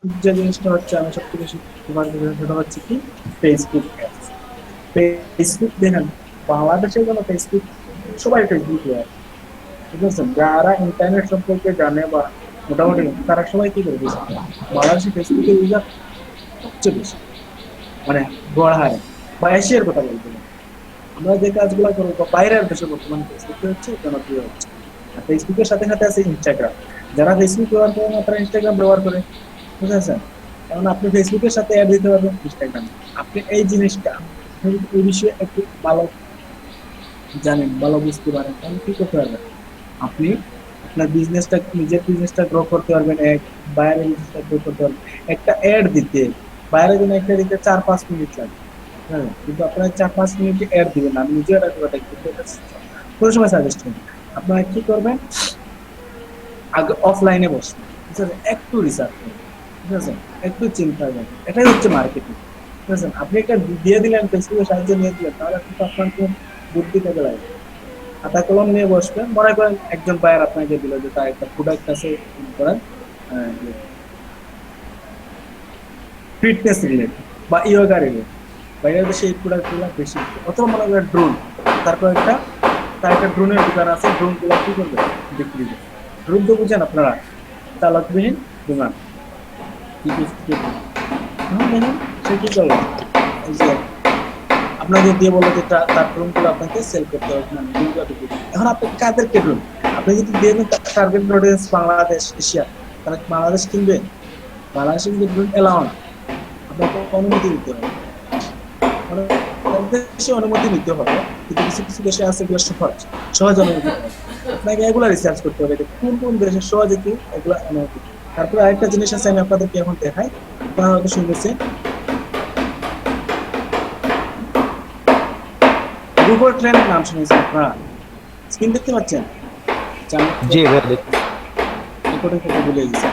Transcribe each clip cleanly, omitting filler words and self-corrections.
যে জিনিসটা হচ্ছে আমি সবচেয়ে বেশি ব্যবহার করি সেটা হচ্ছে কি ফেসবুক অ্যাপস। ফেসবুক দেখেন, বাংলাদেশের কোনো ফেসবুক, সবাই ফেসবুক ব্যবহার করে, ঠিক আছে? যারা ইন্টারনেট সম্পর্কে জানে বা মোটামুটি তারা সবাই কি করে ফেসবুক, বাংলাদেশে ফেসবুকের ইউজার সবচেয়ে বেশি, মানে গড় হারে বা এশিয়ার কথা বলতে গেলে। আমরা যে কাজগুলো করবো বা বাইরের দেশে বর্তমানে ফেসবুকে হচ্ছে জনপ্রিয় হচ্ছে। আর ফেসবুকের সাথে সাথে আছে ইনস্টাগ্রাম। যারা ফেসবুক ব্যবহার করে না তারা ইনস্টাগ্রাম ব্যবহার করে, বুঝেছেন? কারণ আপনি ফেসবুকের সাথে অ্যাড দিতে পারবেন ইনস্টাগ্রামে। আপনি এই জিনিসটা আপনি যদি এই বিষয়ে একটু ভালো জানেন, ভালো বুঝতে পারেন, তাহলে কি করতে পারবেন? আপনি আপনার বিজনেসটা, নিজের বিজনেসটা গ্রো করতে পারবেন। বাইরের বিজনেসটা গ্রো করতে পারবেন। একটা অ্যাড দিতে, বাইরে যেন একটা দিতে 4-5 মিনিট লাগে, হ্যাঁ, কিন্তু আপনার 4-5 মিনিটে অ্যাড দিবেন না। আমি নিজেও এটা করে থাকি, কিন্তু এটা কোনো সময় সাজেস্ট করি। আপনারা কি করবেন, আগে অফলাইনে বসবেন, ঠিক আছে, একটু রিসার্চ করবেন, ঠিক আছে, একটু চিন্তা করবেন। এটাই হচ্ছে মার্কেটিং, ঠিক আছে? আপনি একটা দিয়ে দিলেন, ফেসবুকের সাহায্যে নিয়ে দিলেন, তাহলে কিন্তু আপনার কোন বুদ্ধি কাজে লাগবে। খাতা কলম নিয়ে বসবেন, মনে করেন একজন বায়ার আপনাকে দিল যে তার একটা প্রোডাক্ট আছে, মনে করেন ফিটনেস রিলেটেড বা ইয়োগা রিলেটেড, বাইরের দেশে এই প্রোডাক্ট গুলো বেশি বিক্রি। অথবা মনে করেন ড্রোন, তারপর একটা তার একটা ড্রোনের দোকান আছে, ড্রোন গুলো কি করবে, বিক্রি করবে। ড্রোন তো বুঝেন আপনারা, চালকবিহীন বিমান, এখন দেখেন সে কি করবে, এই যে আপনাকে দিয়ে বললো যে তার ড্রোন গুলো আপনাকে সেল করতে হবে, মানে ড্রোন গুলো বিক্রি করতে হবে। এখন আপনি কাদেরকে ড্রোন, আপনি যদি দিয়ে দেন টার্গেট অডিয়েন্স বাংলাদেশ, এশিয়া, তাহলে বাংলাদেশ কিনবে? বাংলাদেশে কিন্তু ড্রোন এলাও না, আপনাকে অনুমতি দিতে হবে। মানে সব দেশে অনুমতি নিতে হবে, কিন্তু কিছু কিছু দেশে আছে এগুলো সহজ, সহজ অনুমতি পাওয়া যায়। আপনাকে এগুলা রিসার্চ করতে হবে যে কোন কোন দেশে সহজে কি এগুলা অনুমতি। তারপরে আরেকটা জিনিস আছে, আমি আপনাদেরকে এখন দেখাই। আপনারা হয়তো শুনতেছেন, গুগল ট্রেন্ড নাম শুনেছেন আপনারা? স্ক্রিন দেখতে পাচ্ছেন? জানি জি ভাই দেখতেছি। রেকর্ডিং করতে ভুলে গেছি।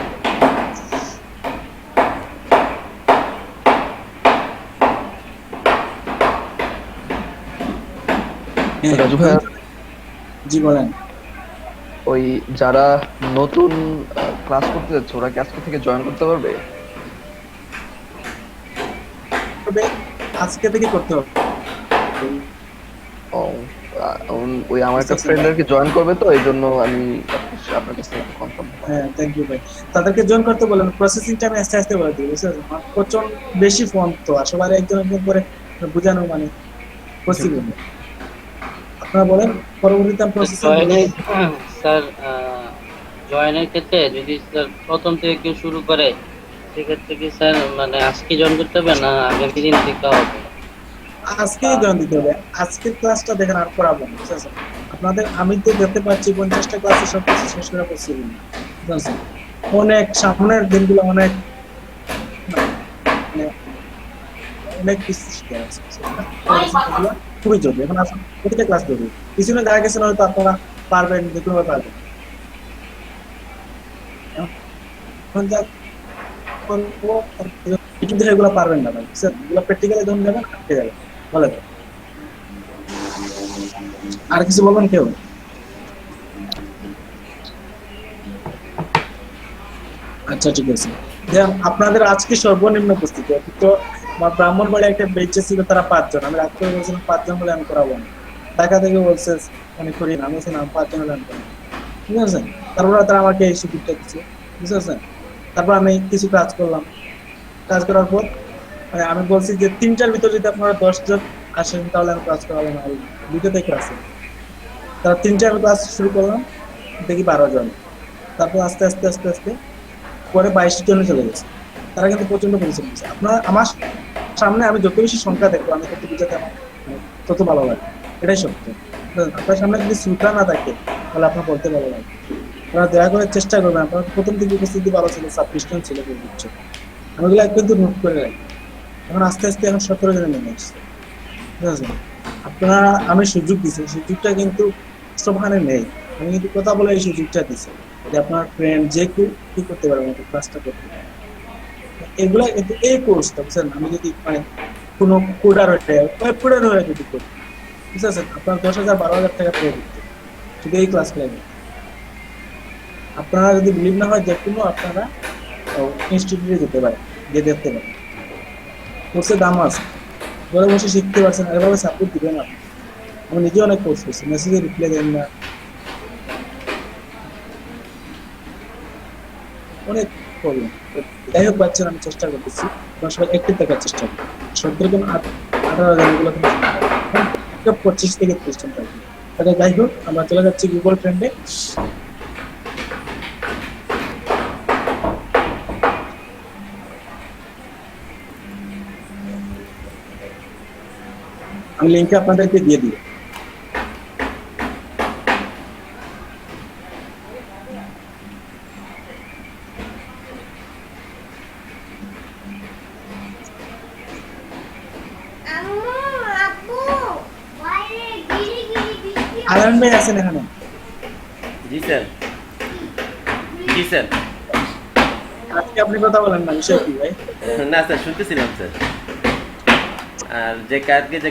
হ্যাঁ, রাজু ভাই, আমি জি বলেন। ওই যারা নতুন ক্লাস করতে যাচ্ছে ওরা কি আজকে থেকে জয়েন করতে পারবে? তবে আজকে থেকে করতে হবে, ও, ওই আমার বুঝতে একটা পারছেন ফ্রেন্ড ভাই? আর কি জয়েন করবে, তো এই জন্য আমি আপনার কাছ থেকে একটু কনফার্ম। হ্যাঁ, থ্যাংক ইউ ভাই। তাদেরকে জয়েন করতে বলেন, প্রসেসিং টাইম আস্তে আস্তে বলে দিই, বুঝতে পারছেন? আমার প্রচন্ড বেশি ফোন তো, আর সবার একজন একজন করে বোঝানো মানে পসিবল না। আপনারা বলেন, পরবর্তীতে আমি প্রসেসিং বলে জয়েনের দিই। স্যার জয়েনের ক্ষেত্রে যদি স্যার প্রথম থেকে কেউ শুরু করে সেক্ষেত্রে কি স্যার মানে আজকে জয়েন করতে হবে না আগামী দিন থেকে হবে? আজকেই জয়েন দিতে হবে। আজকের ক্লাসটা দেখেন আর করাবো না, বুঝতে পারছেন? আপনাদের আমি তো দেখতে পাচ্ছি 50টা ক্লাসে সব কিছু শেষ করা পসিবল না, বুঝতে পারছেন? অনেক সামনের দিনগুলো অনেক, মানে অনেক কিছু শিখে আছে, এগুলো খুবই জরুরি। এখন আসুন প্রতিটা ক্লাস জরুরি। পিছনে দেখা গেছে হয়তো আপনারা পারবেন, যে কোনো পারবেন। এখন যা করবো, ইউটিউব দেখে এগুলো পারবেন না ভাই, বুঝছেন? এগুলো প্র্যাকটিক্যালি যখন যাবেন আটকে যাবে, বলে তো। আর কিছু বলবেন কেউ? আচ্ছা, ঠিক আছে। দেখেন, আপনাদের আজকে সর্বনিম্ন উপস্থিতি তো আমার ব্রাহ্মণবাড়ি একটা বেঁচে ছিল, তারা 5 জন। আমি রাত করে বলছিলাম 5 জন হলে আমি করাবো না। ঢাকা থেকে বলছে মানে করি না, আমি বলছিলাম 5 জন হলে আমি করাবো, ঠিক আছে? তারপরে তারা আমাকে এই সুযোগটা দিচ্ছে, বুঝতে পারছেন? তারপর আমি কিছু কাজ করলাম। কাজ করার পর মানে আমি বলছি যে 3টার ভিতর যদি আপনারা 10 জন আসেন তাহলে আমি ক্লাস করাবো না, 2টাতে ক্লাস। তারা 3টায় আমি ক্লাস শুরু করলাম, দেখি 12 জন। তারপর আস্তে আস্তে আস্তে আস্তে পরে 22 জনে চলে গেছে। তারা কিন্তু প্রচন্ড পরিশ্রম করছে। আপনার আমার সামনে আমি যত বেশি সংখ্যা দেখবো, আমি তত বুঝাতে আমার মানে তত ভালো লাগে। এটাই সত্য। আপনার সামনে যদি সংখ্যা না থাকে তাহলে আপনার পড়তে ভালো লাগে। আপনারা দয়া করে চেষ্টা করবেন। আপনার প্রথম দিকে উপস্থিতি ভালো ছিল, 26 জন ছিল বুঝছো, আমি ওগুলো কিন্তু নোট করে রাখি। এখন আস্তে আস্তে এখন 17 জনে নেমে আসছে, ঠিক আছে? আপনারা, আমি সুযোগ দিচ্ছি, সুযোগটা কিন্তু সবখানে নেই। আমি কিন্তু কথা বলে এই সুযোগটা দিচ্ছি যে আপনার ফ্রেন্ড যে কেউ কি করতে পারবে, ক্লাসটা করতে পারবে। এগুলা কিন্তু এই কোর্সটা, বুঝছেন? আমি যদি মানে কোনো কোডার হয়ে, ওয়েব কোডার হয়ে যদি করি, বুঝতেছেন, আপনার 10,000 12,000 টাকা পেয়ে দিচ্ছে শুধু এই ক্লাস ক্লাইমে। আপনারা যদি বিলিভ না হয়, যে কোনো আপনারা ইনস্টিটিউটে যেতে পারে, গিয়ে দেখতে পারে, কোর্সের দামও আছে, ঘরে বসে শিখতে পারছেন, এভাবে সাপোর্ট দিবেন আপনি। আমি নিজে অনেক কোর্স করছি, মেসেজে রিপ্লাই দেন না, অনেক প্রবলেম। যাই হোক বাচ্চারা, আমি চেষ্টা করতেছি আপনার সবাই অ্যাক্টিভ থাকার চেষ্টা করি। 17 18 জন এগুলো কিন্তু 25 থেকে 30 জন থাকবে। তাহলে যাই হোক, আমরা চলে যাচ্ছি গুগল ট্রেন্ডে। আমি লিঙ্কটা আপনাদেরকে দিয়ে দিই। আয়ান ভাই আছেন এখানে? জি স্যার, জি স্যার। আজকে আপনি কথা বলেন না, বিষয় কি ভাই? না স্যার, শুনতেছিলাম স্যার। আর যে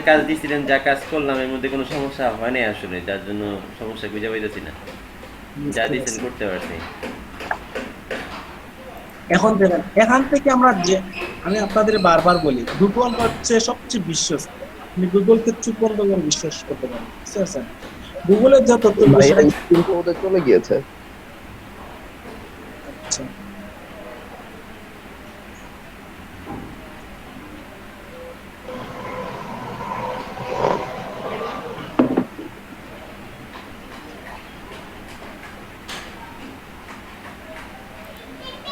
কাজ দিয়েছিলেন, যা কাজ করলাম, এর মধ্যে কোনো সমস্যা হয় নাই আসলে, যার জন্য সমস্যা খুঁজে পাইতেছি না। যা দিয়েছেন করতে পারছি। এখন দেখেন, এখান থেকে আমরা যে, আমি আপনাদের বারবার বলি, গুগল হচ্ছে সবচেয়ে বিশ্বস্ত। আপনি গুগলকে চুপ বন্ধ করে বিশ্বাস করতে পারেন, বুঝতে পারছেন? গুগলের যা তথ্য ভাই সেটা কিন্তু ওদের চলে গিয়েছে। আচ্ছা,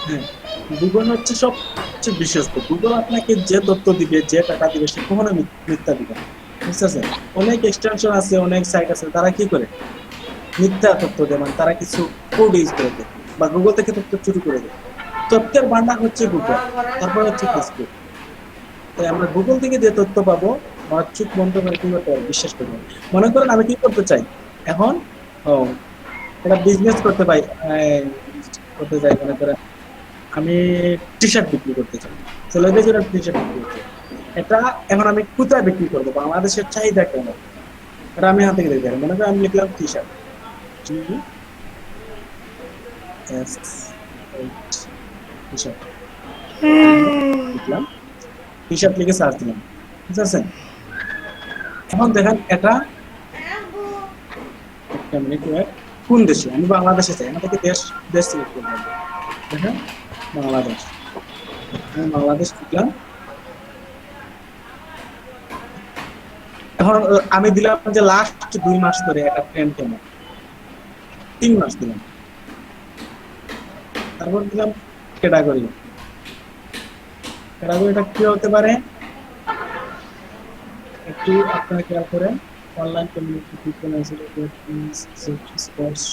হ্যাঁ, গুগল হচ্ছে সবচেয়ে বিশ্বস্ত। গুগল আপনাকে যে তথ্য দিবে, যে টাকা দিবে, সে কখনো মিথ্যা দিবে না, বুঝতে পারছেন? অনেক এক্সটেনশন আছে, অনেক সাইট আছে, তারা কি করে মিথ্যা তথ্য দেয়, মানে তারা কিছু কোড ইউজ করে দেয় বা গুগল থেকে তথ্য চুরি করে দেয়। তথ্যের ভান্ডার হচ্ছে গুগল, তারপর হচ্ছে ফেসবুক। তাই আমরা গুগল থেকে যে তথ্য পাবো, আমার চোখ বন্ধ করে কি করতে হবে, বিশ্বাস করবো। মনে করেন আমি কি করতে চাই এখন, ও একটা বিজনেস করতে পাই, করতে চাই, মনে করেন আমি টি শার্ট বিক্রি করতে চাই, ছেলেদের জন্য টি শার্ট বিক্রি করতে চাই। এটা এখন আমি কোথায় বিক্রি করবো, বাংলাদেশের চাহিদা কেমন, এটা আমি হাতে দেখতে পারি। মনে করেন আমি লিখলাম টি শার্ট, টি শার্ট লিখলাম, টি শার্ট লিখে সার্চ দিলাম, বুঝতে পারছেন? এখন দেখেন এটা একটা মিনিট ওয়েট, কোন দেশে, আমি বাংলাদেশে চাই, আমার থেকে দেশ দেশ সিলেক্ট করবো। দেখেন বাংলাদেশ, আমি বাংলাদেশ লিখলাম। এখন আমি দিলাম যে লাস্ট 2 মাস ধরে একটা ট্রেন্ড কেমন, 3 মাস দিলাম, তারপর দিলাম ক্যাটাগরি। ক্যাটাগরিটা কি হতে পারে একটু আপনারা খেয়াল করেন, অনলাইন কমিউনিটি, স্পোর্টস,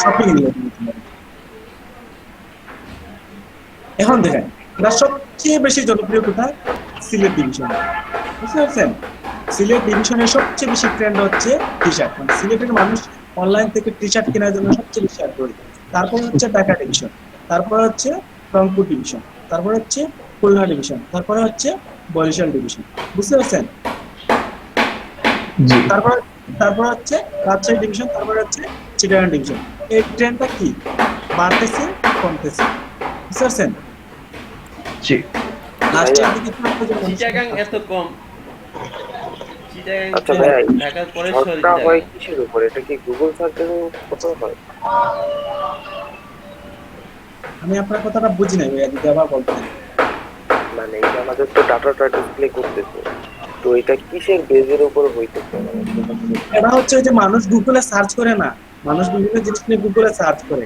শপিং এগুলো দিতে পারে। এখন দেখেন, এটা সবচেয়ে বেশি জনপ্রিয় কোথায়, সিলেট ডিভিশন, বুঝতে পারছেন? সিলেট ডিভিশনের সবচেয়ে বেশি ট্রেন্ড হচ্ছে টি শার্ট, মানে সিলেটের মানুষ অনলাইন থেকে টি শার্ট কেনার জন্য সবচেয়ে বেশি আগ্রহী। তারপর হচ্ছে ঢাকা ডিভিশন, তারপর হচ্ছে রংপুর ডিভিশন, তারপর হচ্ছে খুলনা ডিভিশন, তারপরে হচ্ছে বরিশাল ডিভিশন, বুঝতে পারছেন? জি তারপর তারপর হচ্ছে রাজশাহী ডিভিশন, তারপর হচ্ছে চিটাগাং ডিভিশন। এই ট্রেন্ডটা কি বাড়তেছে কমতেছে, বুঝতে পারছেন? জি। লাস্টের দিকে তো একটা যে চিটাগাং এত কম, চিটাগাং আচ্ছা ভাইয়া, এই ঢাকার পরে শহর শর্টটা চিটাগাং। হয় কিসের উপর? এটা কি গুগল সার্চের উপর হয়? আমি আপনার কথাটা বুঝি নাই ভাইয়া, যদি আবার বলতেন। মানে এই যে আমাদের তো ডাটাটা ডিসপ্লে করতেছে, তো এটা কিসের বেজের উপর হইতেছে? মানে সেটা তো- এটা হচ্ছে ওই যে মানুষ গুগলে সার্চ করে না, মানুষ বিভিন্ন জিনিস নিয়ে গুগলে সার্চ করে,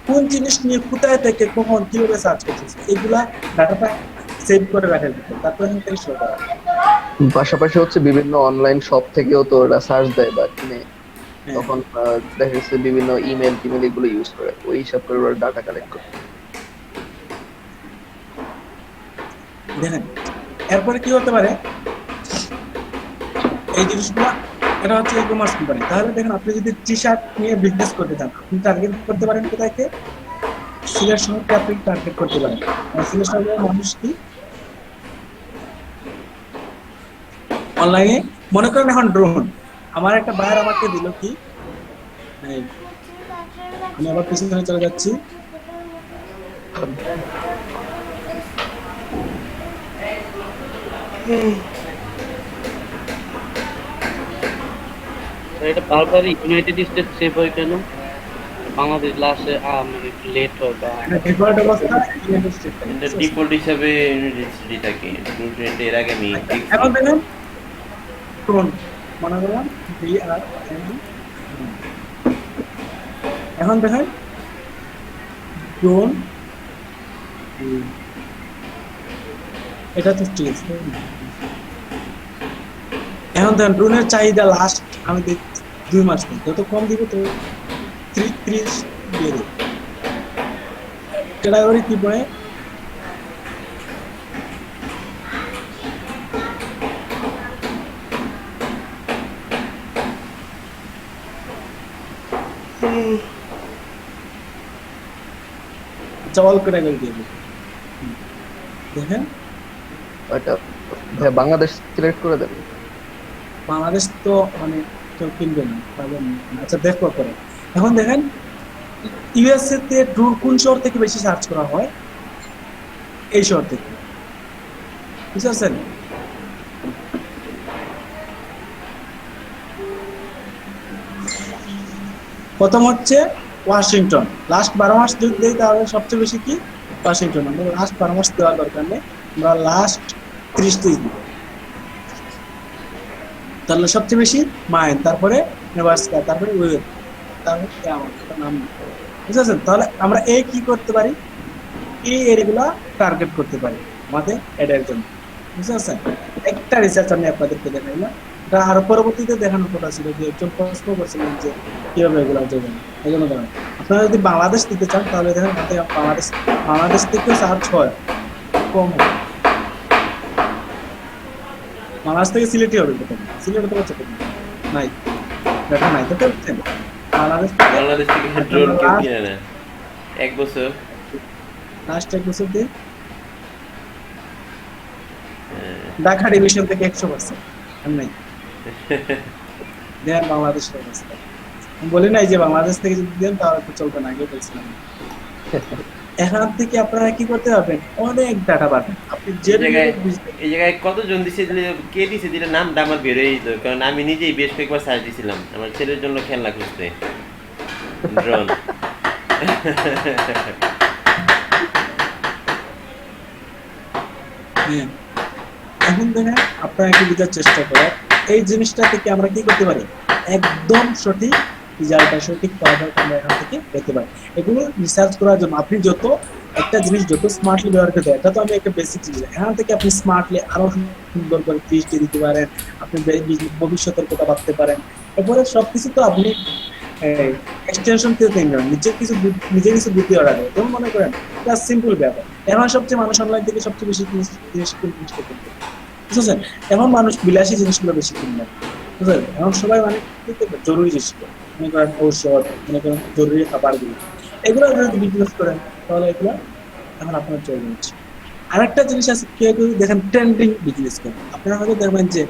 কোন জিনিস নিয়ে কোথায় থেকে কখন কিভাবে সার্চ করতেছে, এগুলা ডাটাটা সেভ করে রাখার ভিতরে, তারপরে এখান থেকে শো করা। পাশাপাশি হচ্ছে বিভিন্ন অনলাইন শপ থেকেও তো ওরা সার্চ দেয় বা কিনে, হ্যাঁ, তখন দেখা যাচ্ছে বিভিন্ন ইমেল টিমেল এগুলো ইউজ করে, ওই হিসাব করে ওরা ডাটা কালেক্ট করে। দেখেন এরপরে কি হতে পারে এই জিনিসগুলো, এটা হচ্ছে ই কমার্স কোম্পানি। তাহলে দেখেন, আপনি যদি টি শার্ট নিয়ে বিজনেস করতে চান, আপনি টার্গেট করতে পারেন কোথায়কে, সিলেট শহরকে আপনি টার্গেট করতে পারেন। আর সিলেট শহরের মানুষ কি অনলাইনে, মনে করেন এখন ড্রোন, আমার একটা বায়ার আমাকে দিল কি, এই, আমি আবার পিছনে চলে যাচ্ছি, এটা বারবার ইউনাইটেড স্টেটস সেভ হয় কেন? বাংলাদেশ লাস্টে একটু লেট হয় বা ডিফল্ট অবস্থা ইউনাইটেড স্টেটস। এটা ডিফল্ট হিসাবে ইউনিভার্সিটি থাকে ব্লুপ্রিন্ট এর আগে আমি দেখছি। এখন দেখেন কোন মনে করলাম BR এখন দেখেন ড্রোন এটা তো স্টেজ। এখন দেখেন ড্রোনের চাহিদা লাস্ট আমি দেখ 2 মাস পর যত কম দিব তো 30 দিয়ে দেব। ক্যাটাগরি কি পড়ে? চাওয়াল ক্যাটাগরি দিয়ে দেব। দেখেন এটা ভাই বাংলাদেশ সিলেক্ট করে দেন। বাংলাদেশ তো মানে কেউ কিনবে না, পাবেন না। আচ্ছা দেখো করে এখন দেখেন ইউএসএ তে ড্রোন কোন শহর থেকে বেশি সার্চ করা হয়? এই শহর থেকে, বুঝতে পারছেন? প্রথম হচ্ছে ওয়াশিংটন, লাস্ট 12 মাস যদি দেই তাহলে সবচেয়ে বেশি কি ওয়াশিংটন। আমরা লাস্ট 12 মাস দেওয়ার দরকার নেই, আমরা লাস্ট 30 দিন দিব। তাহলে সবচেয়ে বেশি মাইন, তারপরে নেভাস্কা, তারপরে ওয়েব, তারপরে আমার নাম, বুঝতে পারছেন? তাহলে আমরা এই কি করতে পারি, এই এরিয়াগুলো টার্গেট করতে পারি আমাদের অ্যাডের জন্য, বুঝতে পারছেন? একটা রিসার্চ আমি আপনাদেরকে দেখাইলাম, এটা আরো পরবর্তীতে দেখানোর কথা ছিল যে একজন প্রশ্ন করছিলেন যে কিভাবে এগুলো দেবেন। এই জন্য দেখেন আপনারা যদি বাংলাদেশ দিতে চান তাহলে দেখেন বাংলাদেশ থেকে সার্চ হয় কম হবে, বাংলাদেশ থেকে সিলেটই হবে প্রথমে, সিলেট তো হচ্ছে নাই, দেখা নাই তো করছেন। বাংলাদেশ থেকে ড্রোন কেউ কিনে না। 1 বছর লাস্ট 1 বছর দিয়ে ঢাকা ডিভিশন থেকে 100% আমি নাই দেন বাংলাদেশের অবস্থা। আমি বলি নাই যে বাংলাদেশ থেকে যদি দেন তাহলে তো চলবে না, আগে বলছিলাম। এখান থেকে আপনারা কি করতে পারবেন, অনেক ডাটা পাবেন। আপনি যে এই জায়গায় কতজন দিছে দিলে কে দিছে দিলে নামটা আমার বের হয়ে যেত, কারণ আমি নিজেই বেশ কয়েকবার সার্চ দিছিলাম আমার ছেলের জন্য খেলনা খুঁজতে ড্রোন। এখন দেখেন আপনারা একটু বোঝার চেষ্টা করেন এই জিনিসটা থেকে আমরা কি করতে পারি, একদম সঠিক রেজাল্টটা, সঠিক ফলাফল আমরা এখান থেকে পেতে পারি। এগুলো রিসার্চ করার জন্য আপনি যত একটা জিনিস যত স্মার্টলি ব্যবহার করতে হয়, এটা তো আমি একটা বেসিক জিনিস, এখান থেকে আপনি স্মার্টলি আরো সুন্দর করে পিএইচডি দিতে পারেন, আপনি ভবিষ্যতের কথা ভাবতে পারেন। এরপরে সবকিছু তো আপনি এক্সটেনশন থেকে নেবেন, নিজে কিছু বুদ্ধি অর্ডার করে, যেমন মনে করেন এটা সিম্পল ব্যাপার। এখন সবচেয়ে মানুষ অনলাইন থেকে সবচেয়ে বেশি জিনিস কিনতে, বুঝছেন? এখন মানুষ বিলাসী জিনিসগুলো বেশি কিনবে, বুঝলেন? এখন সবাই মানে জরুরি জিনিস, মনে করেন ঔষধ, মনে করেন জরুরি খাবারগুলো, এগুলো যদি বিজনেস করেন তাহলে এগুলো এখন আপনার চলে যাচ্ছে। আরেকটা জিনিস আছে, কেউ কেউ দেখেন ট্রেন্ডিং বিজনেস করেন, আপনারা হয়তো দেখবেন যে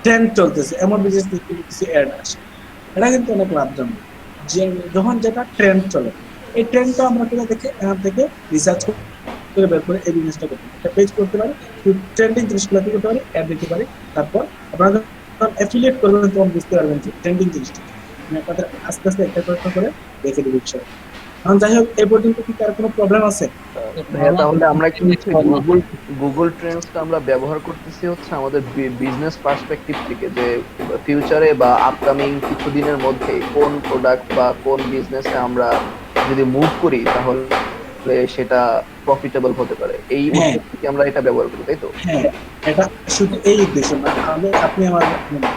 ট্রেন্ড চলতেছে এমন বিজনেস কিছু অ্যাড আসে, এটা কিন্তু অনেক লাভজনক। যে যখন যেটা ট্রেন্ড চলে, এই ট্রেন্ডটা আমরা করে দেখে এখান থেকে রিসার্চ করে বের করে এই বিজনেসটা করতে পারি, একটা পেজ করতে পারি, ট্রেন্ডিং জিনিসগুলো কি করতে পারি, অ্যাড দিতে পারি। তারপর আপনারা যখন অ্যাফিলিয়েট করবেন তখন বুঝতে পারবেন যে ট্রেন্ডিং জিনিসটা আমি আপনাদের আস্তে আস্তে একটা প্রশ্ন করে দেখে দেবো বিষয়। এখন যাই হোক, এই পর্যন্ত কি কার কোনো প্রবলেম আছে? হ্যাঁ, তাহলে আমরা কি গুগল ট্রেন্ডসটা আমরা ব্যবহার করতেছি হচ্ছে আমাদের বিজনেস পার্সপেক্টিভ থেকে, যে ফিউচারে বা আপকামিং কিছুদিনের মধ্যে কোন প্রোডাক্ট বা কোন বিজনেসে আমরা যদি মুভ করি তাহলে সেটা প্রফিটেবল হতে পারে, এই উদ্দেশ্যে কি আমরা এটা ব্যবহার করি, তাই তো? হ্যাঁ, এটা শুধু এই উদ্দেশ্য না, আপনি আমার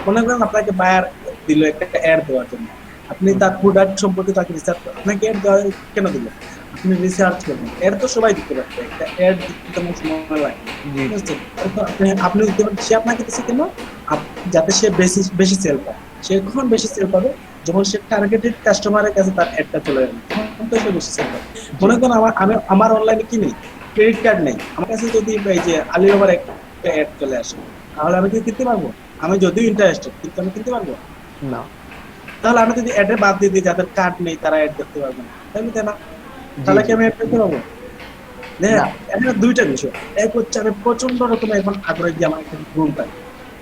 মনে করেন আপনাকে বায়ার দিল একটা অ্যাড দেওয়ার জন্য, আপনি তার প্রোডাক্ট সম্পর্কে তাকে রিসার্চ করেন, আপনাকে অ্যাড দেওয়া কেন দিল, আপনি রিসার্চ করবেন। অ্যাড তো সবাই দিতে পারবে, একটা অ্যাড দিতে তেমন সময় লাগে, ঠিক আছে? আপনি দিতে পারেন, সে আপনাকে দিচ্ছে কেন, যাতে সে বেশি সেল পায়। সে কখন বেশি সেল পাবে, যখন সে টার্গেটেড কাস্টমারের কাছে তার অ্যাডটা চলে যাবে, তখন তো সে বেশি সেল পাবে। মনে করেন আমার অনলাইনে কি নেই, ক্রেডিট কার্ড নেই, আমার কাছে যদি এই যে আলিবাবার একটা অ্যাড চলে আসে, তাহলে আমি কি কিনতে পারবো? আমি যদিও ইন্টারেস্টেড, কিন্তু আমি কিনতে পারবো না। তাহলে আমি যদি অ্যাডে বাদ দিয়ে দিই, যাদের কার্ড নেই তারা অ্যাড করতে পারবে না, তাই না? তাহলে কি জি। আমি অ্যাপ্লাই করবো? দেখেন, না। এখানে দুইটা বিষয়। এক হচ্ছে আমি প্রচন্ড রকম এখন আগ্রহী যে আমার একটা ড্রোন পাই,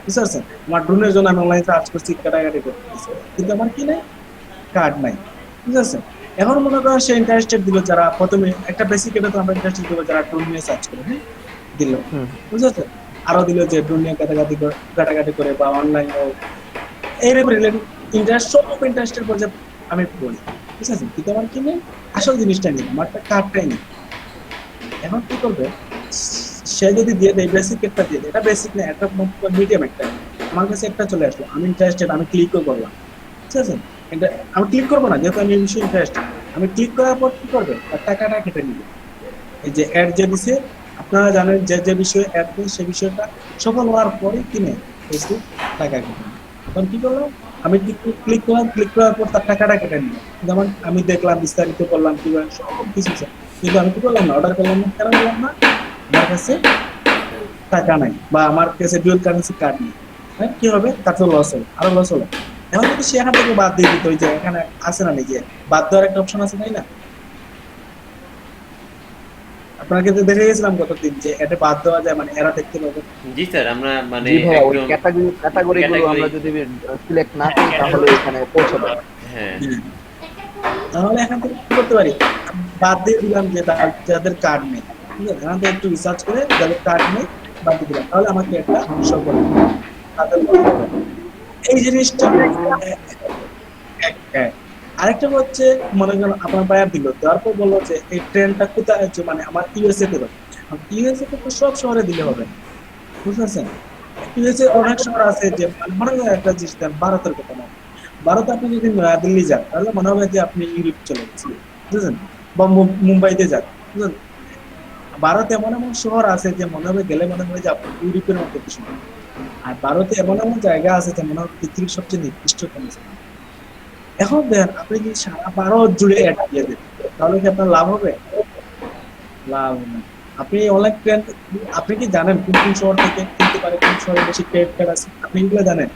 বুঝতে পারছেন? আমার ড্রোনের জন্য আমি অনলাইন সার্চ করছি, কাটাকাটি করতেছি, কিন্তু আমার কি নাই, কার্ড নাই, বুঝতে পারছেন? এখন মনে করেন সে ইন্টারেস্টেড দিল, যারা প্রথমে একটা বেসিক এটা তো আমরা ইন্টারেস্টেড দিব যারা ড্রোন নিয়ে সার্চ করে, হ্যাঁ, দিল, হুম। বুঝতে পারছেন? আরো দিল যে ড্রোন নিয়ে কাটাকাটি করে বা অনলাইন এইরকম রিলেটেড ইন্টারেস্ট, সব ইন্টারেস্টের পর যে আমি পড়ি, বুঝেছেন? কিন্তু আমার কি নেই, আসল জিনিসটা নেই, আমার কার্ডটাই নেই। এখন কি করবে, সে যদি দিয়ে দেয় বেসিক একটা দিয়ে দেয়, এটা বেসিক না, একটা মিডিয়াম একটা, আমার কাছে একটা চলে আসলো, আমি ইন্টারেস্টেড, আমি ক্লিকও করলাম, ঠিক আছে? এটা আমি ক্লিক করবো না, যেহেতু আমি এই বিষয়ে ইন্টারেস্টেড, আমি ক্লিক করার পর কি করবে, তার টাকাটা কেটে নিবে। এই যে অ্যাড যে দিছে, আপনারা জানেন যে যে বিষয়ে অ্যাড দেয় সেই বিষয়টা সফল হওয়ার পরে কিনে ফেসবুক টাকা কেটে নেয়। তখন কি করলাম, আমি ক্লিক করলাম, ক্লিক করার পর তার টাকাটা কেটে নিল, যেমন আমি দেখলাম, বিস্তারিত করলাম কিভাবে সব কিছু, কিন্তু আমি কি করলাম না, অর্ডার করলাম না, কেন করলাম না, আমার কাছে টাকা নাই বা আমার কাছে ডুয়াল কারেন্সি কার্ড নেই। হ্যাঁ, কি হবে, তার তো লস হবে, আরো লস হলো। এখন যদি সে এখান থেকে বাদ দিয়ে দিত, ওই যে এখানে আছে না, নিজে বাদ দেওয়ার একটা অপশন আছে, তাই না? আপনাকে তো দেখে গেছিলাম গতদিন যে এটা বাদ দেওয়া যায়, মানে এরা দেখতে পাবে। জি স্যার, আমরা মানে জি ভাইয়া, ওই একদম ক্যাটাগরি গুলো ক্যাটাগরি, আমরা যদি সিলেক্ট না করি তাহলে এখানে পৌঁছাবে না। হ্যাঁ হুম। তাহলে এখান থেকে কি করতে পারি, বাদ দিয়ে দিলাম যে যাদের কার্ড নেই, ঠিক আছে, এখান থেকে একটু রিসার্চ করে যাদের কার্ড নেই বাদ দিয়ে দিলাম, তাহলে আমাকে একটা শো করবে, তাদের বলতে হবে। এই জিনিসটা একটা। আরেকটা হচ্ছে, মনে করেন আপনার বায়ার দিল, দেওয়ার পর বললো যে এই ট্রেনটা কোথায় আছে, মানে আমার ইউএসএ তে দেবো। ইউএসএ তে তো সব শহরে দিলে হবে না, বুঝতে পারছেন? ইউএসএ অনেক শহর আছে, যে মানে মনে করেন একটা জিনিস দেন, ভারতের কথা না, ভারতে আপনি যদি দিল্লি যান তাহলে মনে হবে যে আপনি ইউরোপ চলে গেছেন, বুঝলেন? বা মুম্বাইতে যান, বুঝলেন? ভারতে এমন এমন শহর আছে যে মনে হবে, গেলে মনে হবে যে আপনি ইউরোপের মতো কিছু। আর ভারতে এমন এমন জায়গা আছে যে মনে হবে পৃথিবীর সবচেয়ে নিকৃষ্ট কোনো জায়গা। এখন দেখেন, আপনি যদি সারা ভারত জুড়ে অ্যাড দিয়ে দেন, তাহলে কি আপনার লাভ হবে? লাভ হবে না। আপনি অনলাইন ট্রেন্ড, আপনি কি জানেন কোন কোন শহর থেকে কিনতে পারে, কোন শহরে বেশি ক্রেডিট কার্ড আছে, আপনি এগুলো জানেন?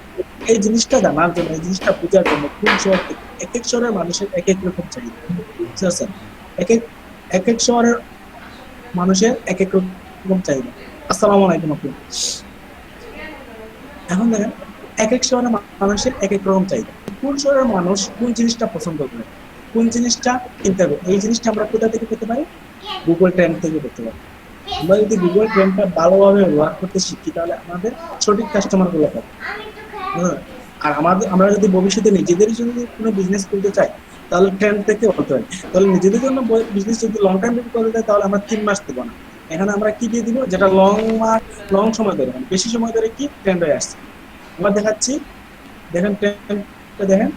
এই জিনিসটা জানার জন্য, এই জিনিসটা বোঝার জন্য, কোন শহর থেকে, এক এক শহরের মানুষের এক এক রকম চাহিদা, বুঝতে পারছেন? এক এক এক এক শহরের মানুষের এক এক রকম চাহিদা। আসসালামু আলাইকুম আপু। এখন দেখেন, এক এক শহরের মানুষের এক এক রকম চাহিদা, কোন শহরের মানুষ কোন জিনিসটা পছন্দ করে, কোন জিনিসটা কিনতে হবে, এই জিনিসটা আমরা কোথা থেকে পেতে পারি, গুগল ট্রেন্ড থেকে পেতে পারি। আমরা যদি গুগল ট্রেন্ডটা ভালোভাবে ব্যবহার করতে শিখি, তাহলে আমাদের সঠিক কাস্টমার গুলো পাবো। হ্যাঁ, আর আমরা যদি ভবিষ্যতে নিজেদের যদি কোনো বিজনেস করতে চাই, তাহলে ট্রেন্ড থেকে বলতে হয়। তাহলে নিজেদের জন্য বিজনেস যদি লং টাইম করতে চাই, তাহলে আমরা 3 মাস দেবো না, এখানে আমরা কি দিয়ে দিব, যেটা লং সময় ধরে, মানে বেশি সময় ধরে কি ট্রেন্ড হয়ে আসছে। আমরা দেখাচ্ছি, দেখেন ট্রেন্ডটা দেখেন,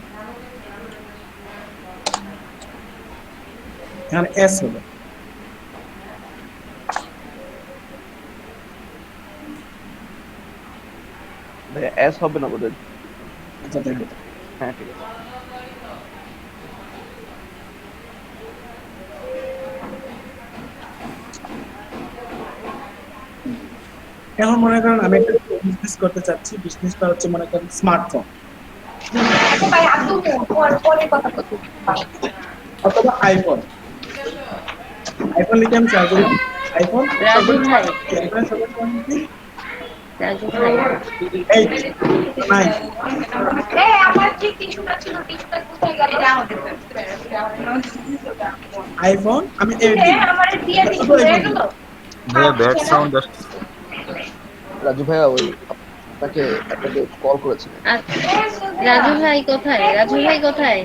এখানে এস হবে, ভাইয়া এস হবে না বোধহয়। আচ্ছা দেখেন। হ্যাঁ ঠিক আছে। এখন মনে করেন আমি একটা বিজনেস করতে চাচ্ছি, বিজনেসটা হচ্ছে মনে করেন স্মার্টফোন অথবা আইফোন। আইফোন লিখে আমি চার্জ করলাম, আইফোন রাজু ভাই, আইফোনের সবার দাম কি? রাজু ভাই, 8, 9। আইফোন আমি 8 দিব, শুধু আইফোন দিব। ভাইয়া ব্যাক সাউন্ড আসছে। রাজু ভাইয়া, ওই আপনাকে কল করেছিলেন। রাজু ভাই কোথায়? রাজু ভাই কোথায়?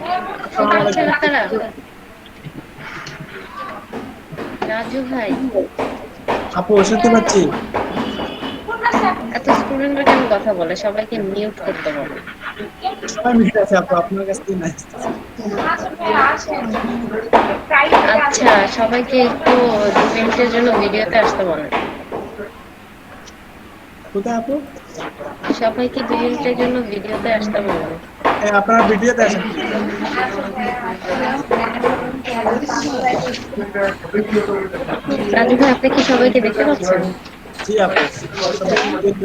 আসসালামু পাচ্ছে না আলাইকুম। তারা? রাজু ভাই, আপু শুনতে পাচ্ছি। এত স্টুডেন্টরা কেন কথা বলে? সবাইকে মিউট করতে বলে। সবাই মিলে আছে আপু, আপনার কাছ থেকে না আসতেছে। আচ্ছা, সবাইকে একটু 2 মিনিটের জন্য ভিডিওতে আসতে বলেন। কোথায় আপু? সবাইকে 2 মিনিটের জন্য ভিডিওতে আসতে বলেন। আপনারা ভিডিওতে আসেন। রাজু ভাই, আপনি কি সবাইকে দেখতে পাচ্ছেন? জি আপু, সবাই ভিডিওতে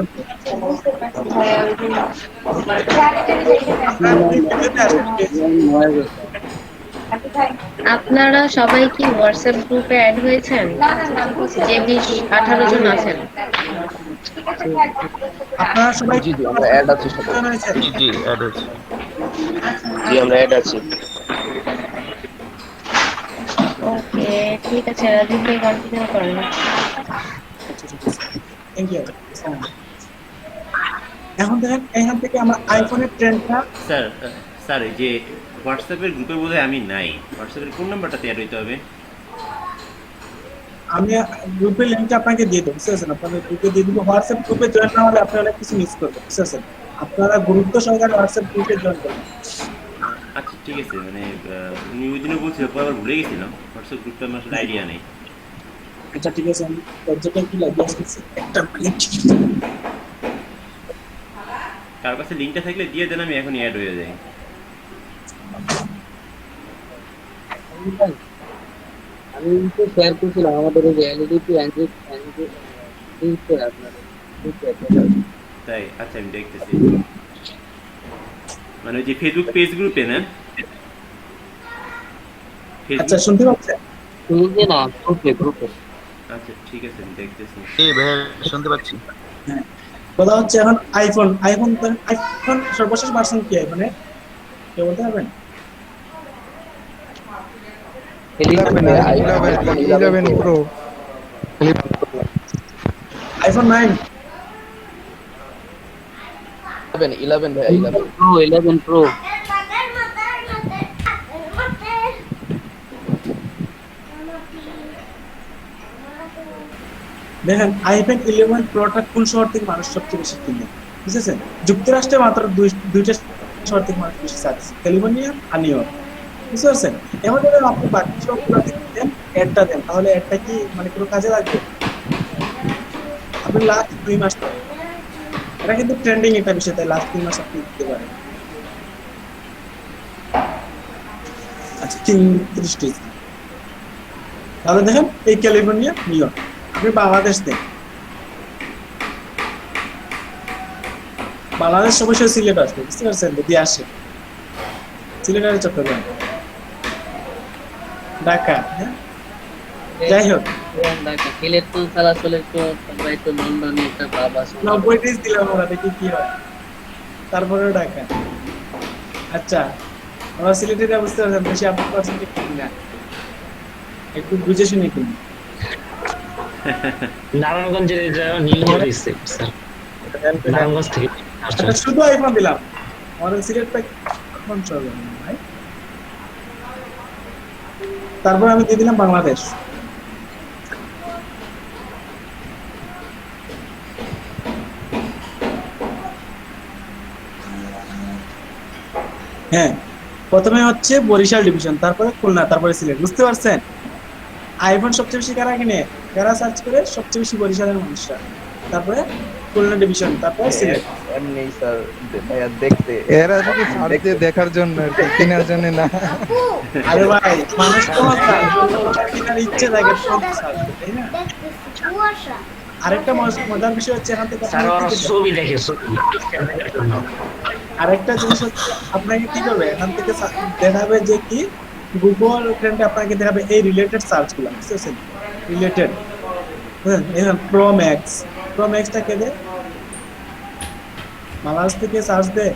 আপনারা ভিডিওতে আসেন। আপনারা সবাই কি হোয়াটসঅ্যাপ গ্রুপে অ্যাড হয়েছেন? যে 20-18 জন আছেন। আপনারা সবাই জি জি আমরা অ্যাড আছি সবাই। হয়েছেন? জি অ্যাড হয়েছে। জি আমরা অ্যাড আছি। ওকে, ঠিক আছে, রাজীব ভাই কন্টিনিউ করেন। Thank you. এখন দেখেন এখান থেকে আমরা আইফোনের ট্রেন্ডটা স্যার স্যার এই যে হোয়াটসঅ্যাপের গ্রুপে বোধহয় আমি নাই, হোয়াটসঅ্যাপের কোন নাম্বারটাতে অ্যাড হইতে হবে? আমি গ্রুপের লিঙ্কটা আপনাকে দিয়ে দেবো, বুঝতে পারছেন? আপনাদের গ্রুপে দিয়ে দিব। হোয়াটসঅ্যাপ গ্রুপে জয়েন না হলে আপনি অনেক কিছু মিস করবেন, বুঝতে পারছেন? আপনারা গুরুত্ব সহকারে হোয়াটসঅ্যাপ গ্রুপে জয়েন করবেন। আচ্ছা ঠিক আছে, মানে উনি ওই দিনও বলছিল, পরে আবার ভুলে গেছিলাম। হোয়াটসঅ্যাপ গ্রুপটা আমার আসলে আইডিয়া নেই। আচ্ছা ঠিক আছে, আমি দরজাটা কি লাগিয়ে আসতেছি, একটা মিনিট। কার কাছে লিঙ্কটা থাকলে দিয়ে দেন, আমি এখনই অ্যাড হয়ে যাই। আমি তো শেয়ার করছিলাম আমাদের ওই যে এলইডি অ্যান্ড্রয়েড আপনাদের তাই আচ্ছা আমি দেখতেছি, মানে ওই যে ফেসবুক পেজ গ্রুপে না? আচ্ছা ফেসবুক, শুনতে পাচ্ছেন? নিজে না গ্রুপে গ্রুপে আচ্ছা ঠিক আছে আমি দেখতেছি। এই ভাইয়া শুনতে পাচ্ছি। হ্যাঁ, কথা হচ্ছে এখন আইফোন আইফোন আইফোন সর্বশেষ ভার্সন কি আইফোনে কেউ বলতে পারবেন? 11 প্রো। আইফোন 9। 11 ভাই 11। প্রো 11 প্রো দেখেন আইফোন 11 প্রোটা কোন শহর থেকে মানুষ সবচেয়ে বেশি কিনে, বুঝেছেন? যুক্তরাষ্ট্রে মাত্র দুইটা শহর থেকে মানুষ বেশি চাচ্ছে, ক্যালিফোর্নিয়া আর নিউ ইয়র্ক, বুঝতে পারছেন? এখন যদি আপনি বাকি সবগুলো দেন, অ্যাডটা দেন, তাহলে অ্যাডটা কি মানে কোনো কাজে লাগবে? আপনি লাস্ট 2 মাস, এটা কিন্তু ট্রেন্ডিং একটা বিষয়, তাই লাস্ট 2 মাস আপনি দিতে পারেন। আচ্ছা 30 ডেজ, তাহলে দেখেন এই ক্যালিফোর্নিয়া নিউ ইয়র্ক, আপনি বাংলাদেশ দেন, বাংলাদেশ অবশ্যই সিলেট আসবে, বুঝতে পারছেন? যদি আসে সিলেট আর চট্টগ্রাম, ঢাকা, হ্যাঁ যাই হোক ঢাকা ইলেকট্রন চলাচলের তো সবাই তো লন্ডনে একটা ভাব আছে 90 ডেজ দিলাম, ওরা দেখি কি হয়, তারপরে ঢাকা। আচ্ছা আমরা সিলেটের বুঝতে পারছেন, বেশি আপনি পার্সেন্টেজ কিনি না, একটু বুঝে শুনে কিনি। নারায়ণগঞ্জের এটা নিয়ে দিচ্ছে স্যার, নারায়ণগঞ্জ থেকে আসছে। আচ্ছা শুধু আইফোন দিলাম, আমাদের সিলেট প্যাক এখন চলবে না ভাই। তারপর আমি দিয়ে দিলাম বাংলাদেশ। হ্যাঁ, প্রথমে হচ্ছে বরিশাল ডিভিশন, তারপরে খুলনা, তারপরে সিলেট, বুঝতে পারছেন? আইফোন সবচেয়ে বেশি কারা কিনে, কারা সার্চ করে, সবচেয়ে বেশি বরিশালের মানুষরা, তারপরে খুলনা ডিভিশন, তারপরে সিলেট। এমনি স্যার ভাইয়া দেখতে এরা শুধু সার্চ দিয়ে দেখার জন্য আর কি, কেনার জন্য না। আরে ভাই মানুষ তো কেনার ইচ্ছে থাকে, তাই না? আরেকটা মজার বিষয় হচ্ছে এখান থেকে স্যার ওরা ছবি দেখে ছবি। আরেকটা জিনিস হচ্ছে আপনাকে কি করবে, এখান থেকে দেখাবে যে কি গুগল ট্রেন্ডে আপনাকে দেখাবে এই রিলেটেড সার্চ গুলো, বুঝতেছেন? রিলেটেড, হ্যাঁ এখন প্রো ম্যাক্সটা কে দেয়? বাংলাদেশ থেকে সার্চ দেয়,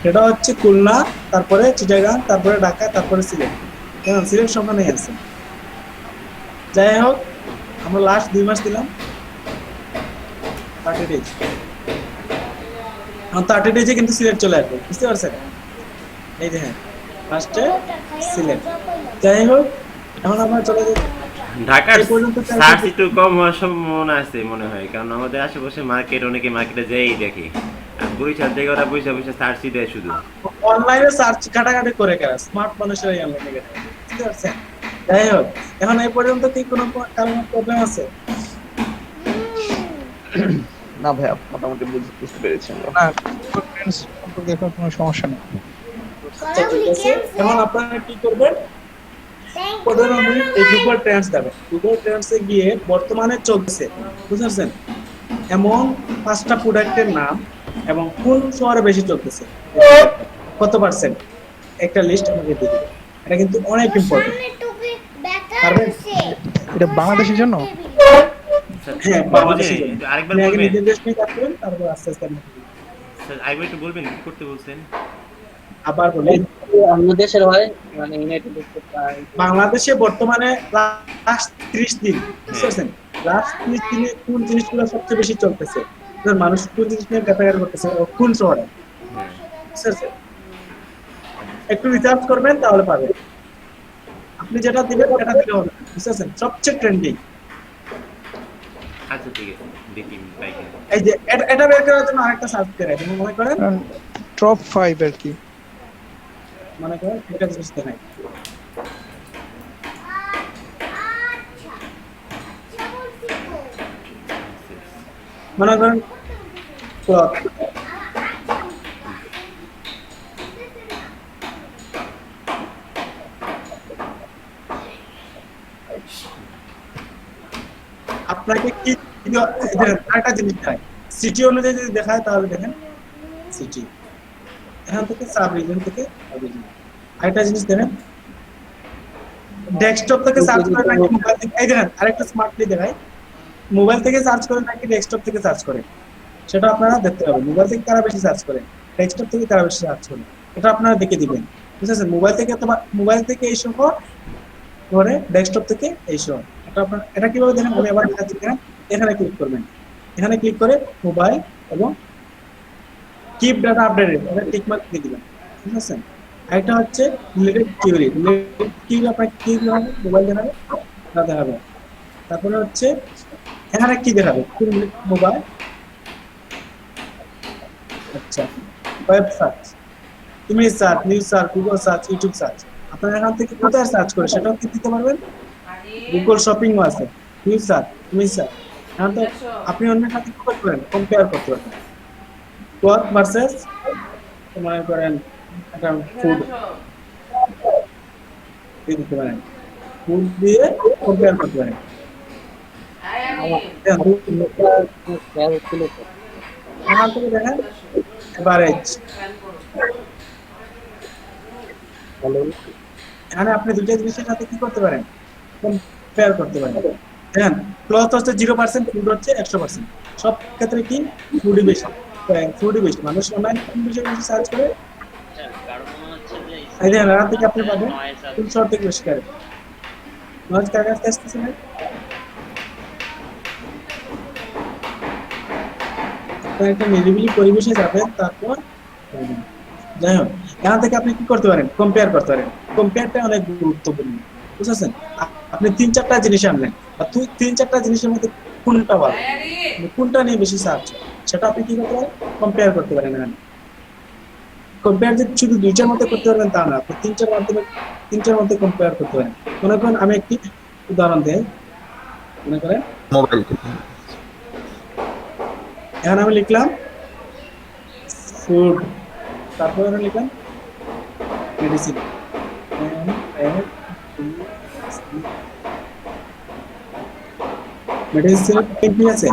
সেটা হচ্ছে খুলনা, তারপরে চিটাগাং, তারপরে ঢাকা, তারপরে সিলেট। কেন সিলেট সমানেই আছে। যাই হোক আমরা লাস্ট 2 মাস দিলাম 30 ডেজ, 30 ডেজে কিন্তু সিলেট চলে আসবে, বুঝতে পারছেন? এই যে হ্যাঁ লাস্টে সিলেট। যাই হোক এখন আমরা চলে যাই ঢাকার এই পর্যন্ত সার্চ একটু কম হওয়ার সম্ভাবনা আছে মনে হয়, কারণ আমাদের আশেপাশে মার্কেট, অনেকে মার্কেটে যেই দেখে, আর বরিশাল থেকে ওরা বসে বসে সার্চই দেয় শুধু। অনলাইনে সার্চ কাটাকাটি করে কারা স্মার্ট মানুষেরাই অনলাইনে কাটে, বুঝতে পারছেন? যাই হোক এখন এই পর্যন্ত কি কোনো কারণ প্রবলেম আছে? না ভাইয়া মোটামুটি বুঝতে পেরেছি আমরা। না, ফ্রেন্ডস সম্পর্কে এখন কোনো সমস্যা নেই। আচ্ছা ঠিক আছে, এখন আপনারা কি করবেন? 15 মিনিট এই গুগল ট্রেন্ডস যাবেন, গুগল ট্রেন্ডসে গিয়ে বর্তমানে চলছে, বুঝতে পারছেন, এমন 5টা প্রোডাক্টের নাম এবং কোন শহরে বেশি চলতেছে, কত পার্সেন্ট, একটা লিস্ট আমাকে দিয়ে দিবেন। এটা কিন্তু অনেক ইম্পর্টেন্ট, পারবেন? এটা বাংলাদেশের জন্য? স্যার হ্যাঁ, বুঝে বাংলাদেশের নাই, জন্য। একটু আরেকবার আপনি আগে বলবেন? নিজের দেশ নিয়ে কাজ করেন, তারপর আস্তে আস্তে আপনি করবেন। স্যার আরেকবার একটু বলবেন কি করতে বলছেন? আবার বলি, অন্য দেশের হয় মানে ইউনাইটেড স্টেট বাংলাদেশে বর্তমানে লাস্ট 30 দিন, বুঝতে পারছেন? লাস্ট 30 দিনে কোন জিনিসগুলো সবচেয়ে বেশি চলতেছে, ধর মানুষ কোন জিনিস নিয়ে ঘাটাঘাটি করতেছে, ও কোন শহরে, হ্যাঁ বুঝতে পারছেন? একটু রিসার্চ করবেন তাহলে পাবেন। আপনি যেটা দিবেন এটা দিলে হবে, বুঝতে পারছেন? সবচেয়ে ট্রেন্ডিং আচ্ছা ঠিক আছে, দেখি ট্রাই করি। এই যে এটা বের করার জন্য আরেকটা সার্চ করে যেমন মনে করেন টপ 5 আর কি। একটা জিনিস দেখাই, মনে করেন ক্লথ, আপনাকে কি আরেকটা জিনিস দেখায়, সিটি অনুযায়ী যদি দেখায় তাহলে দেখেন সিটি, এখান থেকে সাব রিজন থেকে আরেকটা জিনিস দেখেন, ডেস্কটপ থেকে সার্চ করে নাকি মোবাইল থেকে, এই দেখেন আরেকটা স্মার্টলি দেখায়, মোবাইল থেকে সার্চ করে নাকি ডেস্কটপ থেকে সার্চ করে, সেটা আপনারা দেখতে পাবেন। মোবাইল থেকে কারা বেশি সার্চ করে, ডেস্কটপ থেকে কারা বেশি সার্চ করে, এটা আপনারা দেখে দিবেন, বুঝছেন? মোবাইল থেকে অথবা মোবাইল থেকে এই শহর, ধরে ডেস্কটপ থেকে এই শহর, এটা আপনারা এটা কিভাবে দেখেন আমি আবার দেখাচ্ছি। দেখেন এখানে ক্লিক করবেন, এখানে ক্লিক করে মোবাইল এবং কিপ ডাটা আপডেটেড এটা টিক মার্ক দিয়ে দিবেন, ঠিক আছে? আরেকটা হচ্ছে রিলেটেড কিউরি, রিলেটেড কিউরি আপনার কি দেখাবে, মোবাইল দেখাবে না দেখাবে। তারপরে হচ্ছে এখানে কি দেখাবে, মোবাইল, আচ্ছা web search, image search, news search, Google search, YouTube search, আপনারা এখান থেকে কোথায় সার্চ করে সেটাও কি দিতে পারবেন। গুগল শপিংও আছে, নিউজ সার্চ, ইমেজ সার্চ, এখন তো আপনি অন্যের সাথে কি করতে পারেন, কম্পেয়ার করতে পারবেন। ক্লথ ভার্সেস মনে করেন একটা ফুড দিতে পারেন, ফুড দিয়ে কম্পেয়ার করতে পারেন। এখান থেকে দেখেন এভারেজ, এখানে আপনি দুইটা জিনিসের সাথে কি করতে পারেন, কম্পেয়ার করতে পারেন। দেখেন ক্লথ হচ্ছে 0%, ফুড হচ্ছে 100%, সব ক্ষেত্রে কি ফুডই বেশি, ফুডই বেশি, মানুষ অনলাইন কোন বিষয়ে বেশি সার্চ করে, কারণ হচ্ছে যে এই দেখেন এখান থেকে আপনি পাবেন কোন শহর থেকে বেশি করে, নয়েজ কার কাছে আসতেছে না, আপনার একটা নিরিবিলি পরিবেশে যাবেন, তারপর যাই হোক এখান থেকে আপনি কি করতে পারেন, কম্পেয়ার করতে পারেন। কম্পেয়ারটা অনেক গুরুত্বপূর্ণ, বুঝছেন? আপনি 3-4টা জিনিস আনলেন, আর 3-4টা জিনিসের মধ্যে কোনটা ভালো, কোনটা নিয়ে বেশি সার্চ, সেটা আপনি কি করতে পারেন, কম্পেয়ার করতে পারেন। এখানে কম্পেয়ার যে শুধু 2টার মধ্যে করতে পারবেন তা না, আপনি 3টার মধ্যে কম্পেয়ার করতে পারেন। মনে করেন আমি একটি উদাহরণ দেই, মনে করেন মোবাইল থেকে। এখানে আমি লিখলাম ফুড, তারপরে আমি লিখলাম মেডিসিন, মেডিসিন কি আছে,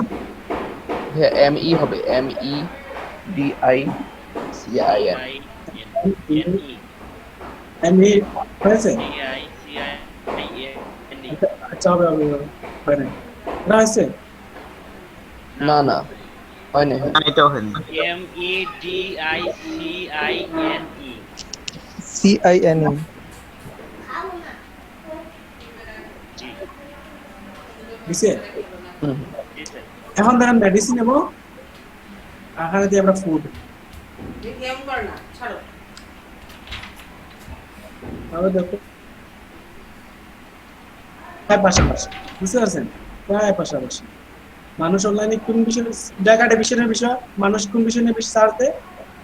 হ্যাঁ ME হবে, MEDICIN। আমি হয়েছে, আচ্ছা হবে হবে হয় না, না হয়েছে, না না হয় না। না, এটাও হয়নি। CINE। দিছে? হুম। এখন দেখেন মেডিসিন এবং এখানে দিয়ে আমরা ফুড, তাহলে দেখো প্রায় পাশাপাশি, বুঝতে পারছেন? প্রায় পাশাপাশি। মানুষ অনলাইনে কোন বিষয়ে জায়গা ডিভিশনের বিষয়, মানুষ কোন বিষয় নিয়ে বেশি সার্চ দেয়,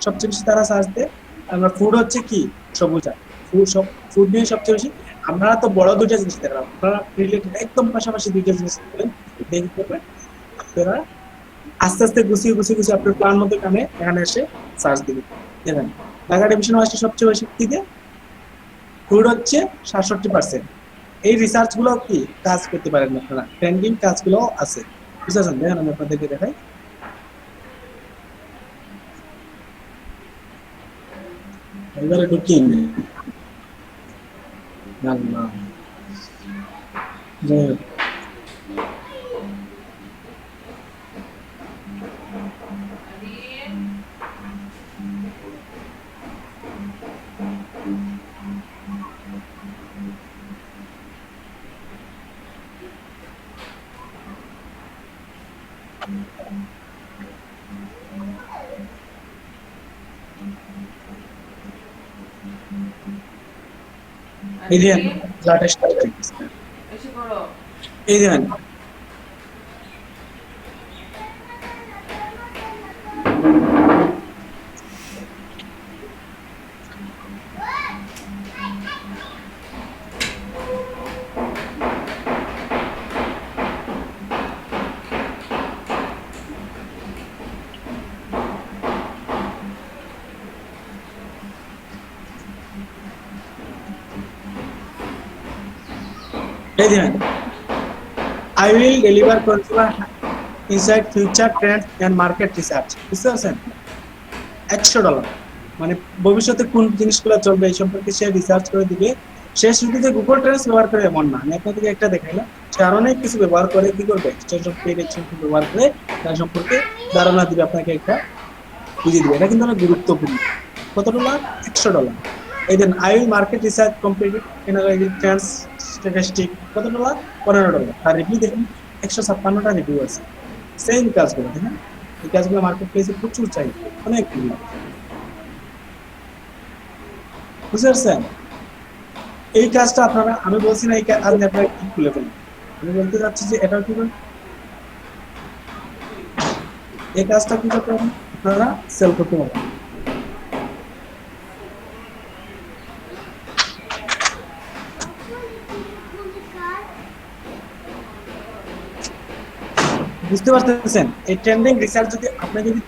সবচেয়ে বেশি তারা সার্চ দেয়। আমরা ফুড হচ্ছে কি সবুজা, ফুড নিয়ে সবচেয়ে বেশি। আমরা তো বড় দুইটা জিনিস দেখলাম, আপনারা রিলেটেড একদম পাশাপাশি দুইটা জিনিস দেখতে পারবেন। আপনারা আস্তে আস্তে গুছিয়ে আপনার প্ল্যান মতো এখানে এসে সার্চ দিবেন। দেখেন ঢাকা ডিভিশন আসছে সবচেয়ে বেশি কি দিয়ে, ফুড হচ্ছে 67%। এই রিসার্চ গুলো কি কাজ করতে পারেন আপনারা, ট্রেন্ডিং কাজগুলো আছে, বুঝতে পারছেন? দেখেন আমি আপনাদেরকে দেখাই, এবারে ঢুকিয়ে নি আল্লাহ যাই হোক। এই দেখেন ফ্ল্যাট স্টার্ট হয়ে গেছে। এই দেখেন এই দেখেন I will deliver consumer insight future trends and market research বুঝতে পারছেন $100 মানে ভবিষ্যতে কোন জিনিসগুলো চলবে এই সম্পর্কে সে রিসার্চ করে দিবে। সে শুধু যে গুগল ট্রেন্ডস ব্যবহার করে এমন না, আমি আপনাদেরকে একটা দেখাইলাম, সে আরো অনেক কিছু ব্যবহার করে কি করবে স্টেশন পেজ ব্যবহার করে তার সম্পর্কে ধারণা দিবে, আপনাকে একটা বুঝিয়ে দিবে। এটা কিন্তু অনেক গুরুত্বপূর্ণ। কত ডলার? $100। এই then I will market research completed analysing trends statistic কত ডলার? $15। তার রিভিউ দেখুন 156টা রিভিউ আছে সেম কাজগুলো, তাই না? এই কাজগুলো মার্কেট প্লেসে প্রচুর চাই, অনেক রিভিউ। বুঝতে পারছেন? এই কাজটা আপনারা, আমি বলছি না এই কাজ আপনারা কি খুলে ফেলেন, আমি বলতে চাচ্ছি যে এটা কি এই কাজটা কি করতে পারেন আপনারা সেল করতে পারেন। বুঝতে পারতেছেন? এই ট্রেন্ডিং রিসার্চ যদি আপনি যদি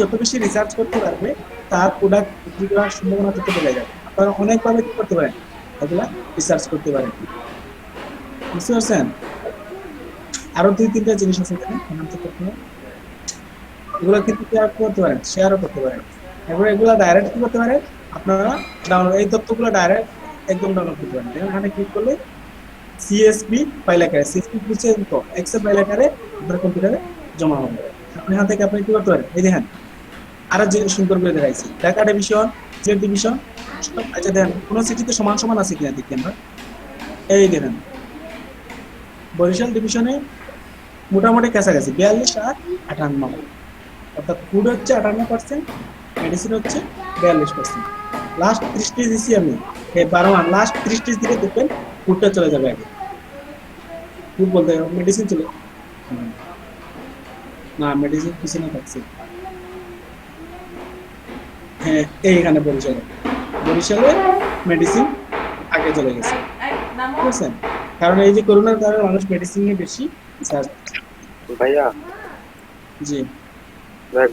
যত বেশি রিসার্চ করতে পারবে তার প্রোডাক্ট বিক্রি করার সম্ভাবনা তত বেড়ে যাবে। আপনারা অনেকভাবে কি করতে পারেন, এগুলা রিসার্চ করতে পারেন। বুঝতে পারছেন? আরো 2-3টা জিনিস আছে এখানে এগুলো কিন্তু করতে পারেন, শেয়ারও করতে পারেন। এবার এগুলো ডাইরেক্ট কি করতে পারেন আপনারা ডাউনলোড, এই তথ্যগুলো ডাইরেক্ট একদম ডাউনলোড করতে পারেন। এখানে ক্লিক করলে সিএসভি ফাইল আকারে, সিএসভি বুঝছেন তো, এক্সেল ফাইল আকারে আপনার কম্পিউটারে জমা হবে। আপনি এখান থেকে আপনি কি করতে পারেন, এই দেখেন আরো যে সুন্দর করে দেখাইছি, ঢাকা ডিভিশন, সিলেট ডিভিশন। আচ্ছা দেখেন কোন সিটিতে সমান সমান আছে কিনা দেখি আমরা। এই দেখেন বরিশাল ডিভিশনে মোটামুটি কাছাকাছি 42 আর 58, অর্থাৎ ফুড হচ্ছে 58%, মেডিসিন হচ্ছে 42%। লাস্ট 30টি দিছি আমি, এই 12 লাস্ট 30টি দিকে দেখবেন ফুডটা চলে যাবে আগে। ফুড বলতে মেডিসিন চলে না, মেডিসিন পিছনে থাকছে। হ্যাঁ এইখানে বরিশালে মেডিসিন আগে চলে গেছে, বুঝছেন? কারণ এই যে করোনার কারণে মানুষ মেডিসিন নিয়ে বেশি সার্চ। ভাইয়া জি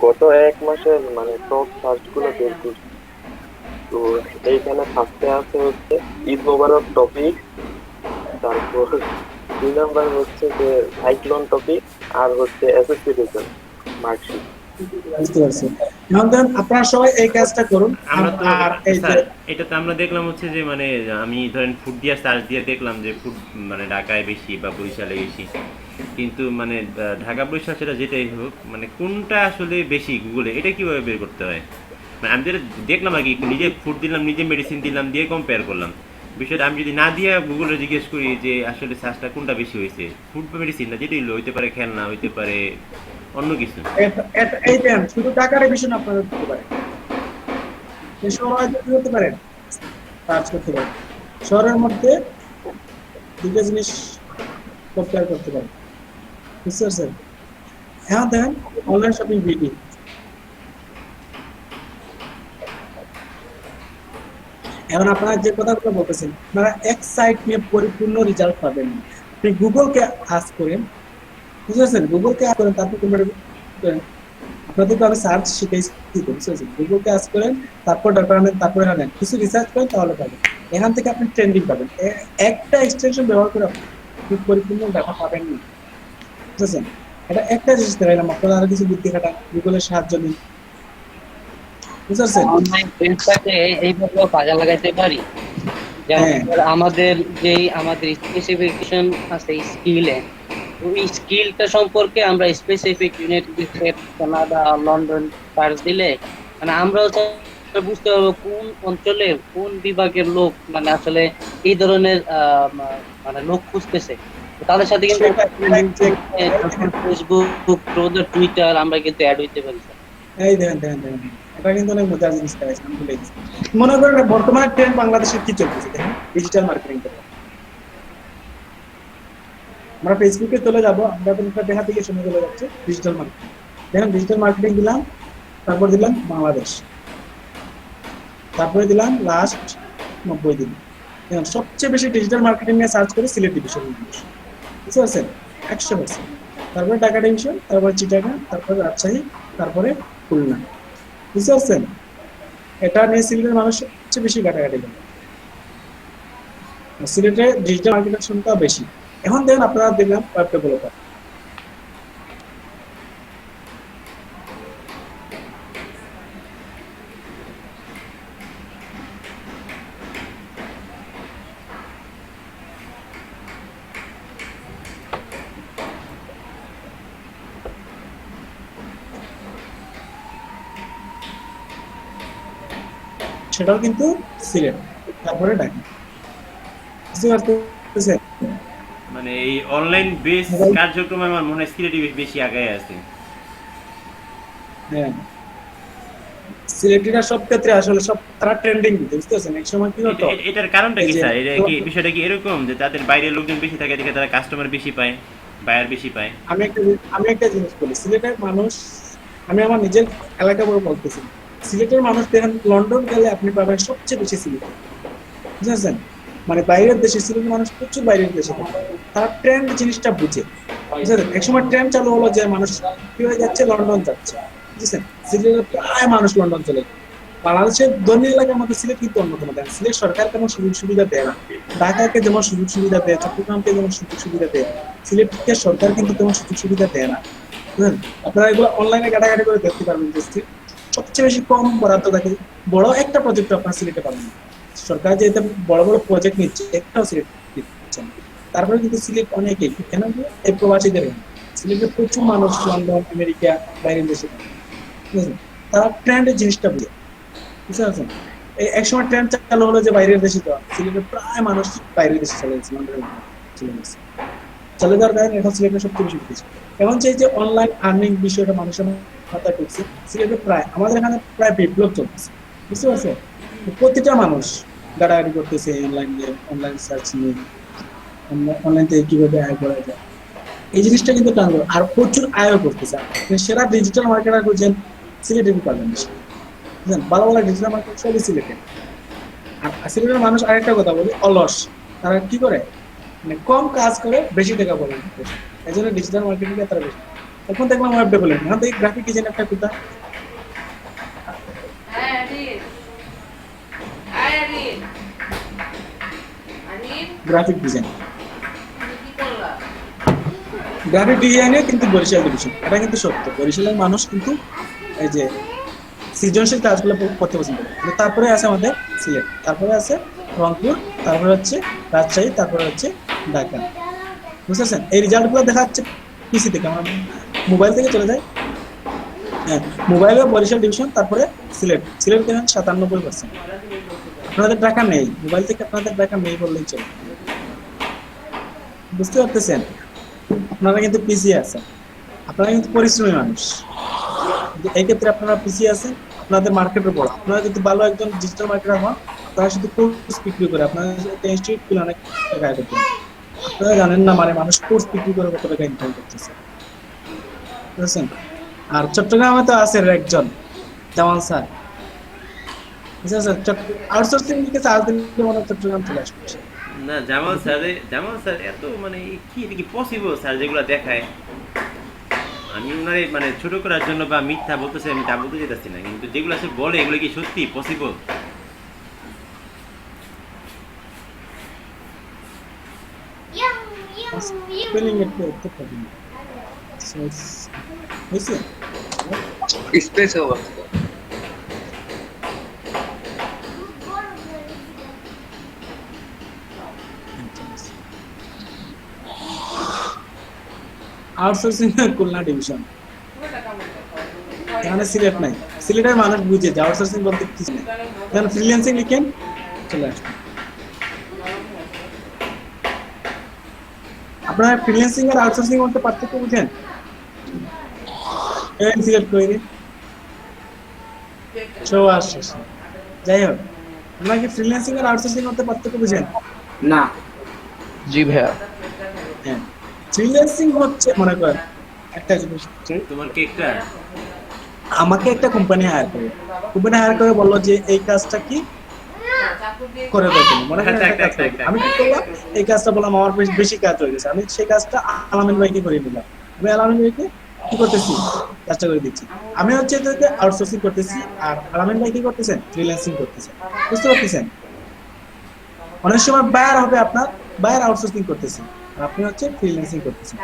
গত 1 মাসের মানে টপ সার্চ গুলো বের করছি, তো এইখানে ফার্স্টে আছে হচ্ছে ঈদ মোবারক টপিক, তারপর 2 নাম্বার হচ্ছে যে সাইক্লোন টপিক, আর হচ্ছে এসএসসি রেজাল্ট মার্কশিট। বুঝতে পারছি। এখন ধরেন আপনারা সবাই এই কাজটা করুন। আমরা তো আর এই যে স্যার এটা তো আমরা দেখলাম হচ্ছে যে মানে আমি ধরেন ফুড দিয়ে সার্চ দিয়ে দেখলাম যে ফুড মানে ঢাকায় বেশি বা বরিশালে বেশি, কিন্তু মানে ঢাকা বরিশাল সেটা যেটাই হোক, মানে কোনটা আসলে বেশি গুগলে এটা কিভাবে বের করতে হয়? মানে আমি যেটা দেখলাম আর কি, নিজে ফুড দিলাম, নিজে মেডিসিন দিলাম, দিয়ে কম্পেয়ার করলাম বিষয়টা। আমি যদি না দিয়ে গুগলে জিজ্ঞেস করি যে আসলে সার্চটা কোনটা বেশি হয়েছে, ফুড বা মেডিসিন না, যেটাই হইতে পারে, খেলনা হইতে পারে, অন্য কিছু। এই দেন শুধু টাকার বিষয় আপনারা করতে পারেন, এই সময় কি করতে পারেন, সার্চ করতে পারেন। শহরের মধ্যে দুটো জিনিস কম্পেয়ার করতে পারেন, বুঝতে পারছেন? হ্যাঁ দেখেন অনলাইন শপিং বিডি, এখন আপনারা যে কথাগুলো বলতেছেন, আপনারা এক সাইট নিয়ে পরিপূর্ণ রেজাল্ট পাবেন না। আপনি গুগলকে আস্ক করেন, বুঝতে পারছেন? গুগলকে আস্ক করেন, তারপর আপনাদেরকে আমি সার্চ শিখাইছি, বুঝতে পারছেন? গুগলকে আস্ক করেন, তারপর ডাটা আনেন, তারপরে আনেন, কিছু রিসার্চ করেন, তাহলে পাবেন। এখান থেকে আপনি ট্রেন্ডিং পাবেন। একটা এক্সটেনশন ব্যবহার করে আপনি পরিপূর্ণ ডাটা পাবেন না, বুঝতেছেন? এটা একটা জিনিস দেখাইলাম, আপনারা আরো কিছু বুদ্ধি খাটান, গুগলের সাহায্য নিন। বুঝতে পারছেন? অনলাইন ট্রেন্ডটাকে এইভাবেও কাজে লাগাইতে পারি, যেমন হ্যাঁ ধর আমাদের স্পেসিফিকেশন আছে স্কিলে, ওই স্কিলটা সম্পর্কে আমরা specific United state, Canada, London search দিলে মানে আমরা হচ্ছে বুঝতে পারবো কোন অঞ্চলে কোন বিভাগের লোক মানে আসলে এই ধরনের মানে লোক খুঁজতেছে। তো তাদের সাথে কিন্তু ফেসবুক, টুইটার আমরা কিন্তু অ্যাড হইতে পারি। এই দেখেন এটা কিন্তু অনেক মজার জিনিস আছে, আমি বলে দিচ্ছি। মনে করেন বর্তমানে ট্রেন্ড বাংলাদেশে কি চলতেছে দেখেন, ডিজিটাল মার্কেটিং। আমরা ফেসবুকে চলে যাব, আমরা একটা দেখা থেকে শুনে চলে যাচ্ছে ডিজিটাল মার্কেটিং। দেখেন ডিজিটাল মার্কেটিং দিলাম, তারপর দিলাম বাংলাদেশ, তারপরে দিলাম লাস্ট 90 দিন। দেখেন সবচেয়ে বেশি ডিজিটাল মার্কেটিং নিয়ে সার্চ করে সিলেট ডিভিশন, বুঝতে পারছেন? 100%। তারপরে ঢাকা ডিভিশন, তারপরে চিটাগাং, তারপরে রাজশাহী, তারপরে খুলনা, বুঝতে পারছেন? এটা নিয়ে সিলেটের মানুষ সবচেয়ে বেশি ঘাটাঘাটি করে। সিলেটে ডিজিটাল মার্কেটের সংখ্যা বেশি। এখন দেখেন আপনারা দেখলাম ওয়েব ডেভেলপার, সেটাও কিন্তু সিলেট, তারপরে ঢাকা, বুঝতে পারতেছেন? মানে এই অনলাইন বেস কার্যক্রমে আমার মনে হয় সিলেটি বেশি আগায় আছে। হ্যাঁ, সিলেটিরা সব ক্ষেত্রে আসলে সব তারা ট্রেন্ডিং দিতে, বুঝতে পারছেন? এক সময় কি হতো, এটার কারণটা এই কি যে স্যার? এটা কি বিষয়টা কি এরকম যে তাদের বাইরের লোকজন বেশি থাকে দেখে তারা কাস্টমার বেশি পায়, বায়ার বেশি পায়? আমি একটা জিনিস বলি, সিলেটের মানুষ, আমি আমার নিজের এলাকা বলে বলতেছি, সিলেটের মানুষ দেখেন লন্ডন গেলে আপনি পাবেন সবচেয়ে বেশি সিলেট, বুঝেছেন? মানে বাইরের দেশে সিলেটের মানুষ প্রচুর বাইরের দেশে থাকে। তারা ট্রেন্ড জিনিসটা বুঝে, বুঝলেন? একসময় ট্রেন্ড চালু হলো যে মানুষ কি হয়ে যাচ্ছে, লন্ডন যাচ্ছে, বুঝছেন? সিলেটের প্রায় মানুষ লন্ডন চলে যায়। বাংলাদেশের ধনী এলাকার মধ্যে সিলেট কিন্তু অন্যতম। দেন সিলেট সরকার তেমন সুযোগ সুবিধা দেয় না, ঢাকাকে যেমন সুযোগ সুবিধা দেয়, চট্টগ্রামকে যেমন সুযোগ সুবিধা দেয়, সিলেটকে সরকার কিন্তু তেমন সুযোগ সুবিধা দেয় না। বুঝলেন? আপনারা এগুলো অনলাইনে ঘাটাঘাটি করে দেখতে পারবেন যে সবচেয়ে বেশি কম বরাদ্দ থাকে, বড় একটা প্রজেক্ট আপনার সিলেটে পাবেন না। সরকার যে বড় বড় প্রজেক্ট নিচ্ছে, একটাও সিলেট দিচ্ছে না। তারপরে কিন্তু সিলেট অনেকেই কেন এই প্রবাসীদের, সিলেটের প্রচুর মানুষ লন্ডন, আমেরিকা, বাইরের দেশে থাকে, বুঝলেন? তারা ট্রেন্ডের জিনিসটা বুঝে, বুঝতে পারছেন? এই একসময় ট্রেন্ড চালু হলো যে বাইরের দেশে যাওয়া, সিলেটের প্রায় মানুষ বাইরের দেশে চলে গেছে, লন্ডনে চলে গেছে। চলে যাওয়ার কারণে এখন সিলেটের সবচেয়ে বেশি উঠেছে। এখন যে অনলাইন আর্নিং বিষয়টা মানুষের মাথায় ঢুকছে, সিলেটে প্রায় আমাদের এখানে প্রায় বিপ্লব চলতেছে, বুঝতে পারছো? প্রতিটা মানুষ গাড়াগাড়ি করতেছে অনলাইন সার্চ নিয়ে, অনলাইন থেকে কিভাবে আয় করা যায়, এই জিনিসটা কিন্তু টানলো। আর প্রচুর আয়ও করতেছে। সেরা ডিজিটাল মার্কেটার করছেন সিলেটে পাবেন, বুঝলেন? ভালো ভালো ডিজিটাল মার্কেট সবই সিলেটে। আর সিলেটের মানুষ আরেকটা কথা বলি, অলস। তারা কি করে, মানে কম কাজ করে বেশি টাকা বলে, এই জন্য ডিজিটাল মার্কেটিং তারা বেশি। এখন দেখলাম ওয়েব ডেভেলপমেন্ট, এখন দেখি গ্রাফিক ডিজাইন একটা কথা, গ্রাফিক ডিজাইনে কিন্তু বরিশাল ডিভিশন, এটা কিন্তু সত্য। বরিশালের মানুষ কিন্তু এই যে সৃজনশীল কাজগুলো করতে পছন্দ করে। কিন্তু তারপরে আছে আমাদের সিলেট, তারপরে আছে রংপুর, তারপরে হচ্ছে রাজশাহী, তারপরে হচ্ছে ঢাকা, বুঝতেছেন? এই রেজাল্ট গুলো দেখা যাচ্ছে পিসি থেকে, আমার মোবাইল থেকে চলে যায়। হ্যাঁ, মোবাইলে বরিশাল ডিভিশন, তারপরে সিলেট দেখেন 97%। আপনাদের টাকা নেই, মোবাইল থেকে আপনাদের টাকা নেই বললেই চলে, বুঝতে পারতেছেন? আপনারা কিন্তু পিছিয়ে আছেন, আপনারা কিন্তু পরিশ্রমী মানুষ। এই ক্ষেত্রে আপনারা পিছিয়ে আছেন, আপনাদের মার্কেটের বড়। আপনারা যদি ভালো একজন ডিজিটাল মার্কেটার হন, আপনারা শুধু কোর্স বিক্রি করে আপনারা একটা ইনস্টিটিউট খুলে অনেক টাকা আয় করতে। আপনারা জানেন না মানে মানুষ কোর্স বিক্রি করে কত টাকা ইনকাম করতেছে, বুঝছেন? আর চট্টগ্রামে তো আছে একজন জামাল স্যার, বুঝছেন? আউটসোর্সিং দিকে চার্জ দিলে মনে চট্টগ্রাম চলে আসবে না, জামাল স্যার এত মানে কি এটা কি পসিবল স্যার যেগুলো দেখায়? আমি ওনারে মানে ছোট করার জন্য বা মিথ্যা বলতেছে, আমি তা বলতে যেতেছি না, কিন্তু যেগুলো সে বলে এগুলো কি সত্যি পসিবল? স্পেলিং একটু একটু প্রবলেম হয়েছে, space over outsourcing Khulna division, এখানে সিলেট নাই। সিলেটের মানুষ বুঝে যে আউটসোর্সিং বলতে কিছু নেই, এখানে ফ্রিল্যান্সিং লিখেন চলে আসবে। আপনারা ফ্রিল্যান্সিং আর আউটসোর্সিং মধ্যে পার্থক্য বুঝেন? সিলেক্ট করে দিন, শো আসছে। যাই হোক, আপনারা কি ফ্রিল্যান্সিং আর আউটসোর্সিং মধ্যে পার্থক্য বুঝেন? না। জি ভাইয়া। হ্যাঁ, ফ্রিল্যান্সিং হচ্ছে মনে করেন একটা জিনিস হচ্ছে, তোমার কেকটা আমাকে একটা কোম্পানি হায়ার করে বললো যে এই কাজটা কি করে দাও তুমি, মনে করেন একটা কাজ করবে। আমি কি করলাম, এই কাজটা বললাম আমার বেশি কাজ হয়ে গেছে, আমি সেই কাজটা আলামিন ভাইকে করে নিলাম। আমি আলামিন ভাইকে কি করতেছি, কাজটা করে দিচ্ছি। আমি হচ্ছে এটাকে আউটসোর্সিং করতেছি, আর আলামিন ভাই কি করতেছেন, ফ্রিল্যান্সিং করতেছেন। বুঝতে পারতেছেন? অনেক সময় বায়ার হবে আপনার, বায়ার আউটসোর্সিং করতেছেন আর আপনি হচ্ছে ফ্রিল্যান্সিং করতেছেন,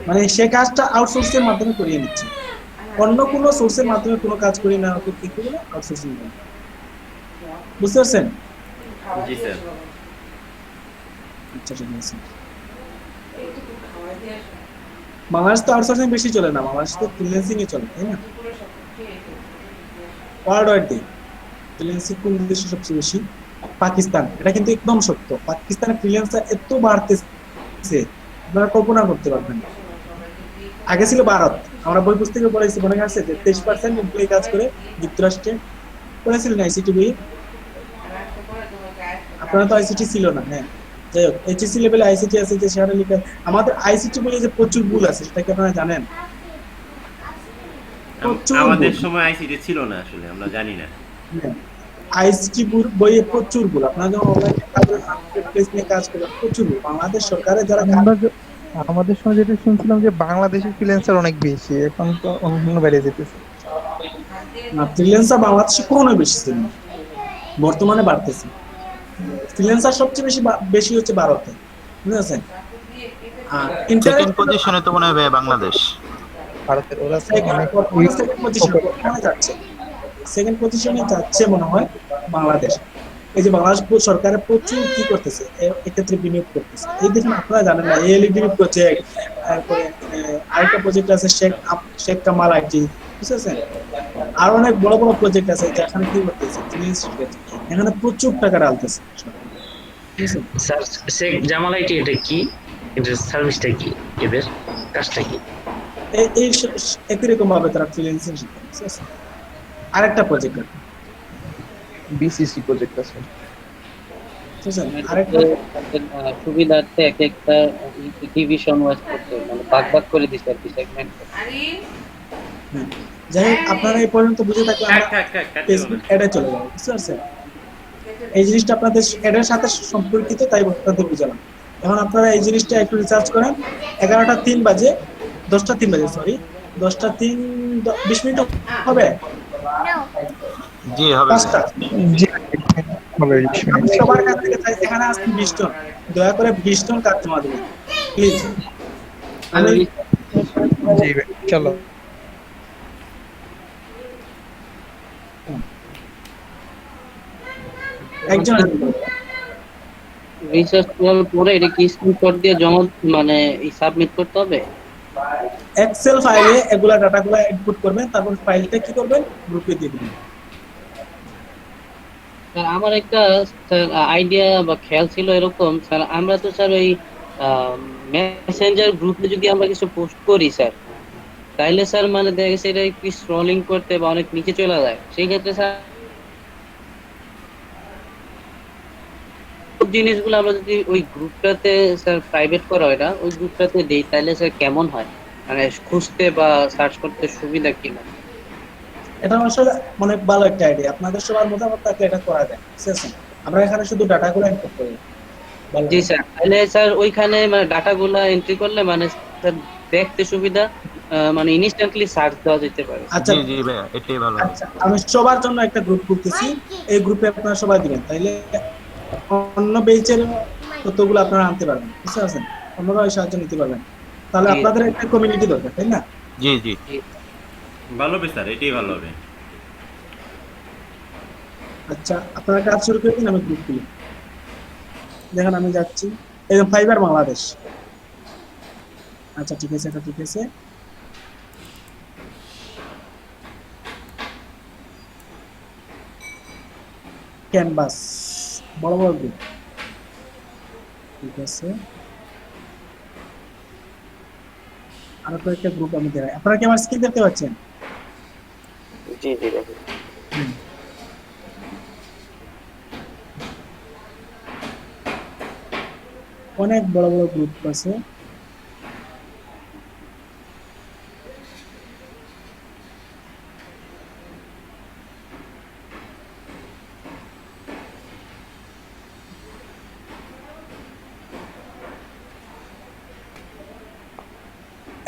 মানে সে কাজটা আউটসোর্সের মাধ্যমে করিয়ে নিচ্ছে। অন্য কোনো সোর্সের মাধ্যমে কোনো কাজ করি না, ওকে কি করবো, আউটসোর্সিং করবো। বুঝতে পারছেন? জি স্যার। আচ্ছা ঠিক আছে। বাংলাদেশ তো আউটসোর্সিং বেশি চলে না, বাংলাদেশ তো ফ্রিল্যান্সিং এ চলে, তাই না? ওয়ার্ল্ড ওয়াইড দিয়ে ফ্রিল্যান্সিং কোন দেশে সবচেয়ে বেশি? পাকিস্তান। এটা কিন্তু একদম সত্য, পাকিস্তানে ফ্রিল্যান্সার এত বাড়তেছে আপনারা কল্পনা করতে পারবেন না। আগে ছিল ভারত, আমরা বই পুস্তকে পড়েছি, মনে আছে যে 23% এমপ্লয়ি কাজ করে যুক্তরাষ্ট্রে, পড়েছিলেন আইসিটি বই? আপনারা তো আইসিটি ছিল না। হ্যাঁ, যাই হোক, এইচএসসি লেভেলে আইসিটি আছে যে সেখানে লিখা। আমাদের আইসিটি বইয়ে যে প্রচুর ভুল আছে সেটা কি আপনারা জানেন? আমাদের সময় আইসিটি ছিল না, আসলে আমরা জানি না। আইসিটি বইয়ে প্রচুর ভুল, আপনারা যখন অনলাইনে মার্কেটপ্লেস নিয়ে কাজ করেন প্রচুর ভুল। বাংলাদেশ সরকারের যারা আমাদের সময় যেটা শুনছিলাম যে বাংলাদেশের ফ্রিল্যান্সার অনেক বেশি, এখন তো অন্য বেড়ে যেতেছে। ফ্রিল্যান্সার বাংলাদেশে কখনো বেশি ছিল না, বর্তমানে বাড়তেছে। ফ্রিল্যান্সার সবচেয়ে বেশি হচ্ছে ভারতে, বুঝেছেন? আর সেকেন্ড পজিশনে তো মনে হয় বাংলাদেশ। ভারতের ওরা সেকেন্ড পজিশনে যাচ্ছে মনে হয় বাংলাদেশ। এই যে বাংলাদেশ সরকারের প্রচুর কি করতেছে, এক্ষেত্রে বিনিয়োগ করতেছে। এই দেখুন, আপনারা জানেন না, এলইডি প্রজেক্ট, তারপরে আরেকটা প্রজেক্ট আছে শেখ কামাল আইটি, বুঝতেছেন? আর অনেক বড় বড় প্রজেক্ট আছে যেখানে কি করতেছে, এখানে প্রচুর টাকা ঢালতেছে। স্যার শেখ জামাল আইটি এটা কি, এটার সার্ভিসটা কি, এদের কাজটা কি? এই একই রকম ভাবে তারা ফ্রিল্যান্সিং শিখে। আরেকটা প্রজেক্ট বিসিসি প্রজেক্ট আছে, আরেকটা সুবিধার্থে এক একটা ডিভিশন ওয়াইজ করতে, মানে ভাগ ভাগ করে দিচ্ছে আর কি, সেগমেন্ট। যাই হোক, আপনারা এই পর্যন্ত বুঝে থাকলে আমরা ফেসবুক অ্যাডে চলে যাবো। বুঝতে পারছেন? এই জিনিসটা আপনাদের অ্যাডের সাথে সম্পর্কিত, তাই আপনাদের বুঝালাম। এখন আপনারা এই জিনিসটা একটু রিসার্চ করেন। 11:03 বাজে, 10:03 বাজে, সরি 10:03 20 মিনিট হবে। জি হবে। 5টা জি হবে 20 আমি মিনিট। সবার কাছ থেকে চাই, এখানে আসছেন 20 জন, দয়া করে 20 জন কাজ জমা দেবেন প্লিজ। আমি জি ভাই, চলো। একজন রিসার্চ করার পরে এটা কি স্ক্রিনশট দিয়ে জমা, মানে সাবমিট করতে হবে? এক্সেল ফাইলে এগুলা ডাটাগুলো ইনপুট করবেন, তারপর ফাইলটা কি করবেন, গ্রুপে দিয়ে দিবেন। স্যার আমার একটা আইডিয়া বা খেয়াল ছিল এরকম, স্যার আমরা তো স্যার ওই মেসেঞ্জার গ্রুপে যদি আমরা কিছু পোস্ট করি স্যার, তাইলে স্যার মানে দেখা গেছে এটা একটু স্ক্রলিং করতে বা অনেক নিচে চলে যায়। সেই ক্ষেত্রে স্যার জিনিসগুলো আমরা যদি ওই গ্রুপটাতে স্যার প্রাইভেট করা হয় না, ওই গ্রুপটাতে দেই, তাহলে স্যার কেমন হয়, মানে খুঁজতে বা সার্চ করতে সুবিধা কিনা? এটা আসলে অনেক ভালো একটা আইডিয়া, আপনাদের সবার মতামত থাকলে এটা করা যায়। ঠিক আছে, আমরা এখানে শুধু ডাটাগুলো ইনপুট করি। জি স্যার, তাহলে স্যার ওইখানে মানে ডাটাগুলো এন্ট্রি করলে মানে স্যার দেখতে সুবিধা, মানে ইনস্ট্যান্টলি সার্চ দেওয়া যেতে পারে। আচ্ছা জি জি ভাইয়া, এটাই ভালো। আচ্ছা, আমি সবার জন্য একটা গ্রুপ খুলতেছি, এই গ্রুপে আপনারা সবাই দিবেন, তাইলে অন্য বেঞ্চের তথ্যগুলো আপনারা আনতে পারবেন। বুঝতে পারছেন? অন্যরা ওই সাহায্য নিতে পারবেন। তাহলে আপনাদের একটা কমিউনিটি দরকার, তাই না? জি জি ভালো হবে স্যার, এটাই ভালো হবে। আচ্ছা, আপনারা কাজ শুরু করে দিন, আমি গ্রুপ খুলি। দেখেন আমি যাচ্ছি, এই ফাইবার বাংলাদেশ, আচ্ছা ঠিক আছে, এটা ঠিক আছে। ক্যানভাস, বড় বড় গ্রুপ, ঠিক আছে। আরো কয়েকটা গ্রুপ আমি দেখাই, আপনারা কি আমার স্ক্রিন দেখতে পাচ্ছেন? জি জি দেখেন। হুম। অনেক বড় বড় গ্রুপ আছে।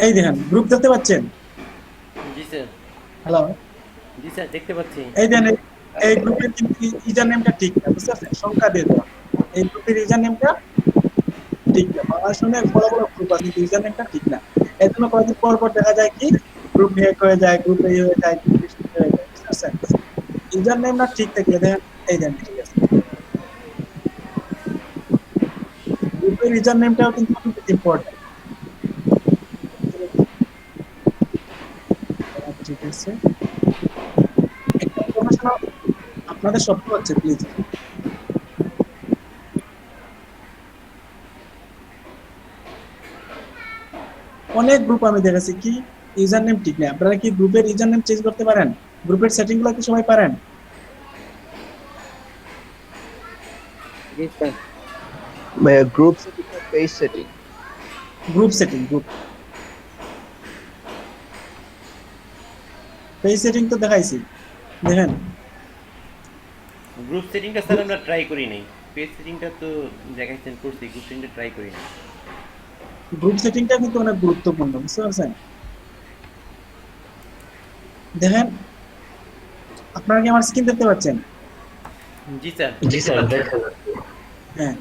এই দেখেন গ্রুপ দেখতে পাচ্ছেন? জি স্যার। হ্যালো, জি স্যার, দেখতে পাচ্ছি। এই দেখেন এই গ্রুপের কিন্তু ইউজার নেমটা ঠিক না, বুঝতে পারছেন? সংখ্যা দিয়ে দেওয়া, এই গ্রুপের ইউজার নেমটা ঠিক না। বাংলাদেশে অনেক বড় বড় গ্রুপ আছে কিন্তু ইউজার নেমটা ঠিক না। এর জন্য কয়েকদিন পর পর দেখা যায় কি গ্রুপ হ্যাক হয়ে যায়, গ্রুপ এই হয়ে যায়, গ্রুপ ডিসমিস হয়ে যায়, বুঝতে পারছেন? ইউজার নেম না ঠিক থাকলে দেখেন, এই দেখেন ঠিক আছে। গ্রুপের ইউজার নেমটাও কিন্তু খুব ইম্পর্টেন্ট। ঠিক আছে, একটা ইনফরমেশন আপনাদের শব্দ হচ্ছে প্লিজ। অনেক গ্রুপ আমি দেখেছি কি ইউজার নেম ঠিক নেই। আপনারা কি গ্রুপের ইউজার নেম চেঞ্জ করতে পারেন? গ্রুপের সেটিং গুলো কি সবাই পারেন? জি sir. Group setting, page setting. Group setting, group page setting তো দেখাইছি, দেখেন। গ্রুপ সেটিংটা স্যার আমরা ট্রাই করি নাই। পেজ সেটিংটা তো দেখাইছেন করছি, গ্রুপ সেটিংটা ট্রাই করি নাই। গ্রুপ সেটিংটা কিন্তু অনেক গুরুত্বপূর্ণ, বুঝতে পারছেন? দেখেন, আপনারা কি আমার স্ক্রিন দেখতে পাচ্ছেন? জি স্যার। জি স্যার দেখা হ্যাঁ,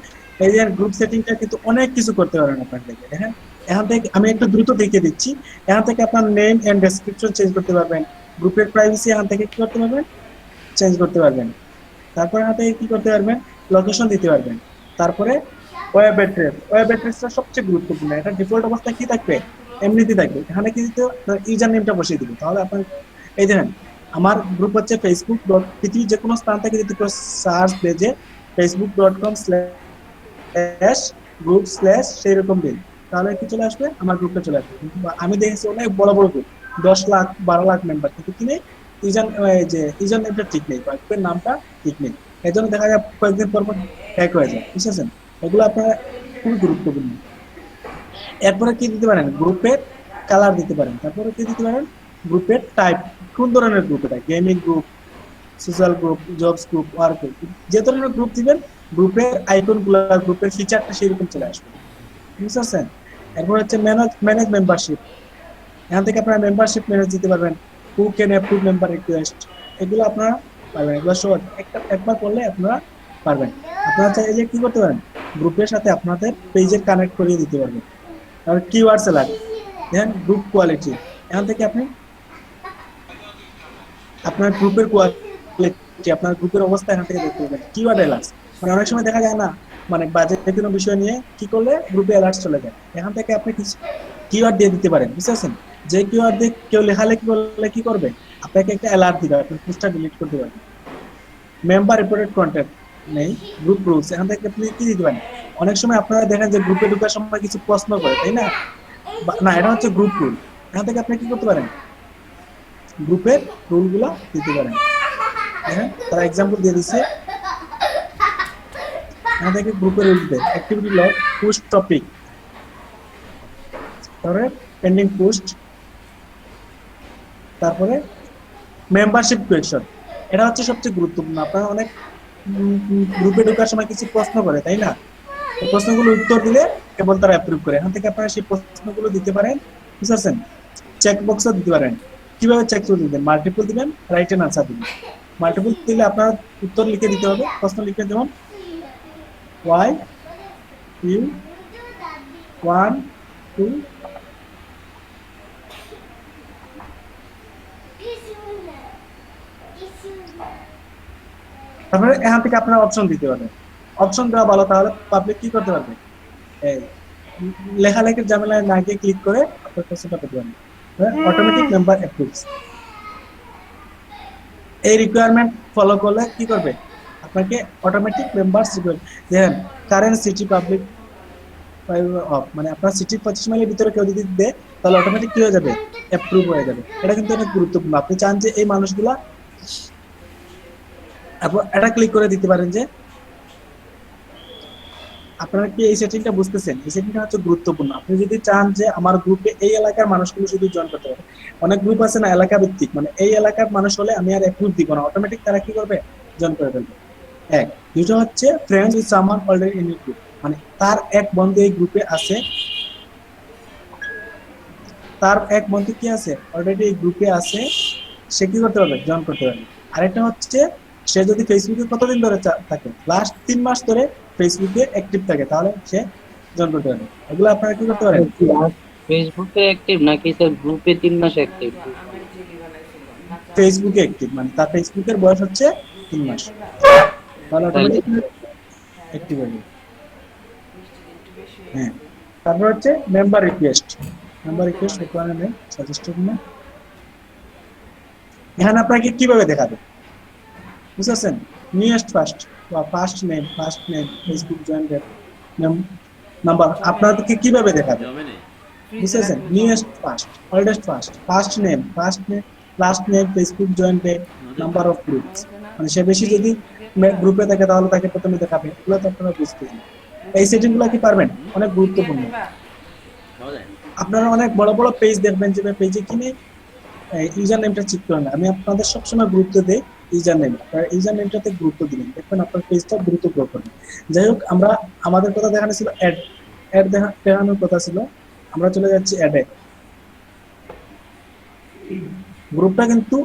এই যে গ্রুপ সেটিংটা কিন্তু অনেক কিছু করতে পারেন আপনার থেকে। দেখেন, এখান থেকে আমি একটু দ্রুত দেখিয়ে দিচ্ছি। এখান থেকে আপনার নেম এন্ড ডেসক্রিপশন চেঞ্জ করতে পারবেন, গ্রুপের প্রাইভেসি এখান থেকে কি করতে পারবেন, চেঞ্জ করতে পারবেন। তারপরে এখান থেকে কি করতে পারবেন, লোকেশন দিতে পারবেন। তারপরে ওয়েব অ্যাড্রেস, ওয়েব অ্যাড্রেসটা সবচেয়ে গুরুত্বপূর্ণ। এটা ডিফল্ট অবস্থায় কি থাকবে, এমনিতে থাকবে। এখানে কি দিতে, ইউজার নেমটা বসিয়ে দিবে, তাহলে আপনার এই দেখেন আমার গ্রুপ হচ্ছে ফেসবুক ডট, পৃথিবীর যে কোনো স্থান থেকে যদি সার্চ পেজে facebook.com/group/ সেই রকম দিন, তাহলে কি চলে আসবে, আমার গ্রুপটা চলে আসবে। কিন্তু আমি দেখেছি অনেক বড় বড় গ্রুপ, 10 লাখ 12 লাখ মেম্বার, কিন্তু কি নেই, ইউজার নেমটা ঠিক নেই, গ্রুপের নামটা ঠিক নেই। এই জন্য দেখা যায় কয়েকদিন পর পর হ্যাক হয়ে যায়, বুঝছেন? এগুলো আপনারা খুবই গুরুত্বপূর্ণ। এরপরে কি দিতে পারেন, গ্রুপের কালার দিতে পারেন। তারপরে কি দিতে পারেন, গ্রুপের টাইপ, কোন ধরনের গ্রুপ, এটা gaming group, social group, jobs group, work group, যে ধরনের গ্রুপ দিবেন গ্রুপের আইকন গুলা, গ্রুপের ফিচারটা সেরকম চলে আসবে, বুঝতে পারছেন? এরপর হচ্ছে ম্যানেজ মেম্বারশিপ। এখান থেকে আপনারা মেম্বারশিপ ম্যানেজ দিতে পারবেন, who can approve member request, এগুলো আপনারা পারবেন। এগুলো সহজ, একবার করলে আপনারা পারবেন। আপনারা চাইলে কি করতে পারেন, গ্রুপের সাথে আপনাদের পেজের কানেক্ট করিয়ে দিতে পারবেন। আর কিওয়ার্ড সেলার, দেন গ্রুপ কোয়ালিটি, এখান থেকে আপনি আপনার গ্রুপের কোয়ালিটি, আপনার গ্রুপের অবস্থা এখান থেকে দেখতে পাবেন। কিওয়ার্ড অ্যালার্টস, মানে অনেক সময় দেখা যায় না, মানে বাজেট কোনো বিষয় নিয়ে কি করলে গ্রুপে অ্যালার্ট চলে যায়, এখান থেকে আপনি কিছু কিওয়ার্ড দিয়ে দিতে পারেন, বুঝতে পারছেন? যে কিওয়ার্ড দিয়ে কেউ লেখালেখি করলে কি করবে, আপনাকে একটা অ্যালার্ট দিবে, আপনি পোস্টটা ডিলিট করতে পারবেন। মেম্বার রিপোর্টেড কন্টেন্ট নেই, গ্রুপ রুলস, এখান থেকে আপনি কি দিতে পারেন। অনেক সময় আপনারা দেখেন যে গ্রুপে ঢোকার সময় কিছু প্রশ্ন করে, তাই না? না, এটা হচ্ছে গ্রুপ রুল। এখান থেকে আপনি কি করতে পারেন, গ্রুপের রুলগুলো দিতে পারেন। হ্যাঁ, তারা এক্সাম্পল দিয়ে দিচ্ছে, এখান থেকে গ্রুপের রুল দিতে, অ্যাক্টিভিটি লগ, পোস্ট টপিক, তারপরে পেন্ডিং পোস্ট, তারপরে মেম্বারশিপ কোয়েশ্চন। এটা হচ্ছে সবচেয়ে গুরুত্বপূর্ণ। আপনারা অনেক গ্রুপে ঢোকার সময় কিছু প্রশ্ন করে, তাই না? এই প্রশ্নগুলো উত্তর দিলে কেবল তারা অ্যাপ্রুভ করে। এখান থেকে আপনারা সেই প্রশ্নগুলো দিতে পারেন, বুঝতে পারছেন? চেক বক্সও দিতে পারেন। কিভাবে চেক দিবেন, মাল্টিপল দিবেন, রাইট এন্ড আনসার দিবেন। মাল্টিপল দিলে আপনার উত্তর লিখে দিতে হবে, প্রশ্ন লিখে যেমন ওয়াই ইউ 1 2 তারপরে এখান থেকে আপনারা অপশন দিতে পারবেন। অপশন দেওয়া ভালো, তাহলে পাবলিক কি করতে পারবে, এই লেখালেখির ঝামেলায় না গিয়ে ক্লিক করে আপনার কোশ্চেনটা পেতে পারেন। অটোমেটিক মেম্বার অ্যাপ্রুভস, এই রিকোয়ারমেন্ট ফলো করলে কি করবে, আপনাকে অটোমেটিক মেম্বারস দেখেন কারেন্ট সিটি পাবলিক অফ, মানে আপনার সিটি 25 মাইলের ভিতরে কেউ যদি দেয় তাহলে অটোমেটিক কি হয়ে যাবে, অ্যাপ্রুভ হয়ে যাবে। এটা কিন্তু অনেক গুরুত্বপূর্ণ। আপনি চান যে এই মানুষগুলা, এটা ক্লিক করে দিতে পারেন যে আপনারা কি এই সেটিংটা বুঝতেছেন, এই সেটিংটা হচ্ছে গুরুত্বপূর্ণ। আপনি যদি চান যে আমার গ্রুপে এই এলাকার মানুষগুলো শুধু জয়েন করতে পারে, অনেক গ্রুপ আছে না এলাকা ভিত্তিক, মানে এই এলাকার মানুষ হলে আমি আর অ্যাপ্রুভ দিব না, অটোমেটিক তারা কি করবে, জয়েন করে ফেলবে। এক, দুটো হচ্ছে friends with someone already in group, মানে তার এক বন্ধু এই গ্রুপে আছে, তার এক বন্ধু কি আছে অলরেডি এই গ্রুপে আছে, সে কি করতে পারবে, জয়েন করতে পারবে। আরেকটা হচ্ছে সে যদি ফেসবুকে কতদিন ধরে থাকে, লাস্ট 3 মাস ধরে ফেসবুকে অ্যাক্টিভ থাকে, তাহলে সে জয়েন করতে পারবে। এগুলো আপনারা কি করতে পারেন, ফেসবুকে অ্যাক্টিভ নাকি স্যার গ্রুপে 3 মাস অ্যাক্টিভ? ফেসবুকে অ্যাক্টিভ মানে তার ফেসবুকের বয়স হচ্ছে 3 মাস, তাহলে অটোমেটিক অ্যাক্টিভ হয়ে যাবে। হ্যাঁ, তারপর হচ্ছে member request, member request requirement suggested না, এখানে আপনাকে কিভাবে দেখাবে, বুঝছেন, নিউয়েস্ট ফার্স্ট বা first name Facebook jointed number আপনাদেরকে কিভাবে দেখাবে, বুঝছেন, newest first, oldest first, first name last name Facebook jointed number of groups, মানে সে বেশি যদি গ্রুপে থাকে তাহলে তাকে প্রথমে দেখাবে। এগুলো তো আপনারা বুঝতেছেন। এই সেটিং গুলো কি পারবেন, অনেক গুরুত্বপূর্ণ। আপনারা অনেক বড় বড় পেজ দেখবেন, যে পেজে কিনে ইউজার নেমটা চেক করেন না। আমি আপনাদের সবসময় গুরুত্ব দেই ইউজার নেম, ইউজার নেমটাতে গুরুত্ব দিবেন, দেখবেন আপনার পেজটা দ্রুত গ্রো করবে। যাই হোক, আমরা আমাদের কথা দেখানো ছিল অ্যাড দেখানোর কথা ছিল, আমরা চলে যাচ্ছি অ্যাডে। গ্রুপটা কিন্তু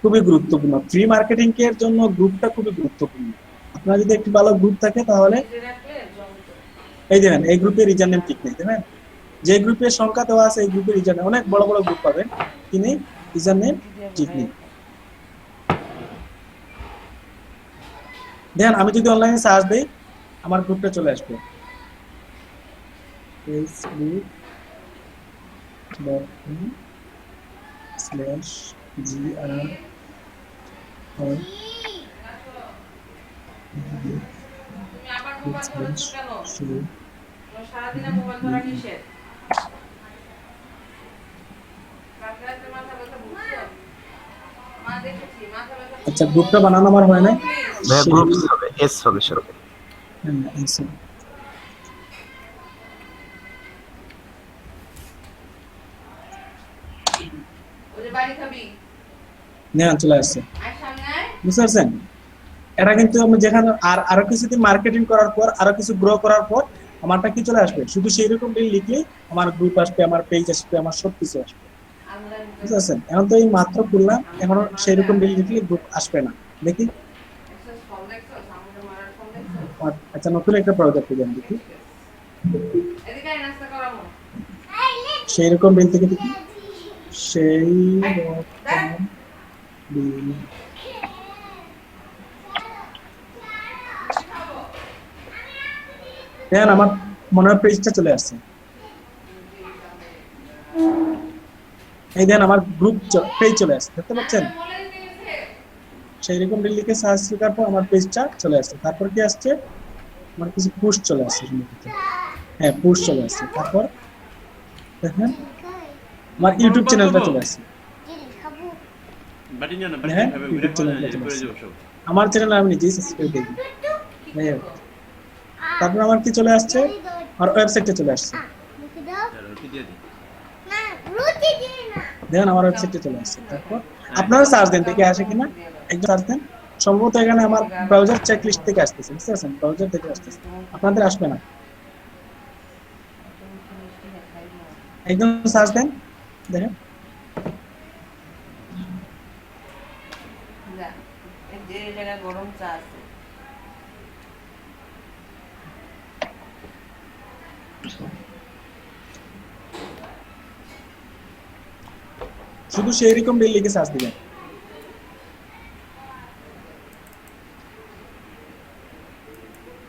খুবই গুরুত্বপূর্ণ, ফ্রি মার্কেটিং এর জন্য গ্রুপটা খুবই গুরুত্বপূর্ণ। আপনার যদি একটি ভালো গ্রুপ থাকে তাহলে এই দেখেন এই গ্রুপের ইউজার নেম ঠিক নেই, দেখেন যে গ্রুপের সংখ্যা দেওয়া আছে এই গ্রুপের ইউজার নেম, অনেক বড় বড় গ্রুপ পাবেন কিন্তু ইউজার নেম ঠিক নেই। দেখেন আমি যদি অনলাইনে সার্চ দেই আমার গ্রুপটা চলে আসবে, আচ্ছা গ্রুপটা বানানো আমার হয় নাই, গ্রুপ হবে এস হবে সরবে। চলে আসছে, বুঝতে পারছেন। এটা কিন্তু আমি যেখানে আরো কিছুদিন মার্কেটিং করার পর, আরো কিছু গ্রো করার পর আমারটা কি চলে আসবে, শুধু সেই রকম লিঙ্ক লিখলেই আমার গ্রুপ আসবে, আমার পেজ আসবে, আমার সবকিছু আসবে, বুঝতে পারছেন। এখন তো এই মাত্র খুললাম, এখন সেই রকম লিঙ্ক লিখলে গ্রুপ আসবে না। দেখি, আচ্ছা নতুন একটা প্রজেক্ট দিলাম, দেখি সেই রকম বিল থেকে দেখি, সেই দেখেন আমার মনে হয় পেজটা চলে আসছে, এই দেখেন আমার গ্রুপ পেজ চলে আসছে, দেখতে পাচ্ছেন। সেই রকম বিল লিখে সার্চ করার পর আমার পেজটা চলে আসছে। তারপর কি আসছে, আমার কিছু পোস্ট চলে আসছে, হ্যাঁ পোস্ট চলে আসছে। তারপর দেখেন আমার ইউটিউব চ্যানেলটা চলে আসছে, হ্যাঁ ইউটিউব চ্যানেলটা চলে আসছে, আমার চ্যানেল আমি নিজেই সাবস্ক্রাইব করি। তারপর আমার কি চলে আসছে, আমার ওয়েবসাইটটা চলে আসছে, দেখেন আমার ওয়েবসাইটে চলে আসছে। তারপর আপনারা সার্চ দেন দেখে আসে কিনা, একদম সার্চ দেন, সম্ভবত এখানে আমার ব্রাউজার চেক লিস্ট থেকে আসতেছে, বুঝতে পারছেন, ব্রাউজার থেকে আসতেছে, আপনাদের আসবে না। একদম সার্চ দেন, দেখেন গরম চা আছে। শুধু সেই রকম বিল লিখে সার্চ দিবেন।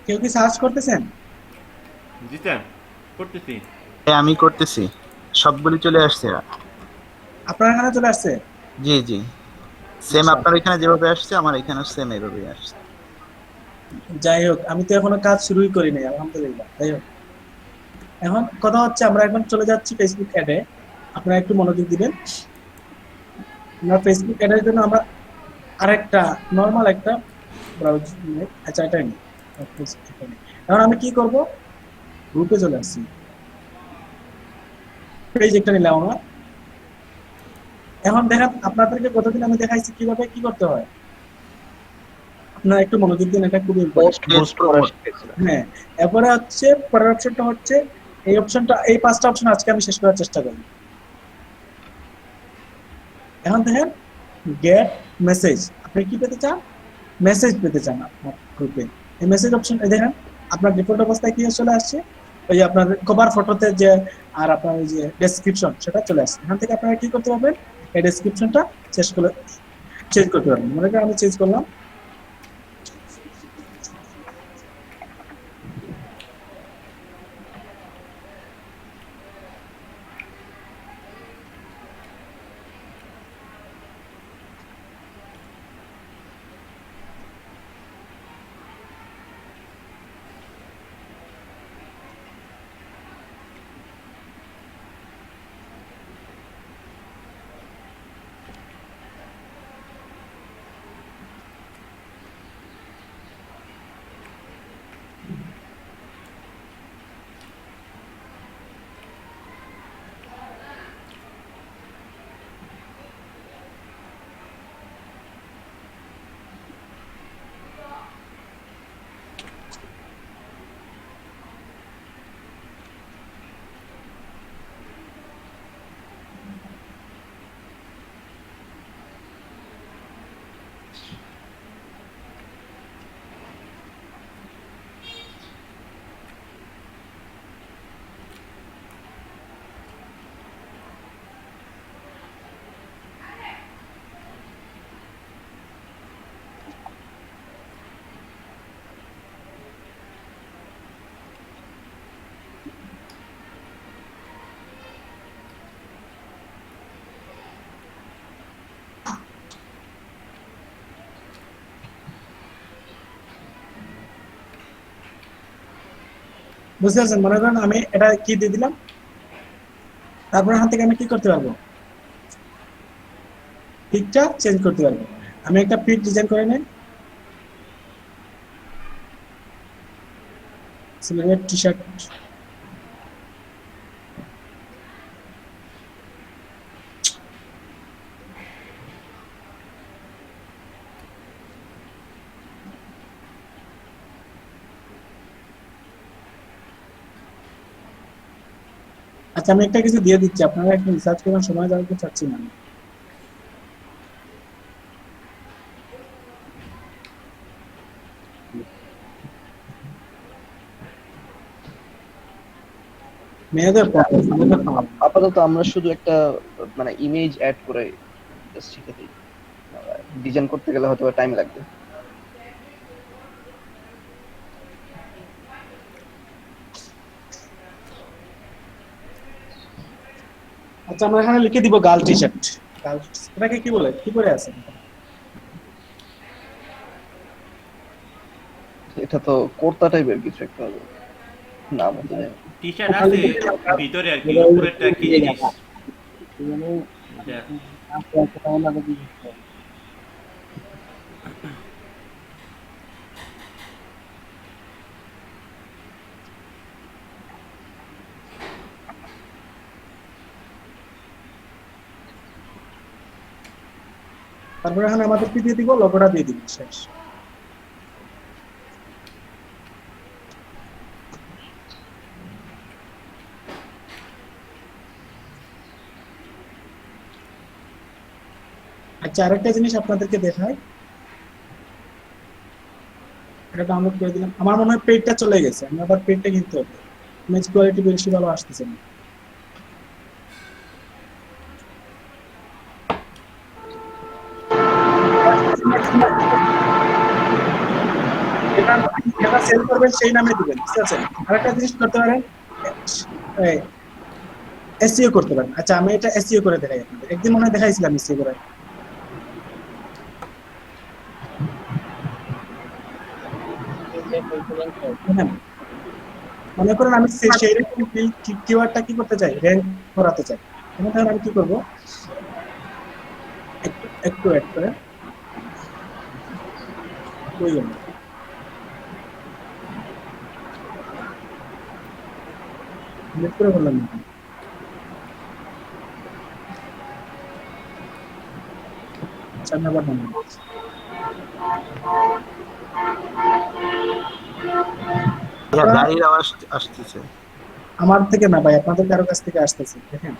কেউ কি সার্চ করতেছেন? জি স্যার। করতেছি। হ্যাঁ আমি করতেছি, সবগুলি চলে আসছে। আপনার এখানে চলে আসছে? জি জি, সেম আচ্ছা, আপনার এখানে যেভাবে আসছে আমার এখানে সেম এভাবেই আসছে। যাই হোক, আমি তো এখনো কাজ শুরুই করি নাই, আলহামদুলিল্লাহ। যাই হোক, এখন কথা হচ্ছে আমরা এখন চলে যাচ্ছি ফেসবুক অ্যাডে। আপনারা একটু মনোযোগ দিবেন। আমরা ফেসবুক অ্যাডের জন্য আমরা আরেকটা নর্মাল একটা ব্রাউজার, আচ্ছা এটাই নিই। এখন আমি কি করব, গ্রুপে চলে আসছি, পেজ একটা নিলাম আমার। এখন দেখেন আপনাদেরকে কতদিন আমি দেখাইছি কিভাবে কি করতে হয়। আপনারা একটু মনোযোগ দিন, এটা খুবই ইম্পর্টেন্ট। পোস্ট বুস্ট করা শিখেছিলাম। হ্যাঁ, এরপরে হচ্ছে পরের অপশনটা হচ্ছে এই অপশনটা, এই পাঁচটা অপশন আজকে আমি শেষ করার চেষ্টা করব। এখন দেখেন গেট মেসেজ, আপনি কি পেতে চান? মেসেজ পেতে চান আপনার গ্রুপে। এই মেসেজ অপশন দেখেন আপনার ডিফল্ট অবস্থায় কি চলে আসছে, ওই যে আপনার কভার ফটোতে যে, আর আপনার ওই যে ডেসক্রিপশন সেটা চলে আসছে। এখান থেকে আপনারা কি করতে পারবেন, এই ডেসক্রিপশনটা চেঞ্জ করতে পারবেন। মনে করেন আমি চেঞ্জ করলাম, বুঝতে পারছেন? মনে করেন আমি এটা কি দিয়ে দিলাম, তারপর এখান থেকে আমি কি করতে পারবো, পিকটা চেঞ্জ করতে পারবো। আমি একটা পিক ডিজাইন করে নেই, সিলেক্ট টি শার্ট। আচ্ছা, আমি একটা কিছু দিয়ে দিচ্ছি, আপনারা একটু রিসার্চ করার সময় যাওয়ার চাচ্ছি না আমি। মেয়েদের পড়া, ছেলেদের পড়া। আপাতত আমরা শুধু একটা মানে ইমেজ অ্যাড করে just শিখে দিই। ডিজাইন করতে গেলে হয়তো টাইম লাগবে। আচ্ছা, আমরা এখানে লিখে দিব গার্ল টি শার্ট। গার্ল, এটাকে কি বলে, কি করে আছে? এটা তো কোর্তা টাইপের কিছু একটা হবে, নাম হতে জানি না। টি শার্ট আছে ভিতরে আর কি, উপরেরটা কি জিনিস এটা? তারপরে এখানে আমাদের কি দিয়ে দিব, লোগোটা দিয়ে দিব, শেষ। আচ্ছা, আরেকটা জিনিস আপনাদেরকে দেখাই, এটা ডাউনলোড করে দিলাম। আমার মনে হয় পেজটা চলে গেছে, আমি আবার পেজটা কিনতে হবে, ইমেজ কোয়ালিটি বেশি ভালো আসতেছে না। এটা সেল করবেন সেই নামে দিবেন, ঠিক আছে? আরেকটা জিনিস করতে পারেন, এসইও করতে পারেন। আচ্ছা আমি এটা এসইও করে দেখাই আপনাদের, একদিন মনে হয় দেখাইছিলাম এসইও করে। হ্যাঁ, মনে করেন আমি সেই রকম কিওয়ার্ডটা কি করতে চাই, র্যাঙ্ক করাতে চাই, তাহলে আমি কি করব, একটু অ্যাড করে কই গেল, নেট করে বললাম না। আচ্ছা আমি আবার বন্ধ করছি। গাড়ির আওয়াজ আসতেছে। আমার থেকে না ভাই, আপনাদের কারো কাছ থেকে আসতেছে, দেখেন।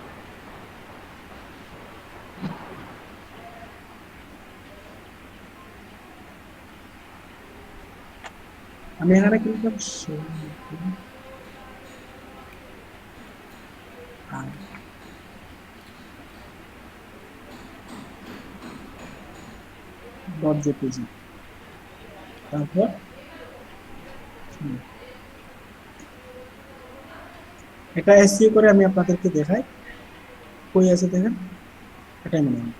আমি এখানে কিন্তু .jpg, তারপর এটা এসইও করে আমি আপনাদেরকে দেখাই, কই আছে দেখেন, এটাই মনে হয়।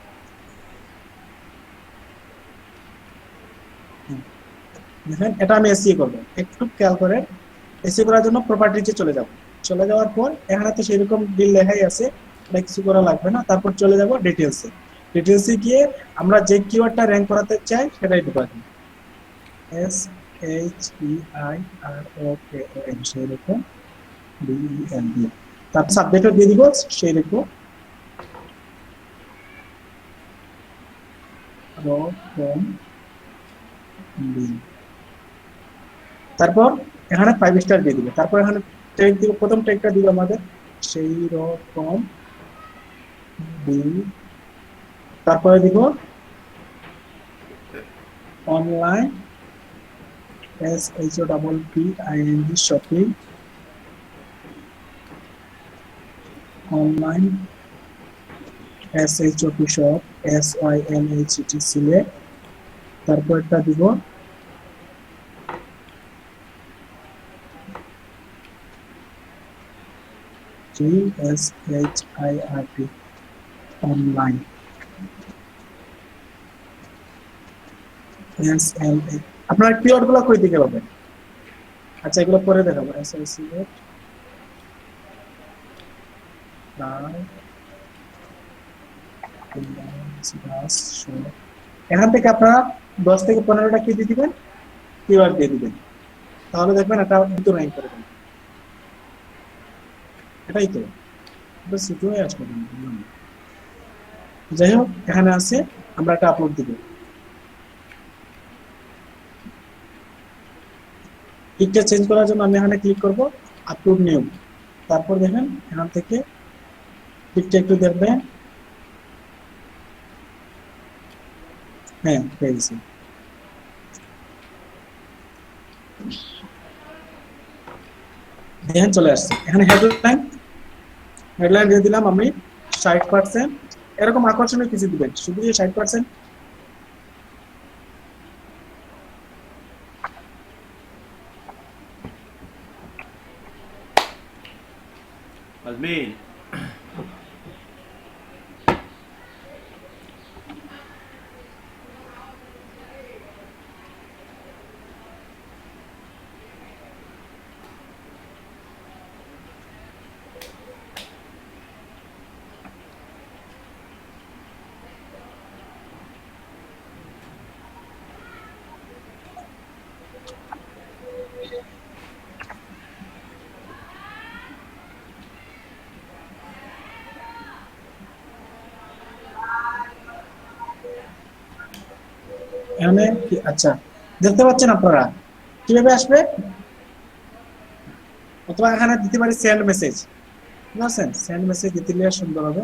দেখেন এটা আমি এসইও করব, একটু খেয়াল করেন। এসইও করার জন্য প্রপার্টিজে চলে যাব, চলে যাওয়ার পর এখানে তো সেরকম বিল লেখাই আছে, এটা কিছু করা লাগবে না। তারপর চলে যাব ডিটেইলসে, ডিটেইলসে গিয়ে আমরা যে কিওয়ার্ডটা র্যাঙ্ক করাতে চাই সেটাই ঢুকাবো, SHEIROKON, সেরকম BELD, তারপর সাবজেক্টও দিয়ে দিব সেরকম রকম বিল, তারপর এখানে 5 স্টার দিয়ে দিবে। তারপর এখানে ট্যাগ দিব, প্রথম ট্যাগটা দিব আমাদের সেই রকম বিল, তারপরে দিব online SHOPPING shopping, online SHOP shop SYLHT select, তারপর একটা দিব GSHIRT অনলাইন SLA। আপনারা কিওয়ার্ড গুলো কই দিকে পাবেন? আচ্ছা এগুলো পরে দেখাবো। SICT এখান থেকে আপনারা 10 থেকে 15টা কি দিয়ে দিবেন, কিওয়ার্ড দিয়ে দিবেন, তাহলে দেখবেন এটা কিন্তু র্যাঙ্ক করে দেবে। এটাই তো, এটা ছোট হয়ে আসবে। যাই হোক এখানে আছে, আমরা এটা আপলোড দিব। পিকচার চেঞ্জ করার জন্য আমি এখানে ক্লিক করব, আপলোড নিউ, তারপর দেখেন এখান থেকে পিকচার একটু দেখবেন, হ্যাঁ পেয়েছি। দেখেন চলে আসছে। এখানে হেডলাইন দিয়ে দিলাম আমি 60%, এরকম আকর্ষণীয় কিছু দিবেন, শুধু যে 60%। আজমিন এখানে আচ্ছা দেখতে পাচ্ছেন আপনারা কিভাবে আসবে, অথবা এখানে দিতে পারি সেন্ড মেসেজ, বুঝছেন? সেন্ড মেসেজ দিতে দিলে সুন্দর হবে।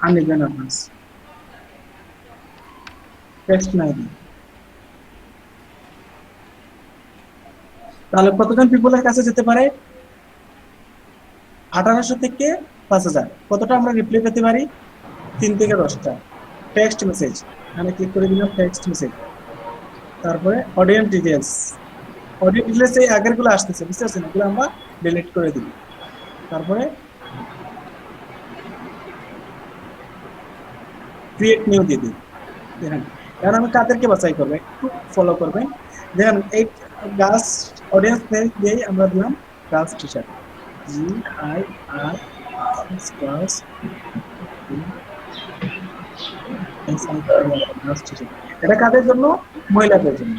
আনলিখবেন আপনার টেক্সট নাই, তাহলে কতজন পিপলের কাছে যেতে পারে? 1800 থেকে 5000। কতটা আমরা রিপ্লাই পেতে পারি? 3 থেকে 10টা টেক্সট মেসেজ, এখানে ক্লিক করে দিলাম টেক্সট মেসেজ। তারপরে অডিয়েন্স ডিটেলস, অডিয়েন্স ডিটেলস এই আগের গুলো আসতেছে, বুঝতে পারছেন, এগুলো আমরা ডিলিট করে দিই। তারপরে ক্রিয়েট নিউ দিয়ে দিই। দেখেন এখন আমি কাদেরকে বাছাই করবো, একটু ফলো করবেন। দেখেন এই গাছ অডিয়েন্স দিয়েই আমরা দিলাম গাছ টি শার্ট, GIR এটা কাদের জন্য? মহিলাদের জন্য।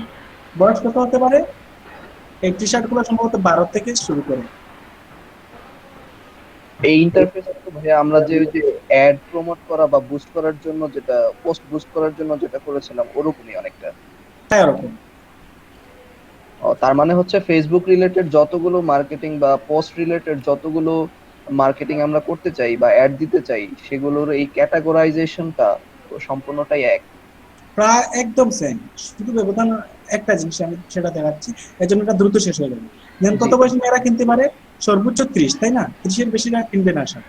বয়স কত হতে পারে? এই টি শার্ট গুলো সম্ভবত 12 থেকে শুরু করে। এই ইন্টারফেসে তো ভাই আমরা যে ওই যে অ্যাড প্রমোট করা বা বুস্ট করার জন্য যেটা পোস্ট বুস্ট করার জন্য যেটা করেছিলাম ওরকমই অনেকটা। হ্যাঁ ওরকম। তার মানে হচ্ছে ফেসবুক রিলেটেড যতগুলো মার্কেটিং বা পোস্ট রিলেটেড যতগুলো মার্কেটিং আমরা করতে চাই বা অ্যাড দিতে চাই সেগুলোর এই ক্যাটাগরাইজেশনটা সম্পূর্ণটাই এক। প্রায় একদম সেম, শুধু ব্যবধান একটা জিনিস আমি সেটা দেখাচ্ছি, এর জন্য এটা দ্রুত শেষ হয়ে যাবে। যেমন কত বয়সী মেয়েরা কিনতে পারে? সর্বোচ্চ 30, তাই না? 30-এর বেশিরা কিনবে না আশা।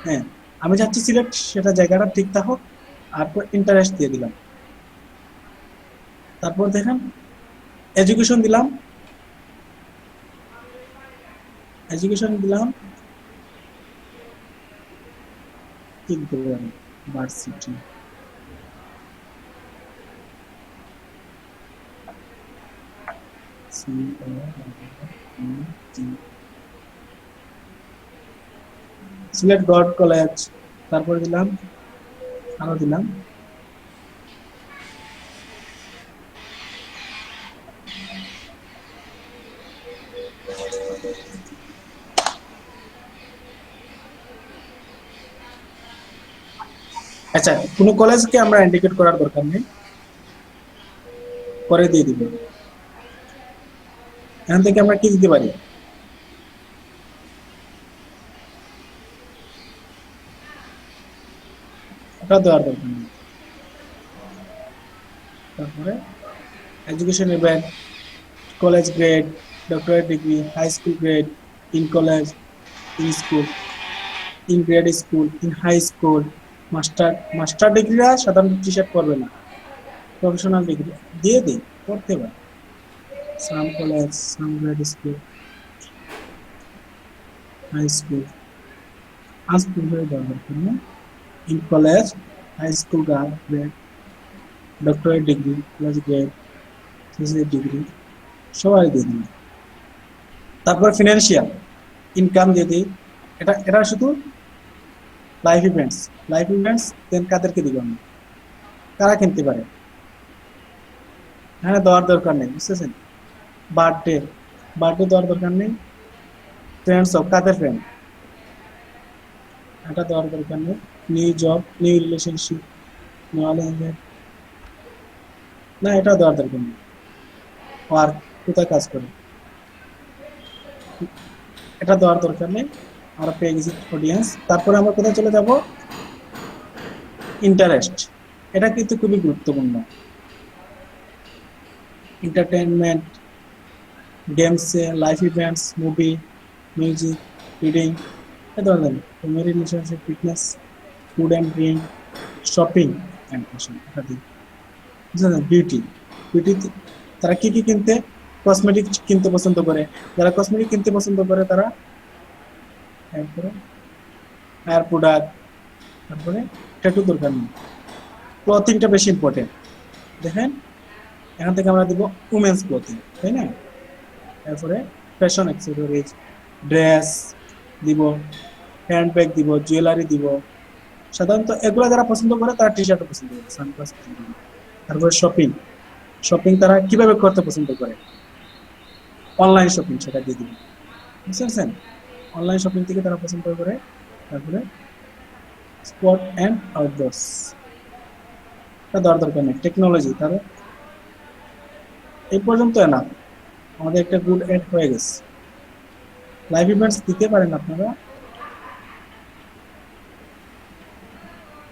হ্যাঁ আমি যাচ্ছি সিলেক্ট, সেটা জায়গাটা ঠিক থাকুক, আর ইন্টারেস্ট দিয়ে দিলাম। তারপর দেখেন এডুকেশন দিলাম, এডুকেশন দিলাম কি দিতে পারি, ভার্সিটি, সিলেক্ট গড কলেজ, তারপরে দিলাম আরো দিলাম আচ্ছা কোন কলেজকে আমরা ইন্ডিকেট করার দরকার নেই, পরে দিয়ে দিব। এখান থেকে আমরা কি দিতে পারি? এটা দেওয়ার দরকার নেই। তারপরে education event, college grad, doctorate degree, high school grad, in college, in school, in grad school, in high school, master ডিগ্রিরা সাধারণত টি শার্ট পরবে না, প্রফেশনাল ডিগ্রি দিয়ে দিই, করতে পারে। Some college, some grad school, high school, school হয়ে যাওয়ার দরকার নেই, in college, high school grad, doctorate degree, college grad, thesis degree সবাই দিয়ে দিই। তারপর ফিনান্সিয়াল ইনকাম দিয়ে দিই, এটা শুধু লাইফ ইভেন্টস, দেন কাদেরকে দিব আমি, কারা কিনতে পারে, হ্যাঁ দেওয়ার দরকার নেই, বুঝতেছেন। বার্থডে দেওয়ার দরকার নেই, ফ্রেন্ডস অফ, কাদের ফ্রেন্ড, এটা দেওয়ার দরকার নেই, নিউ জব, নিউ রিলেশনশিপ, না এটা দেওয়ার দরকার নেই, ওয়ার্ক, কোথায় কাজ করে, এটা দেওয়ার দরকার নেই, আমরা পেয়ে গেছি অডিয়েন্স। তারপরে আমরা কোথায় চলে যাব? ইন্টারেস্ট, এটা কিন্তু খুবই গুরুত্বপূর্ণ। Entertainment, games, life events, movie, music, reading, এটা ধরনের family, relationship, fitness, food and drink, shopping and fashion, এটা দিই। বিউটি, তারা কি কি কিনতে, কসমেটিক কিনতে পছন্দ করে, যারা কসমেটিক কিনতে পছন্দ করে তারা হেয়ার প্রোডাক্ট, তারপরে ট্যাটু দরকার নেই, ক্লথিংটা বেশি ইম্পর্টেন্ট। দেখেন এখান থেকে আমরা দিব উমেন্স ক্লথিং, তাই না? তারপরে ফ্যাশন অ্যাক্সেসরিজ, ড্রেস দিব, হ্যান্ডব্যাগ দিব, জুয়েলারি দিব। সাধারণত এগুলো যারা পছন্দ করে তারা টি শার্ট পছন্দ করে, সানগ্লাস পছন্দ করে। তারপরে শপিং তারা কিভাবে করতে পছন্দ করে, অনলাইন শপিং, সেটা দিয়ে দিব, বুঝতে পারছেন। অনলাইন শপিং থেকে তারা পছন্দ করে। তারপরে স্পোর্ট অ্যান্ড আউটডোরস, এটা দেওয়ার দরকার নেই। টেকনোলজি, তাহলে এই পর্যন্ত না, আমাদের একটা গুড এড হয়ে গেছে। লাইভ ইভেন্টস দিতে পারেন আপনারা,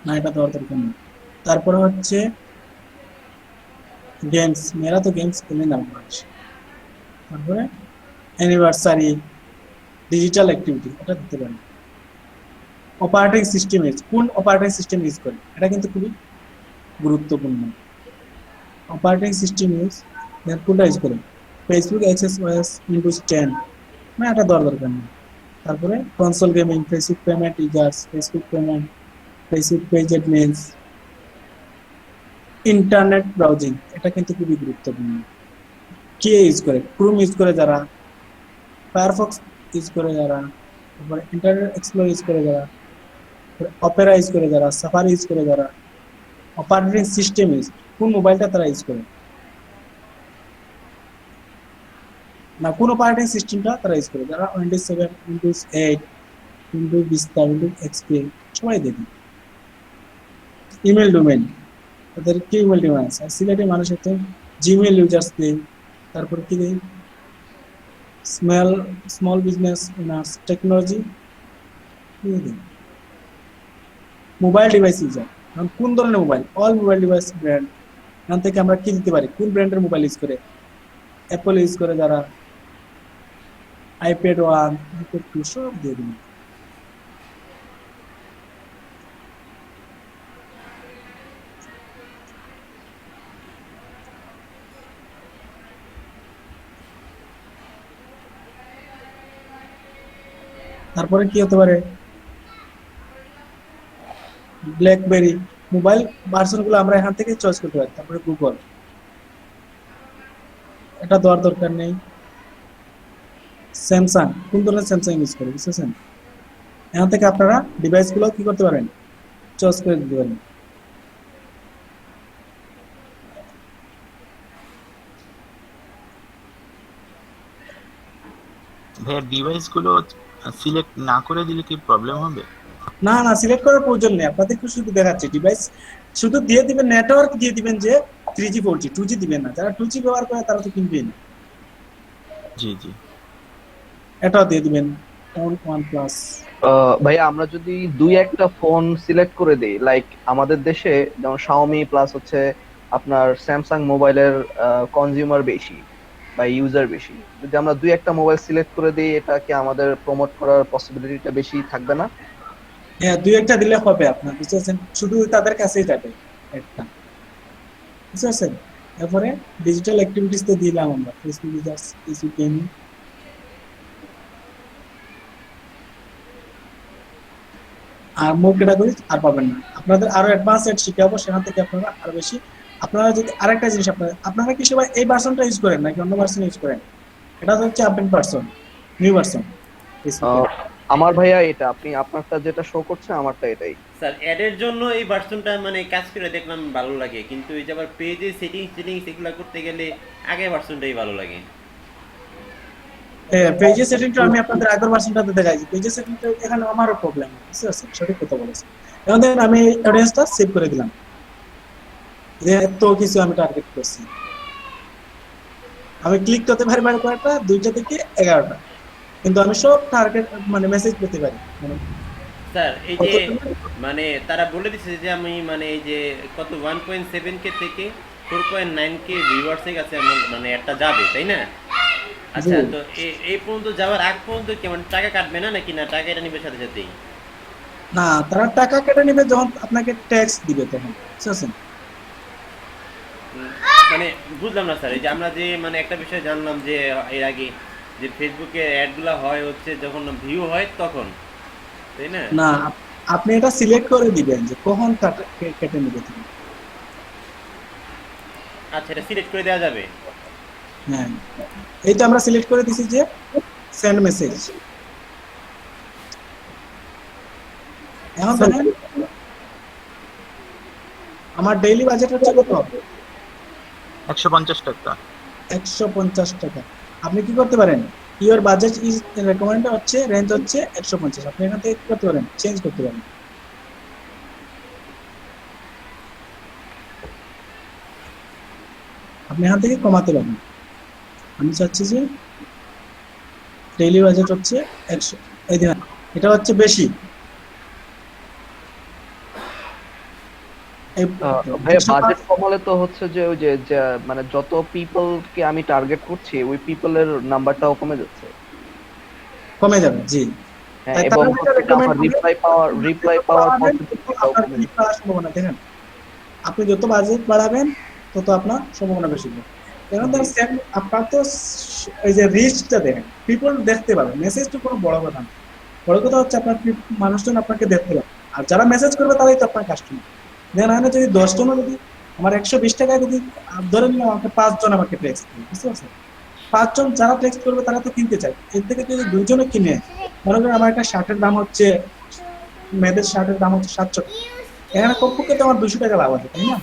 না এটা দেওয়ার দরকার নেই। তারপরে হচ্ছে গেমস, মেয়েরা তো গেমস খেলে না। তারপরে অ্যানিভার্সারি, ডিজিটাল অ্যাক্টিভিটি, এটা দিতে পারেন। অপারেটিং সিস্টেম কোন অপারেটিং সিস্টেম ইউজ করে, এটা কিন্তু খুবই গুরুত্বপূর্ণ। অপারেটিং সিস্টেম কোনটা ইউজ করে, ফেসবুক এক্সেস ওএস উইন্ডোজ 10, না এটা দরকার নেই। তারপরে console gaming, Facebook payment users, Facebook payment, Facebook paged mails, internet browsing, এটা কিন্তু খুবই গুরুত্বপূর্ণ। কে ইউজ করে, ক্রোম ইউজ করে যারা, ফায়ারফক্স ইউজ করে যারা, তারপরে ইন্টারনেট এক্সপ্লোর ইউজ করে যারা, অপেরা ইউজ করে যারা, সাফারি ইউজ করে যারা, অপারেটিং সিস্টেম কোন মোবাইলটা তারা ইউজ করে, না কোন অপারেটিং সিস্টেমটা তারা ইউজ করে, যারা Windows 7, Windows 8, Windows vista, Windows XP সবাই দেখি। ইমেল ডোমেইন, তাদের কি ইমেল ডোমেইন আছে, সিলেটের মানুষের তো জিমেইল ইউজার্স দেয়। তারপর কি দেয়, small business owners, technology, mobile device user, কোন ধরনের mobile, all mobile device brand, এখান থেকে আমরা কি দিতে পারি, কোন ব্র্যান্ডের মোবাইল ইউজ করে, অ্যাপল ইউজ করে যারা, আইপ্যাড 1, আইপ্যাড 2 সব দিয়ে দিন। তারপরে কি হতে পারে, ব্ল্যাকবেরি মোবাইল ভার্সন গুলো আমরা এখান থেকে চয়েস করতে পারি। তারপরে গুগল, এটা দেওয়ার দরকার নেই। স্যামসাং, কোন ধরনের স্যামসাং ইউজ করে বুঝছেন, এখান থেকে আপনারা ডিভাইস গুলো কি করতে পারেন, চয়েস করে দিতে পারেন। ভাইয়া ডিভাইস গুলো সিলেক্ট না করে দিলে কি প্রবলেম হবে? না না, সিলেক্ট করার প্রয়োজন নেই, আপনাদেরকে শুধু দেখাচ্ছি ডিভাইস শুধু দিয়ে দিবেন, নেটওয়ার্ক দিয়ে দিবেন যে 3G 4G, 2G দিবেন না, যারা 2G ব্যবহার করে তারা তো কিনবেই না। জি জি, এটাও দিয়ে দিবেন OnePlus। ভাইয়া আমরা যদি দুই একটা ফোন সিলেক্ট করে দেই, লাইক আমাদের দেশে যেমন শাওমি প্লাস হচ্ছে আপনার স্যামসাং মোবাইলের কনজিউমার বেশি বা ইউজার বেশি, যদি আমরা দুই একটা মোবাইল সিলেক্ট করে দিই, এটা কি আমাদের প্রমোট করার পসিবিলিটিটা বেশি থাকবে না? হ্যাঁ, দুই একটা দিলে হবে আপনার, বুঝতে পারছেন, শুধু তাদের কাছেই যাবে একটা, বুঝতে পারছেন। এরপরে ডিজিটাল অ্যাক্টিভিটিস তো দিলাম আমরা, ফেসবুক ইউজার্স, ফেসবুক গেমিং, আর মোর ক্যাটাগরি আর পাবেন না। আপনাদের আরো অ্যাডভান্স সেট শিখাবো, সেখান থেকে আপনারা আরো বেশি। আপনারা যদি আরেকটা জিনিস, আপনারা কি সবাই এই ভার্সনটা ইউজ করেন নাকি অন্য ভার্সন ইউজ করেন? এটা হচ্ছে আপডেট ভার্সন, নিউ ভার্সন। আমার ভাইয়া এটা, আপনি আপনারটা যেটা শো করছে আমারটা এটাই। স্যার অ্যাডের জন্য এই ভার্সনটা মানে কাজ করে দেখলাম ভালো লাগে, কিন্তু এই যে আবার পেজে সেটিংস এগুলো করতে গেলে আগে ভার্সনটাই ভালো লাগে। পেজের সেটিংটা আমি আপনাদের আগের ভার্সনটাতে দেখাইছি, পেজের সেটিংটা এখানে আমারও প্রবলেম, বুঝতে পারছেন, সঠিক কথা বলেছেন। এখন দেখেন আমি অডিয়েন্সটা সেভ করে দিলাম, এত কিছু আমি টার্গেট করছি, আমি ক্লিক করতে পারি মানে কয়টা, 2টা থেকে 11টা, কিন্তু আমি সব টার্গেট মানে মেসেজ পেতে পারি। স্যার এই যে মানে তারা বলে দিচ্ছে যে আমি মানে এই যে কত 1.7K থেকে 4.9K ভিউয়ার্সের কাছে আমার মানে একটা যাবে, তাই না? আচ্ছা, তো এই পর্যন্ত যাওয়ার আগ পর্যন্ত কি মানে টাকা কাটবে না নাকি, না টাকা এটা নিবে সাথে সাথেই? না, তারা টাকা কেটে নেবে যখন আপনাকে ট্যাক্স দিবে তখন, বুঝছেন। মানে বুঝলাম না স্যার, এই যে আমরা যে মানে একটা বিষয় জানলাম যে এর আগে যে ফেসবুকে অ্যাডগুলো হয় হচ্ছে যখন ভিউ হয় তখন, তাই না? না, আপনি এটা সিলেক্ট করে দিবেন যে কখন কেটে নেবে তুমি। আচ্ছা, এটা সিলেক্ট করে দেওয়া যাবে। হ্যাঁ, এই তো আমরা সিলেক্ট করে দিছি যে সেন্ড মেসেজ। এখন দেখেন আমার ডেইলি বাজেট হচ্ছে কত, 150 টাকা। 150 টাকা। আপনি কি করতে পারেন, ইওর বাজেট ইজ রেকমেন্ডেড হচ্ছে, রেঞ্জ হচ্ছে 150, আপনি এখান থেকে কি করতে পারেন, চেঞ্জ করতে পারেন। আপনি এখান থেকে কমাতে পারেন। আমি চাচ্ছি যে ডেইলি বাজেট হচ্ছে 100, এই দেখেন এটা হচ্ছে বেশি। ভাই বাজেট কমালে তো হচ্ছে যে ওই যে মানে যত পিপল কে আমি টার্গেট করছি ওই পিপলের নাম্বারটাও কমে যাচ্ছে। কমে যাবে, জি। হ্যাঁ, তাই এবং তারা যেটা হচ্ছে যে রেকমেন্ড আমার করবে, রিপ্লাই যত পাওয়ার বাড়াবেন তত পসিবিলিটিটাও আপনার কমে ক্লিক যাবে। করার সম্ভাবনা, দেখেন আপনি যত বাজেট বাড়াবেন তত আপনার সম্ভাবনা বেশি হবে। কারণ জি। ধর সেম আপনার তো এই যে রিচটা দেখেন, পিপল দেখতে পাবে, মেসেজ তো কোনো বড় কথা না, বড় কথা হচ্ছে আপনার মানুষজন আপনাকে দেখতে পাবে, আর যারা মেসেজ করবে তারাই তো আপনার কাস্টমার। দেখেন এখানে যদি 10 জনও যদি আমার 120 টাকায় যদি ধরে নিলাম আমাকে 5 জন আমাকে টেক্সট করবে, বুঝতে পারছেন? 5 জন যারা টেক্সট করবে তারা তো কিনতে চায়, এর থেকে যদি 2 জনে কিনে, মনে করেন আমার একটা শার্টের দাম হচ্ছে, মেয়েদের শার্টের দাম হচ্ছে 700 টাকা, এখানে কমপক্ষে তো আমার 200 টাকা লাভ আছে, তাই না?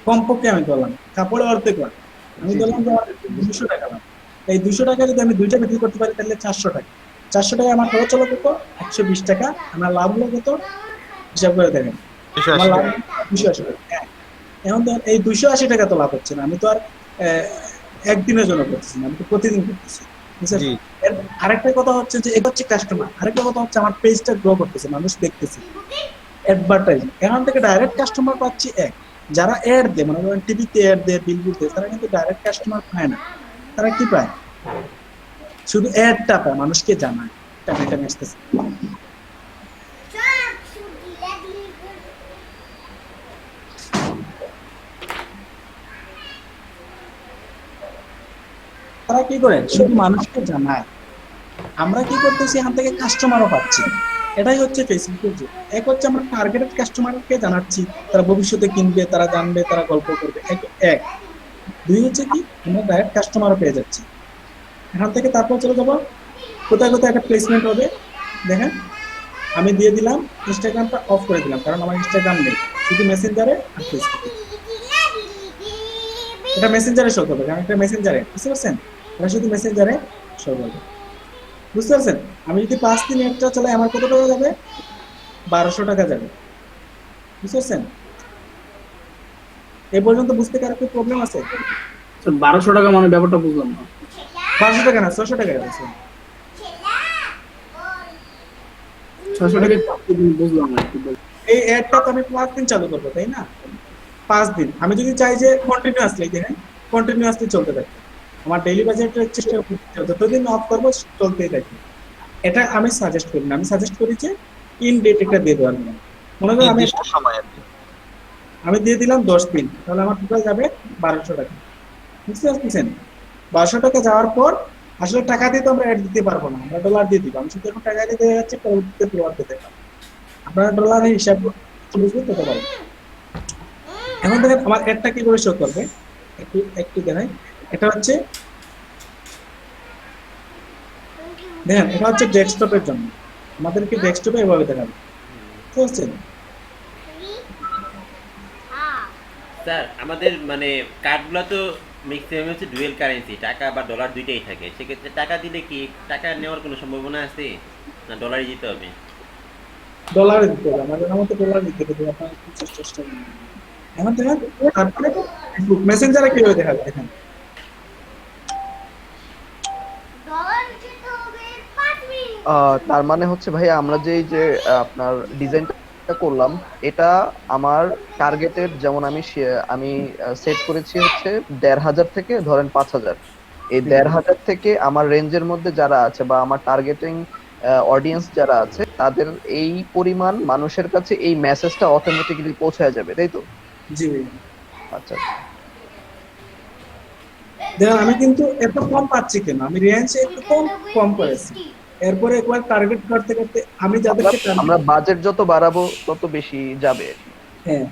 কমপক্ষে আমি ধরলাম কাপড়ে অর্ধেক হয়, আমি জি, জি। ধরলাম যে আমার 200 টাকা লাভ। এই 200 টাকা যদি আমি দুইটা বিক্রি করতে পারি তাহলে 400 টাকা, 400 টাকা আমার খরচ হলো কত, 120 টাকা, আমার লাভ হলো কত, হিসাব করে দেখেন, আমার 280 লাভ টাকা। 280 টাকা। হ্যাঁ, এখন তো এই 280 টাকা তো লাভ হচ্ছে না, আমি তো আর একদিনের জন্য করতেছি না, আমি তো প্রতিদিন করতেছি, বুঝছেন? জি। এর আরেকটা কথা হচ্ছে যে এটা হচ্ছে কাস্টমার, আরেকটা কথা হচ্ছে আমার পেজটা গ্রো করতেছে, মানুষ দেখতেছে, অ্যাডভার্টাইজিং, এখান থেকে ডাইরেক্ট কাস্টমার পাচ্ছি এক। যারা অ্যাড দেয়, মনে করেন টিভিতে অ্যাড দেয়, বিলবোর্ড দেয়, তারা কিন্তু ডাইরেক্ট কাস্টমার পায় না, তারা কি পায়, শুধু অ্যাডটা পায়, মানুষকে জানায় টাকা এটা আসতেছে। তারা কি করে, শুধু মানুষকে জানায়, আমরা কি করতেছি, এখান থেকে কাস্টমারও পাচ্ছি। এটাই হচ্ছে ফেসবুকের যুগ। এক হচ্ছে আমরা টার্গেটেড কাস্টমারকে জানাচ্ছি, তারা ভবিষ্যতে কিনবে, তারা জানবে, তারা গল্প করবে, এক। দুই হচ্ছে কি, আমরা ডাইরেক্ট কাস্টমারও পেয়ে যাচ্ছি। এখান থেকে তারপর চলে যাবো কোথায় কোথায় একটা প্লেসমেন্ট হবে, দেখেন আমি দিয়ে দিলাম, ইনস্টাগ্রামটা অফ করে দিলাম, কারণ আমার ইনস্টাগ্রাম নেই, শুধু মেসেঞ্জারে আর ফেসবুকে। এটা মেসেঞ্জারে শো করবে, কারণ এটা মেসেঞ্জারে, বুঝতে পারছেন, এটা শুধু মেসেঞ্জারে শো করবে, বুঝতে পারছেন? আমি যদি 5 দিন একটা চালাই, আমার কত টাকা যাবে, 1200 টাকা যাবে, বুঝতে পারছেন? এই পর্যন্ত বুঝতে কারো কি প্রবলেম আছে? 1200 টাকা মানে ব্যাপারটা বুঝলাম না। 500 টাকা না, 600 টাকা যাবে। 600 টাকা বুঝলাম না, একটু বল। এই অ্যাডটা তো আমি 5 দিন চালু করবো, তাই না? 5 দিন আমি যদি চাই যে কন্টিনিউয়াসলি, দেখেন কন্টিনিউয়াসলি চলতে থাকে, আমার ডেইলি বাজেটের চেষ্টা করতে, যতদিন অফ করবো চলতেই থাকে। এটা আমি সাজেস্ট করি না, আমি সাজেস্ট করি যে ইন ডেট একটা দিয়ে দেওয়ার জন্য। মনে করেন আমি নির্দিষ্ট সময় আর কি। আমি দিয়ে দিলাম 10 দিন, তাহলে আমার টোটাল যাবে 1200 টাকা, বুঝতে পারছেন? 1200 টাকা যাওয়ার পর আসলে টাকা দিয়ে তো আমরা অ্যাড দিতে পারবো না, আমরা ডলার দিয়ে দিব, আমি শুধু এখন টাকা দিতে যাচ্ছি, পরবর্তীতে ডলার দিতে পারবো, আপনারা ডলারের হিসাব বুঝতে পেতে পারেন। এখন দেখেন আমার অ্যাডটা কি করে শো করবে, একটু একটু দেখাই। এটা হচ্ছে, দেখেন এটা হচ্ছে ডেস্কটপের জন্য, আমাদেরকে ডেস্কটপে এভাবে দেখাবে, বুঝতে পারছেন? স্যার আমাদের মানে কার্ডগুলো তো ম্যাক্সিমাম হচ্ছে ডুয়েল কারেন্সি, টাকা বা ডলার দুইটাই থাকে, সেক্ষেত্রে টাকা দিলে কি টাকা নেওয়ার কোনো সম্ভাবনা আছে, না ডলারই দিতে হবে? ডলারে দিতে হবে, আমাদের মতো ডলার দিতে হবে, আপনার একটু চেষ্টা করুন। এখন দেখেন তারপরে মেসেঞ্জারে কিভাবে দেখাবে, দেখেন তার মানে হচ্ছে ভাই আমরা যে এই যে আপনার ডিজাইনটা করলাম, এটা আমার টার্গেটের, যেমন আমি সেট করেছি হচ্ছে 1500 থেকে ধরেন 5000, এই 1500 থেকে আমার রেঞ্জের মধ্যে যারা আছে বা আমার টার্গেটিং অডিয়েন্স যারা আছে, তাদের এই পরিমাণ মানুষের কাছে এই মেসেজটা অটোমেটিক্যালি পৌঁছায় যাবে, তাই তো? জি। আচ্ছা। দেখেন আমি কিন্তু এত কম পাচ্ছি কেন, আমি রেঞ্জ একটু কম করেছি, এরপরে একবার টার্গেট করতে করতে আমি যাদেরকে আমরা বাজেট যত বাড়াবো তত বেশি যাবে। হ্যাঁ,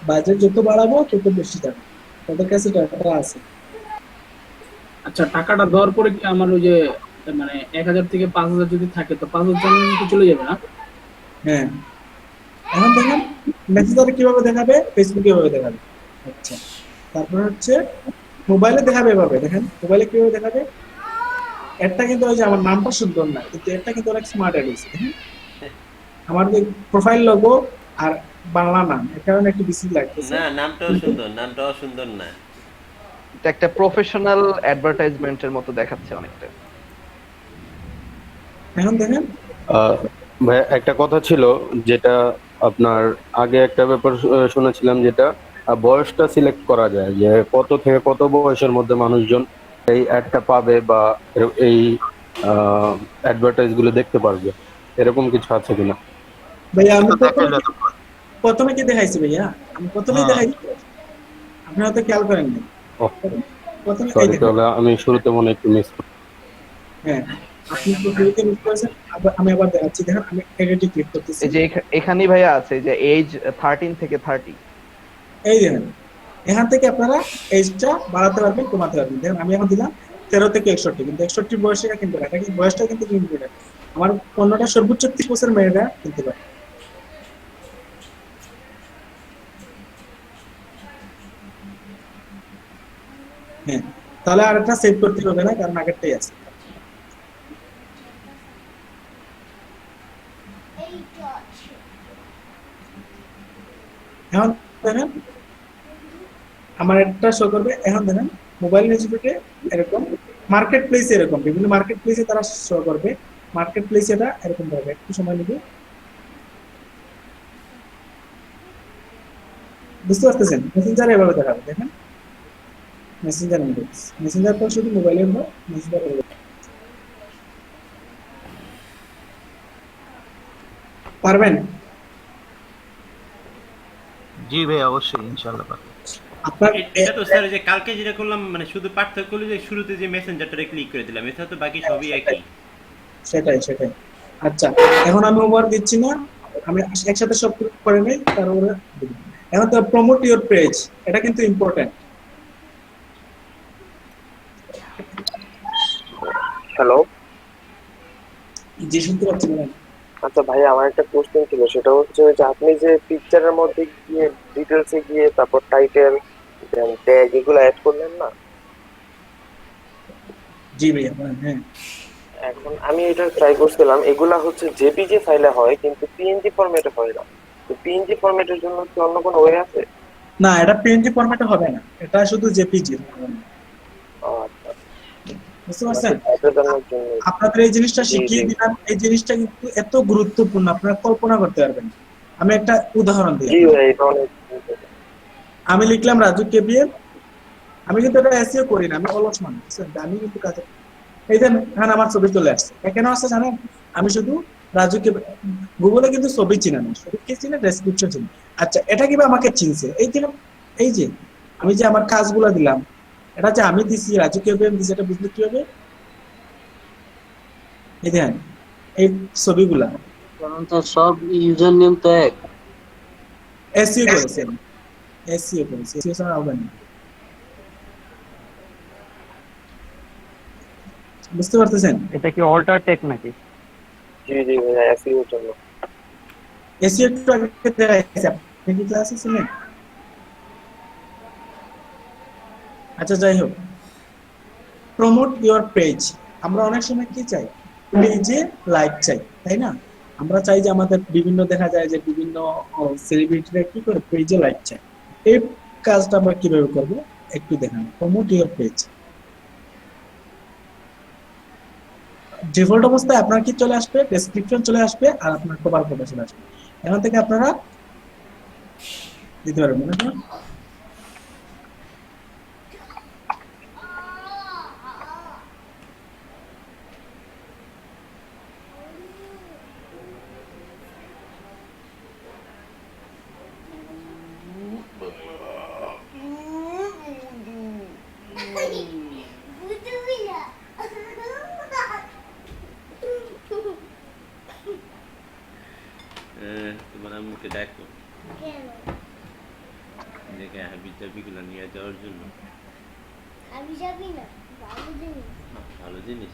বাজেট যত বাড়াবো তত বেশি যাবে, তাদের কাছে টাকা আছে। আচ্ছা, টাকাটা দেওয়ার পরে কি আমার ওই যে মানে 1000 থেকে 5000 যদি থাকে, তো 5000 জনের মতো চলে যাবে না? হ্যাঁ, এখন দেখেন মেসেঞ্জারে কিভাবে দেখাবে, ফেসবুকে কিভাবে দেখাবে। আচ্ছা, তারপর হচ্ছে মোবাইলে দেখাবে এভাবে, দেখেন মোবাইলে কিভাবে দেখাবে। একটা কিন্তু ওই যে আমার নামটা সুন্দর না, কিন্তু এটা কিন্তু অনেক স্মার্ট অ্যাড হয়েছে, আমার যে প্রোফাইল লোগো আর বাংলা নাম, এর কারণে একটু বেশি লাগতেছে। না, নামটাও সুন্দর, নামটাও সুন্দর না, এটা একটা প্রফেশনাল অ্যাডভার্টাইজমেন্টের মতো দেখাচ্ছে অনেকটা। এখন দেখেন ভাই একটা কথা ছিল, যেটা আপনার আগে একটা ব্যাপার শুনেছিলাম, যেটা বয়সটা সিলেক্ট করা যায়, যে কত থেকে কত বয়সের মধ্যে মানুষজন এই অ্যাডটা পাবে বা এই অ্যাডভার্টাইজ গুলো দেখতে পারবে, এরকম কিছু আছে কিনা? ভাইয়া আমি তো প্রথমে দেখাইলো তো। প্রথমে কি দেখাইছি ভাইয়া? আমি প্রথমেই হ্যাঁ, দেখাই, আপনি হয়তো খেয়াল করেননি। ও প্রথমে এই সরি, দেখেন। তাহলে আমি শুরুতে মনে হয় একটু মিস। হ্যাঁ, আপনি তো শুরুতে মিস করেছেন। আমি আবার দেখাচ্ছি, দেখেন আমি এডিটে ক্লিক করতেছি। এই যে এখানেই ভাইয়া আছে যে এজ 13 থেকে 30। এই দেখেন, এখান থেকে আপনারা এজটা বাড়াতে পারবেন, কমাতে পারবেন। দেখেন আমি এখন দিলাম 13 থেকে 61, কিন্তু 61 বয়সীরা কিনতে পারে, এটা কিন্তু বয়সটা কিন্তু ইম্পর্টেন্ট। আমার পণ্যটা সর্বোচ্চ 30 বছর মেয়েরা কিনতে পারে। হ্যাঁ, তাহলে আর একটা সেভ করতে হবে না, কারণ আগেরটাই আছে। এখন দেখেন আমার একটা শো করবে। এখন দেখেন মোবাইল ফেসবুকে এরকম মার্কেট প্লেস, এরকম বিভিন্ন মার্কেট প্লেসে তারা শো করবে। মার্কেট প্লেস এটা এরকম হবে, একটু সময় নেবে। বুঝতে পারতেছেন? মেসেঞ্জার এভাবে দেখাবে, দেখেন মেসেঞ্জার ইনবক্স, মেসেঞ্জার পর শুধু মোবাইলের মধ্যে মেসেঞ্জার পারবেন? জি ভাই, অবশ্যই ইনশাআল্লাহ পারবো। আপনার এটা তো স্যার যে কালকে যেটা করলাম, মানে শুধু পার্থক্য হলো যে শুরুতে যে মেসেঞ্জারটা ক্লিক করে দিলাম, এছাড়া তো বাকি সবই একই। সেটাই সেটাই। আচ্ছা, এখন আমি ওভার দিচ্ছি না, আমি একসাথে সব করে নেই, তারপরে এখন তো প্রমোট ইওর পেজ, এটা কিন্তু ইম্পর্টেন্ট। হ্যালো, জি শুনতে পাচ্ছি, বলেন। আচ্ছা ভাই, আমার একটা কোশ্চেন ছিল, সেটা হচ্ছে যে আপনি যে পিকচারের মধ্যে গিয়ে ডিটেলসে গিয়ে তারপর টাইটেল দেন ট্যাগ এগুলো অ্যাড করলেন না, জি ভাইয়া বলেন। হ্যাঁ, এখন আমি এটা ট্রাই করছিলাম, এগুলা হচ্ছে জেপিজি ফাইলে হয় কিন্তু পিএনজি ফরম্যাটে হয় না। তো পিএনজি ফরম্যাটের জন্য কি অন্য কোনো ওয়ে আছে? না, এটা পিএনজি ফরম্যাটে হবে না, এটা শুধু জেপিজি। আচ্ছা, বুঝতে পারছেন? এটা জানার জন্য। আপনাদের এই জিনিসটা জি শিখিয়ে জি দিলাম, এই জিনিসটা কিন্তু এত গুরুত্বপূর্ণ আপনারা কল্পনা করতে পারবেন। আমি একটা উদাহরণ দিই। জি ভাই, এটা অনেক। আমি লিখলাম রাজু কেবিএল, আমি কিন্তু এটা এসইও করি না, আমি অলস মানুষ, বুঝছেন? আমি কিন্তু কাজে এই যে এখানে আমার ছবি চলে আসছে, কেন আসছে জানেন? আমি শুধু রাজুকে, গুগলে কিন্তু ছবি চিনে না, ছবি কে চিনে? ডেসক্রিপশন চিনে। আচ্ছা, এটা কিভাবে আমাকে চিনছে? এই যে আমি যে আমার কাজগুলো দিলাম, এটা যে আমি দিছি রাজু কেবিএল দিছি, এটা বুঝলে কি হবে? এই দেখেন এই ছবিগুলা কারণ তো সব ইউজার নেম তো এক। এসইও করেছেন, এসইও করেছে, এসইও ছাড়া হবে না। বুঝতে পারতেছেন? এটা কি অল্টার টেক নাকি? জি জি ভাই, এসইও জন্য। এসইও একটু আগে দেখাইছে, আপনি কি ক্লাসে ছিলেন? আচ্ছা, যাই হোক, প্রমোট ইওর পেজ। আমরা অনেক সময় কি চাই? পেজে লাইক চাই, তাই না? আমরা চাই যে আমাদের বিভিন্ন, দেখা যায় যে বিভিন্ন সেলিব্রিটিরা কি করে পেজে লাইক চাই। এই কাজটা আমরা কিভাবে করব একটু দেখান। প্রমোট ইওর পেজ, ডিফল্ট অবস্থায় আপনার কি চলে আসবে? ডেসক্রিপশন চলে আসবে, আর আপনার কভার ফটো চলে আসবে। এখান থেকে আপনারা দিতে পারবেন, মনে করেন তোমার আম্মুকে দেখো, দেখে হাবি জাবিগুলো নিয়ে যাওয়ার জন্য। হাবি যাবি না, ভালো জিনিস। ভালো জিনিস।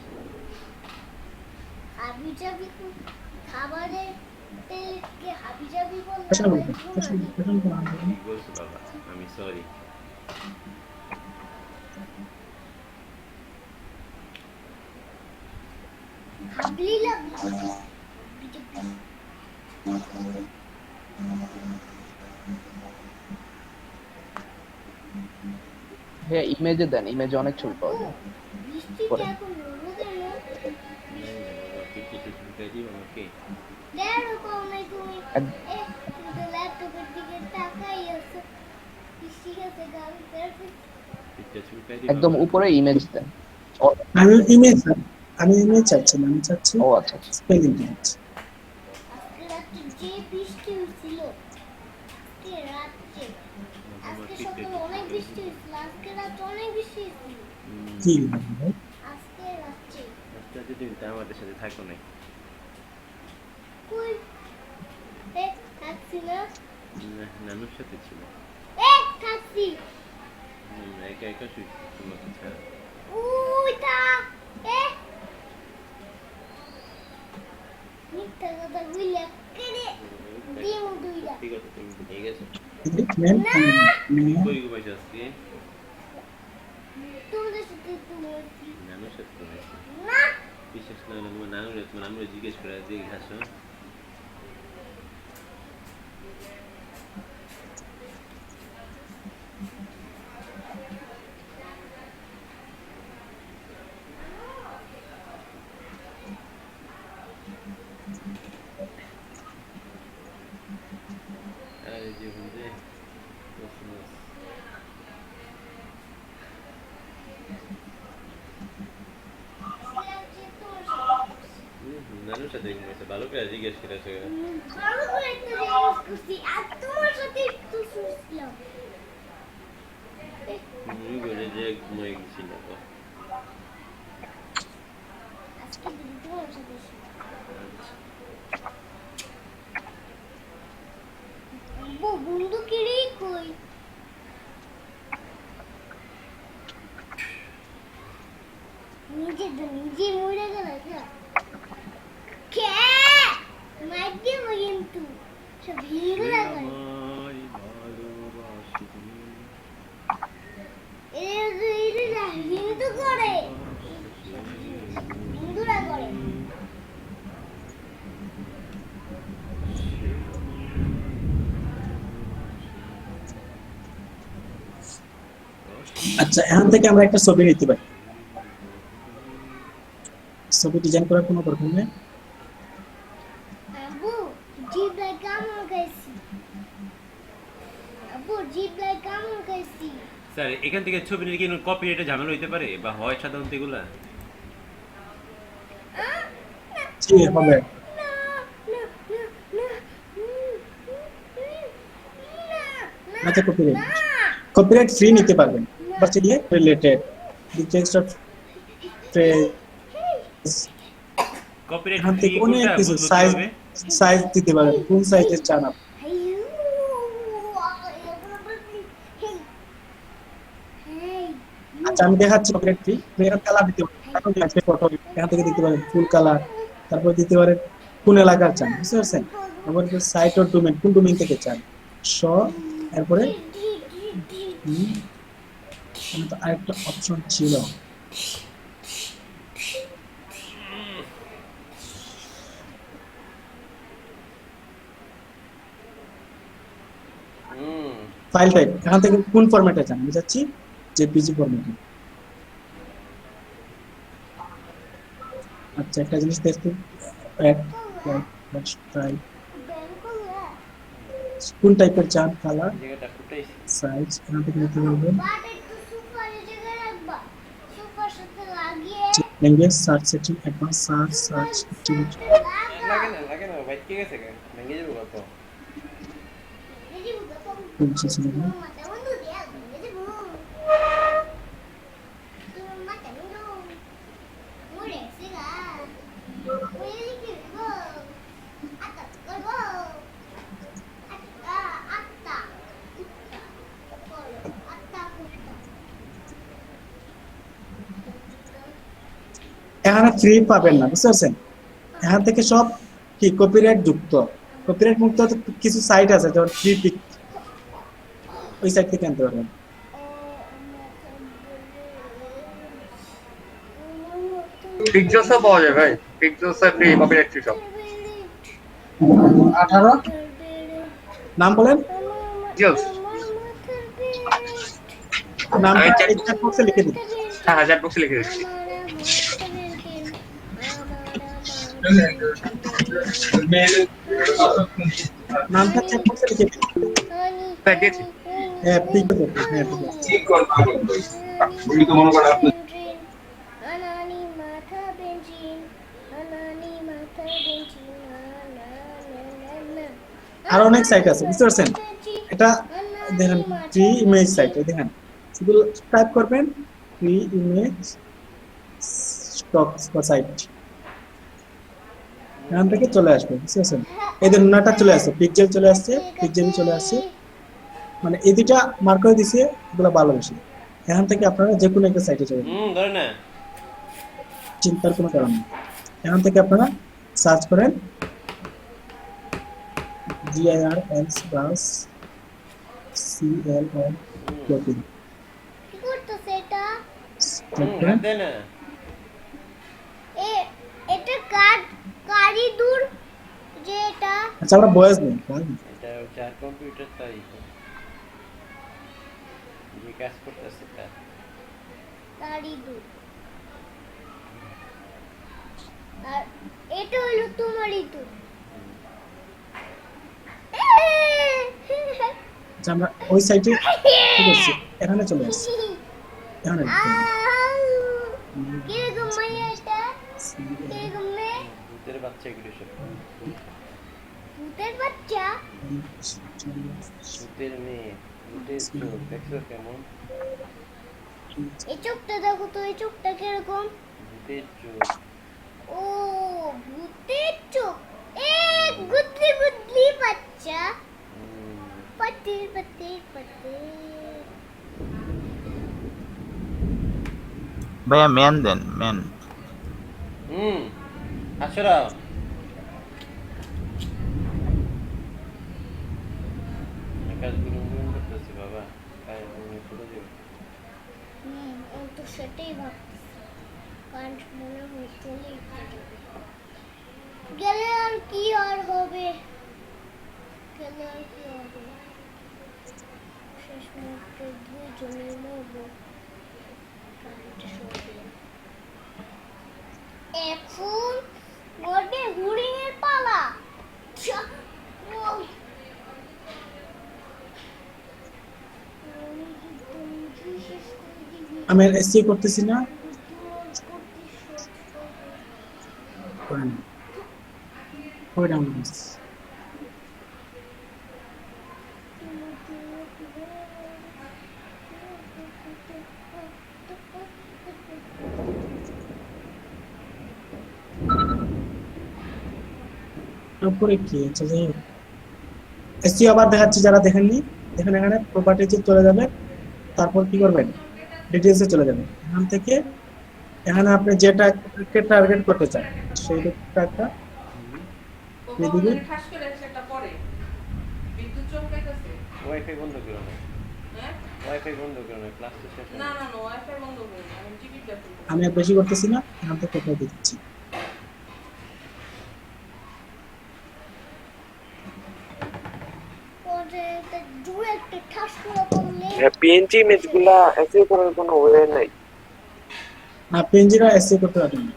হাবি যাবি খাবারের তেলকে হাবি যাবি বললে প্রশ্ন করুন, প্রশ্ন করুন। কি বলছো বাবা? আমি সরি। হাবলি লাগলো। হ্যাঁ, ইমেজে দেন, ইমেজে অনেক ছবি পাওয়া যায়। বৃষ্টিতে এখন রোদের কিছু ঢুকাই দিও আমাকে। দেখো কোমে তুমি ল্যাপটপের দিকে তাকাই আছো, বৃষ্টি আছে গাড়ি একদম উপরে ইমেজ দেন। আমি ইমেজ আমি এমনি চাচ্ছি না, আমি চাচ্ছি ও আচ্ছা আচ্ছা। স্পেলিং চাচ্ছি। আজকে রাতে যে বৃষ্টি হয়েছিল, আজকে রাতে, আজকে সকালে অনেক বৃষ্টি হয়েছিল, আজকে রাতে অনেক বৃষ্টি হয়েছিল, কি ভাই? আজকে রাতে আজকে যদি তুমি আমাদের সাথে থাকো নাই, কই থাকছি না, নানুর সাথে ছিল, থাকছি একা একা শুয়েছি তোমাকে ছাড়া। উইটা মিথ্যা কথা বললে কেড়ে দিও দুইটা। ঠিক আছে, তুমি নিয়ে গেছো ম্যাম কই ঘুমাইছো আজকে? তোমাদের সাথে ঘুমাইছি নানুর সাথে ঘুমাইছো? না, বিশেষ না হলে তোমার নানুরে জিজ্ঞেস করে দিয়ে ঘাসো। এই যে বুঝে নানুর সাথে ঘুমাইছো, ভালো করে জিজ্ঞেস করেছো। ভালো করে তো জিজ্ঞেস করছি, আর তোমার সাথে একটু শুয়েছিলাম। তুমি বলে যে ঘুমাই গেছিল তো। আজকে দিন তোমার সাথে বন্ধু কিরে কই? নিজে মরে গেল কে? মার দিব কিন্তু সব হিংসা করে। এরা হিন্দু করে, হিন্দুরা করে। আচ্ছা, এখান থেকে আমরা একটা ছবি নিতে পারি। ছবি ডিজাইন করার কোনো দরকার নেই। আবু জিবলাই কামড় খাইছি, আবু জিবলাই কামড় খাইছি। স্যার এখান থেকে ছবি নিলে কি কপিরাইটে ঝামেলা হইতে পারে বা হয় সাধারণত এগুলা? জি হবে। আচ্ছা, কপিরাইট ফ্রি নিতে পারবেন, বাট দিয়ে related the text of phrase copyright এখান ফ্রি থেকে অনেক কোনটা কিছু বুঝতে সাইজ হবে? সাইজ দিতে পারেন, কোন সাইজের চান আপনি। আচ্ছা, আমি দেখাচ্ছি কপিরাইট ফ্রি। এখানে কালার দিতে পারেন, এখন লাগছে ফটো, এখান থেকে দিতে পারেন ফুল কালার, তারপর দিতে পারেন কোন এলাকার চান, বুঝতে পারছেন? তারপর সাইট অর ডোমেইন, কোন ডোমেইন থেকে চান, শ, এরপরে তো আরেকটা অপশন ছিল, ফাইল টাইপ, এখান থেকে কোন ফরম্যাটে চান, আমি চাচ্ছি জেপিজি ফরম্যাটে। আচ্ছা, একটা জিনিস দেখতে কোন টাইপের চান, কালার, জায়গাটা ফুটাইছি। সাইজ, এখান থেকে নিতে পারবেন। Language, search setting, advance search, search activity. লাগে না ভাই, ঠিক আছে কেন ভেঙে যাবে কত? এখানে ফ্রি পাবেন না, বুঝতে পারছেন? এখান থেকে সব কি কপিরাইট যুক্ত, কপিরাইট মুক্ত কিছু সাইট আছে, যেমন ফ্রি পিক, ওই সাইট থেকে আনতে পারবেন। পিকজোসও পাওয়া যায় ভাই, পিকজোসে ফ্রি কপিরাইট ফ্রি সব। 18 নাম বলেন, জোস নামটা চ্যাট বক্সে লিখে দিন। হ্যাঁ, চ্যাট বক্সে লিখে দিচ্ছি। নামটা চ্যাট বক্সে লিখে দিন। হ্যাঁ, দিয়েছি। হ্যাঁ, পিক করতে, হ্যাঁ ঠিক আছে। ঠিক করব বলি তো মনে করে আপনি আনানি মাথা বেঞ্চি আর অনেক সাইট আছে, বুঝতে পারছেন? এটা দেখেন ফ্রি ইমেজ সাইট, দেখেন শুধু টাইপ করবেন ফ্রি ইমেজ স্টকস বা সাইট, এখান থেকে চলে আসবে, বুঝতে পারছেন? এই যে নুনাটা চলে আসছে, পিকজেল চলে আসছে, পিকজেল চলে আসছে, মানে এই দুইটা মার্ক করে দিছে, এগুলো ভালো বেশি। এখান থেকে আপনারা যে কোনো একটা সাইটে চলে যাবেন, ধরে না চিন্তার কোনো কারণ নেই। এখান থেকে আপনারা সার্চ করেন GIRLs ব্রাউজ CLL ক্লোথিং, কি করতেছে এটা? দে না এটা কারি দূর যে এটা আচ্ছা আমরা বয়েজ নেই, এটা চার কম্পিউটার তাই যে কাজ করতেছে তার কারি দূর, আর এটা হলো তোমারই দূর। আচ্ছা আমরা ওই সাইটে কি করছি, এখানে চলে আসছি, এখানে কিরকম মাইয়া এটা? কিরকম মেয়ে? ভূতের বাচ্চা এগুলো সব, ভূতের বাচ্চা? ভূতের মেয়ে, ভূতের চোখ দেখছো কেমন? এই চোখটা দেখো তো, এই চোখটা কিরকম? ভূতের চোখ। ও ভূতের চোখ, এ গুদলি গুদলি বাচ্চা, পাতির পাতির পাতির। ভাইয়া ম্যান দেন, ম্যান। আসরা কাজ গুলো করতেছি বাবা, কাজ গুলো করে দেব। আমি তো সেটাই ভাবতেছি, কারণ মনে হয় চলে গেলে আর কি আর হবে, গেলে আর কি হবে, শেষ মুহূর্তে দুজনে মরবো। এখন গড়ে হুড়িংয়ের পালা। আমি এসসি করতেছি না, করেন ওই ডাউনলোড উপরে কি আছে, যাই হোক এসসি আবার দেখাচ্ছি, যারা দেখেননি দেখেন, এখানে প্রপার্টিতে চলে যাবেন, তারপর কি করবেন ডিটেইলসে চলে যাবেন, এখান থেকে এখানে আপনি যেটাকে টার্গেট করতে চান সেই টাকা দিয়ে দিবেন। ওয়াইফাই বন্ধ করো না, ওয়াইফাই বন্ধ করো না, ক্লাস তো শেষ না না না ওয়াইফাই বন্ধ করো না, আমি টিকিট দেখি। আমি আর বেশি করতেছি না, এখান থেকে কোথাও দিচ্ছি। PNG ইমেজগুলা এসে করার কোনো ওয়ে নাই? না পিএনজিরা এসসি করতে পারবেন না,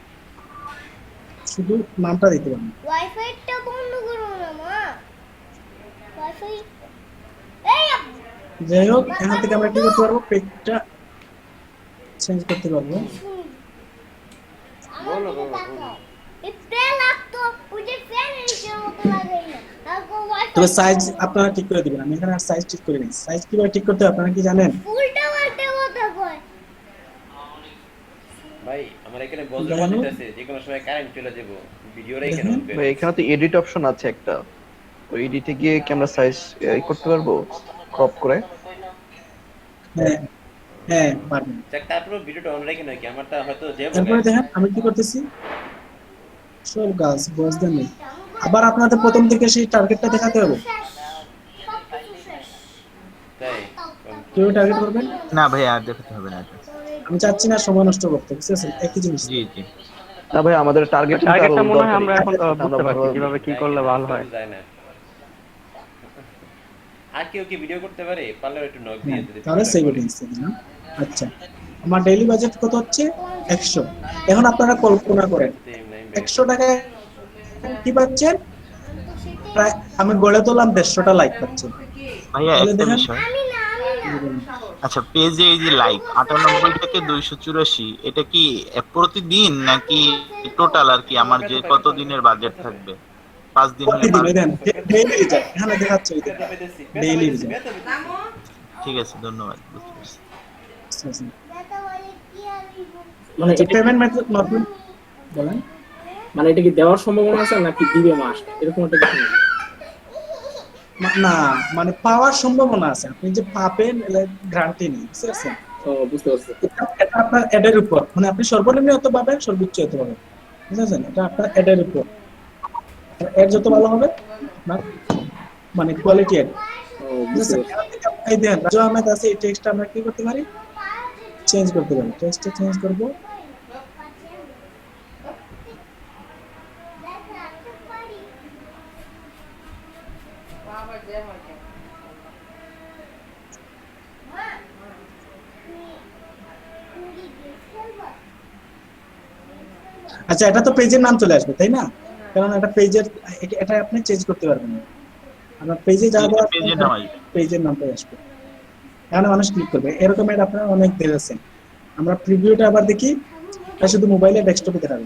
শুধু নামটা দিতে পারবেন। ওয়াইফাইটা বন্ধ করো না মা, ওয়াইফাই যাই হোক এখান থেকে আমরা কি করতে পারবো, পেজটা চেঞ্জ করতে পারবো। বলো বলো এই প্লে লাগতো ওই যে ফ্যান এর মতো লাগাই না, তারপর ওয়াইফাই তবে সাইজ আপনারা ঠিক করে দিবেন, আমি এখানে সাইজ ঠিক করে নিই। সাইজ কিভাবে ঠিক করতে হয় আপনারা কি জানেন? ফুলটা উল্টে কথা কয় ভাই আমার এখানে বজ্রপাত আছে, যে কোনো সময় কারেন্ট চলে যাবে, ভিডিওটা এখানে উঠবে। ভাই এখানে তো এডিট অপশন আছে একটা, ওই এডিটে গিয়ে ক্যামেরা সাইজ করতে পারবো ক্রপ করে। হ্যাঁ হ্যাঁ পারবেন। তারপর ভিডিওটা অন রেখে নাকি আমারটা হয়তো যাবে। তারপরে দেখেন আমি কি করতেছি, সব গাছ বস দেন নেই, আবার আপনাদের প্রথম থেকে সেই টার্গেটটা দেখাতে হবে। তাই কেউ টার্গেট করবেন না ভাই আর দেখাতে হবে না এটা। আমি চাচ্ছি না সময় নষ্ট করতে, বুঝছেন? একই জিনিস। জি জি না ভাই আমাদের টার্গেটটা মনে হয় আমরা এখন বুঝতে পারছি কিভাবে কি করলে ভালো হয়। যায় না। আর কেউ কি ভিডিও করতে পারে? পারলে একটু নক দিয়ে দিতে। তাহলে সেভ ইট না। আচ্ছা আমার ডেইলি বাজেট কত হচ্ছে? 100। এখন আপনারা কল্পনা করেন 100 টাকায় কি পাচ্ছেন? প্রায় আমি গড়ে তোলাম 150টা লাইক পাচ্ছেন। ভাইয়া একটা বিষয়, আচ্ছা পেজে এই যে লাইক 98 থেকে 284, এটা কি প্রতিদিন নাকি টোটাল আর কি আমার যে কত দিনের বাজেট থাকবে? 5 দিন হলে প্রতিদিন ওই দেন ডেইলি রিজাল্ট এখানে দেখাচ্ছে ওই ডেইলি রিজাল্ট। ঠিক আছে, ধন্যবাদ, বুঝতে পারছি। মানে আচ্ছা, এটা পেমেন্ট মেথড নতুন বলেন। মানে এটা কি দেওয়ার সম্ভাবনা আছে নাকি দিবে মাস এরকম একটা কিছু? না মানে পাওয়ার সম্ভাবনা আছে, আপনি যে পাবেন গ্যারান্টি নেই, বুঝতে পারছেন? বুঝতে পারছি। এটা আপনার এডের উপর, মানে আপনি সর্বনিম্ন হতে পাবেন, সর্বোচ্চ হতে পাবেন, বুঝতে পারছেন? এটা আপনার এডের উপর, এর যত ভালো হবে আপনার মানে কোয়ালিটি এড। বুঝতে পারছি। এই দেখেন রাজু আহমেদ আছে, এই টেক্সটটা আমরা কি করতে পারি, চেঞ্জ করতে পারি। টেক্সটটা চেঞ্জ করব, আচ্ছা এটা তো পেজের নাম চলে আসবে তাই না, কারণ এটা পেজের, এটা আপনি চেঞ্জ করতে পারবেন না, আপনার পেজে যাবো পেজের নাম আসবে, পেজের নামটাই আসবে, এখানে মানুষ ক্লিক করবে। এরকম এড আপনারা অনেক দেখেছেন। আমরা প্রিভিউটা আবার দেখি, এটা শুধু মোবাইলে ডেস্কটপে দেখাবে,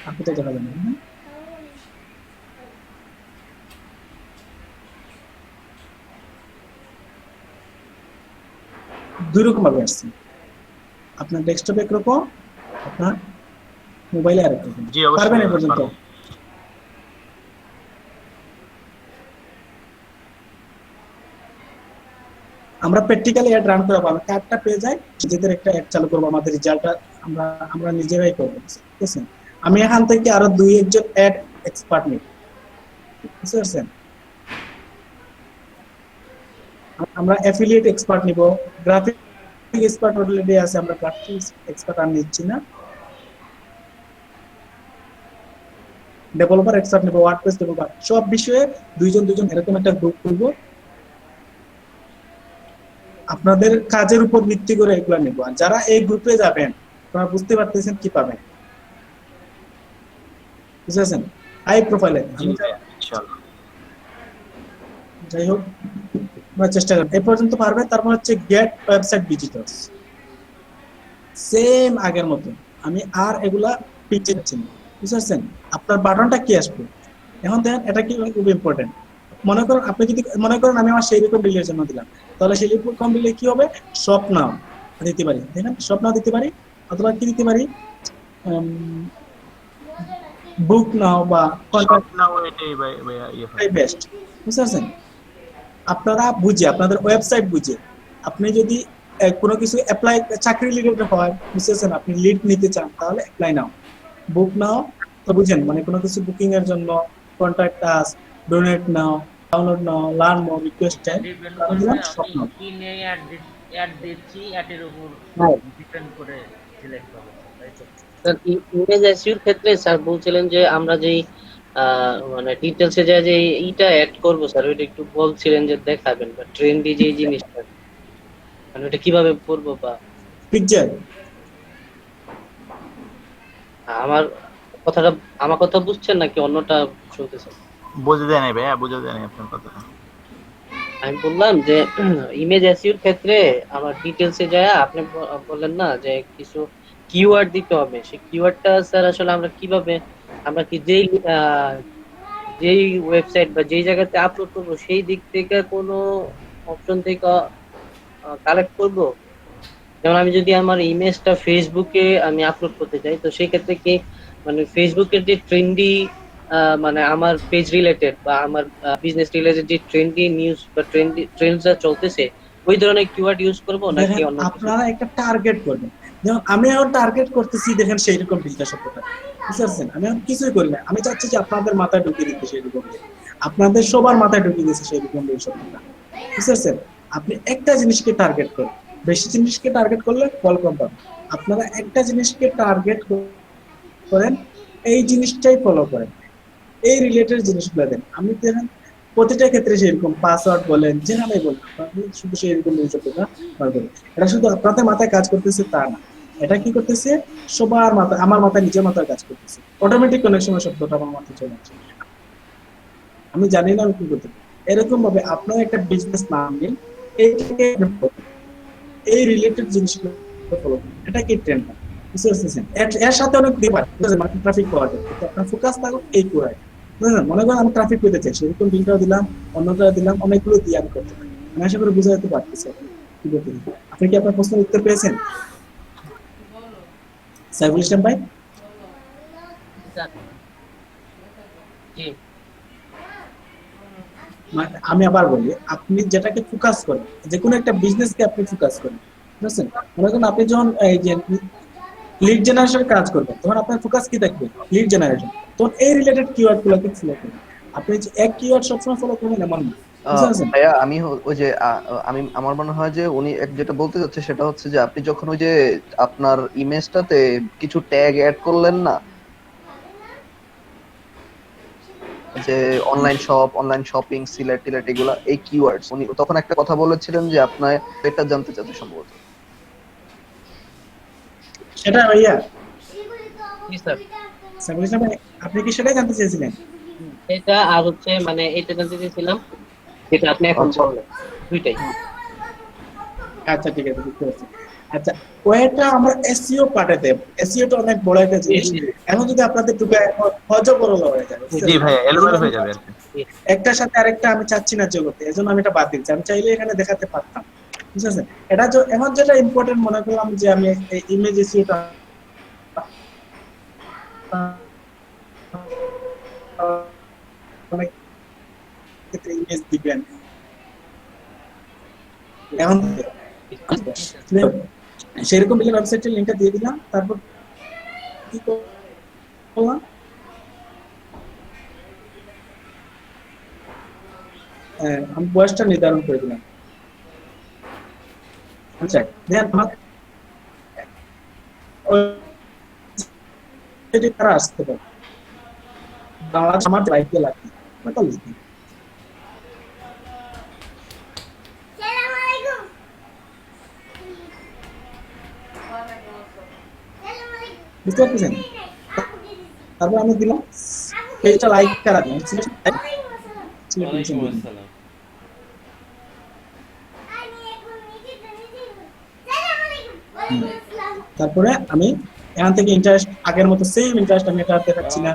আপনিটা দেখাবেন না। দুই রকম ভাবে আসছে, আপনার ডেস্কটপে একরকম, আপনার মোবাইলে আরেক রকম। জি অবশ্যই পারবেন এ পর্যন্ত? পারবো। আমরা প্র্যাকটিক্যালি অ্যাড রান করাবো, আমরা কার্ডটা পেয়ে যাই, নিজেদের একটা অ্যাড চালু করবো, আমাদের রেজাল্টটা আমরা নিজেরাই করবো, ঠিক আছে? আমি এখান থেকে আরো 2-1 অ্যাড এক্সপার্ট নিব, বুঝতে পারছেন? আমরা অ্যাফিলিয়েট এক্সপার্ট নিব, গ্রাফিক এক্সপার্ট অলরেডি আছে, আমরা গ্রাফিক এক্সপার্ট আর নিচ্ছি না। ডেভেলপার এক্সপার্ট নিব, ওয়ার্ডপ্রেস ডেভেলপার, সব বিষয়ে 2জন এরকম একটা গ্রুপ করব। আপনাদের কাজের উপর ভিত্তি করে এগুলা নিব। আর যারা এই গ্রুপে যাবেন আপনারা বুঝতে পারতেছেন কি পাবেন, বুঝেছেন? হাই প্রোফাইলে ইনশাআল্লাহ। যাই হোক আমরা চেষ্টা করি এই পর্যন্ত পারবে। তারপর হচ্ছে গেট ওয়েবসাইট ভিজিটরস, সেম আগের মতো, আমি আর এগুলা পিছিয়ে যাচ্ছি না, বুঝতে পারছেন? আপনার বাটনটা কি আসবে এখন দেখেন, এটা কি খুব ইম্পর্টেন্ট। মনে করেন আপনি যদি মনে করেন আমি আমার সেই রকম রিলের জন্য দিলাম, তাহলে সেই রকম রিলে কি হবে, শপ নাও দিতে পারি, দেখেন শপ নাও দিতে পারি, অথবা কি দিতে পারি, বুক নাও বা কন্টাক্ট নাও, এটাই ইয়ে বেস্ট, বুঝতে পারছেন? আপনারা বুঝে, আপনাদের ওয়েবসাইট বুঝে, আপনি যদি কোনো কিছু অ্যাপ্লাই, চাকরি রিলেটেড হয়, বুঝতেছেন, আপনি লিড নিতে চান, তাহলে অ্যাপ্লাই নাও, বুক নাও, তো বুঝেন মানে কোনো কিছু বুকিং এর জন্য, contact us, donate now, download now, learn more, request time, সব নাও। কি নিয়ে অ্যাড দিচ্ছি, অ্যাডের উপর ডিপেন্ড করে সিলেক্ট হবে, তাই তো? স্যার ইমেজ এসইওর ক্ষেত্রে স্যার বলছিলেন যে আমরা যেই মানে ডিটেইলসে যে এইটা অ্যাড করব স্যার, ওইটা একটু বলছিলেন যে দেখাবেন, বা ট্রেন্ডি যে জিনিসটা, মানে ওটা কিভাবে করব, বা পিকচার আমার কথা বুঝছেন নাকি অন্যটা শুনতেছেন? বুঝে দেয় নাই ভাইয়া, বুঝে দেয় নাই আপনার কথা। আমি বললাম যে ইমেজ এসইওর ক্ষেত্রে আমার ডিটেইলসে যায়, আপনি বললেন না যে কিছু কিওয়ার্ড দিতে হবে, সেই কিওয়ার্ডটা স্যার আসলে আমরা কিভাবে, আমরা কি যেই ওয়েবসাইট বা যেই জায়গাতে আপলোড করব সেই দিক থেকে কোনো অপশন থেকে কালেক্ট করব? যেমন আমি যদি আমার ইমেজটা ফেসবুকে আমি আপলোড করতে চাই, তো সেই ক্ষেত্রে কি মানে ফেসবুকের যে ট্রেন্ডি মানে আমার পেজ রিলেটেড বা আমার বিজনেস রিলেটেড যে ট্রেন্ডি নিউজ বা ট্রেন্ডসটা চলতেছে, ওই ধরনের কিওয়ার্ড ইউজ করব নাকি অন্য কিছু? আপনারা একটা টার্গেট করবেন, যেমন আমি এখন টার্গেট করতেছি, দেখেন সেই রকম ডিজিটাল শব্দটা, বুঝতে পারছেন? আমি এখন কিছুই করি না, আমি চাচ্ছি যে আপনাদের মাথায় ঢুকিয়ে দিতে সেই রকম, আপনাদের সবার মাথায় ঢুকিয়ে দিচ্ছে সেই রকম শব্দটা, বুঝতে পারছেন? আপনি একটা জিনিসকে টার্গেট করেন, বেশি জিনিসকে টার্গেট করলে ফল কম পাবেন। আপনারা একটা জিনিসকে টার্গেট করেন, এই জিনিসটাই ফলো করেন, এই রিলেটেড জিনিসগুলো দেন। আমি দেখেন প্রতিটা ক্ষেত্রে সেরকম পাসওয়ার্ড বলেন, যেখানেই বলেন, আপনি শুধু সেরকম শব্দটা ব্যবহার করেন। এটা শুধু আপনাদের মাথায় কাজ করতেছে তা না, এটা কি করতেছে সবার মাথায়, আমার মাথায়, নিজের মাথায় কাজ করতেছে, অটোমেটিক অনেক সময় শব্দটা আমার মাথায় চলে আসে, আমি জানি না আমি কি করতে পারি। এরকম ভাবে আপনার একটা বিজনেস নাম নিন, এই রিলেটেড জিনিসগুলো ফলো করুন, এটা কি ট্রেন্ড না, বুঝতে পারছেন? এর সাথে অনেক দিবার ট্রাফিক পাওয়া যায়, আপনার ফোকাস থাকুক এই কোয়ায়, বুঝলেন? মনে করেন আমি ট্রাফিক পেতে চাই, সেরকম লিঙ্কটাও দিলাম, অন্যটা দিলাম, অনেকগুলো দিয়ে আমি করতে পারি। আমি আশা করি বুঝাতে পারতেছি আপনি কি করতে পারি। আপনি কি আপনার প্রশ্নের উত্তর পেয়েছেন সাইফুল ইসলাম ভাই? জি আমি আবার বলি, আপনি যেটাকে ফোকাস করেন, যে কোনো একটা বিজনেসকে আপনি ফোকাস করেন, বুঝছেন? মনে করেন আপনি যখন এই যে লিড জেনারেশনের কাজ করবেন, তখন আপনার ফোকাস কি থাকবে? Lead generation. তখন এই রিলেটেড কিওয়ার্ড গুলোকে ফলো করবেন। আপনি যে এক কিওয়ার্ড সবসময় ফলো করবেন এমন না, বুঝতে পারছেন? ভাইয়া আমি ওই যে আমি আমার মনে হয় যে উনি যেটা বলতে যাচ্ছে সেটা হচ্ছে যে আপনি যখন ওই যে আপনার ইমেজটাতে কিছু ট্যাগ অ্যাড করলেন না, যে online shop, online shopping, Sylhet টিলেট, এগুলা এই কিওয়ার্ডস, উনি তখন একটা কথা বলেছিলেন যে আপনার এটা জানতে চাচ্ছে সম্ভবত। সেটা ভাইয়া জি স্যার, সাইফুল ইসলাম ভাই, আপনি কি সেটাই জানতে চেয়েছিলেন? এটা আর হচ্ছে মানে এটা জানতে চাইছিলাম যেটা আপনি এখন বললেন, দুইটাই। আচ্ছা ঠিক আছে, বুঝতে পারছি। আচ্ছা, ওইটা আমরা এসইও পার্টে দেব। এসইও টা অনেক বড় একটা জিনিস। এখন যদি আপনাদের টুকে হজবরল হয়ে যাবে, জি ভাই, এলোমেলো হয়ে যাবে আর কি। একটার সাথে আরেকটা আমি চাচ্ছি না জগতে, এজন্য আমি এটা বাদ দিচ্ছি। আমি চাইলে এখানে দেখাতে পারতাম, বুঝছেন? এটা এখন যেটা ইম্পর্টেন্ট মনে করলাম যে আমি ইমেজ এসইওটা অনেক ক্ষেত্রে ইমেজ দিবেন। এখন সেরকম বিভিন্ন ওয়েবসাইটের লিংকটা দিয়ে দিলাম। তারপর কি করলাম, আমি বয়সটা নির্ধারণ করে দিলাম। আচ্ছা দেখেন আমার তারা আসতে পারে, বাংলাদেশ আমার বাইকে লাগবে লিখি। বুঝতে পারছেন? তারপর আমি দিলাম পেজটা লাইক করা দিলাম। তারপরে আমি এখান থেকে ইন্টারেস্ট আগের মতো সেম ইন্টারেস্ট আমি এটা দেখাচ্ছি না।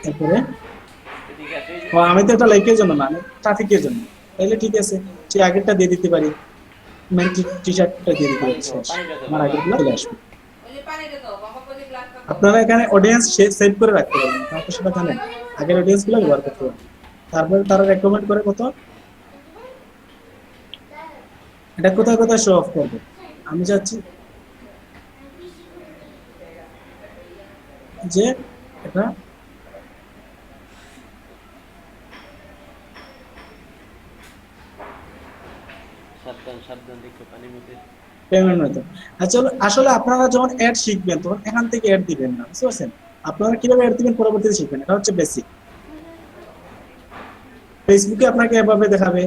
তারপরে আমি তো এটা লাইকের জন্য না, ট্রাফিকের জন্য। তাইলে ঠিক আছে, সেই আগেরটা দিয়ে দিতে পারি, মেন টি শার্টটা দিয়ে দিতে পারি, আমার আগেরগুলো চলে আসবে। আপনারা এখানে অডিয়েন্স সেভ করে রাখতে পারবেন, আপনারা তো সেটা জানেন, আগের অডিয়েন্স গুলো ব্যবহার করতে পারবেন। তারপরে তারা রেকমেন্ড করে কত, এটা কোথায় কোথায় শো অফ করবে। আমি চাচ্ছি যে এটা পেমেন্ট মেথড। আচ্ছা, আসলে আপনারা যখন অ্যাড শিখবেন তখন এখান থেকে অ্যাড দিবেন না, বুঝতে পারছেন? আপনারা কিভাবে অ্যাড দিবেন পরবর্তীতে শিখবেন, এটা হচ্ছে বেসিক। ফেসবুকে আপনাকে এভাবে দেখাবে,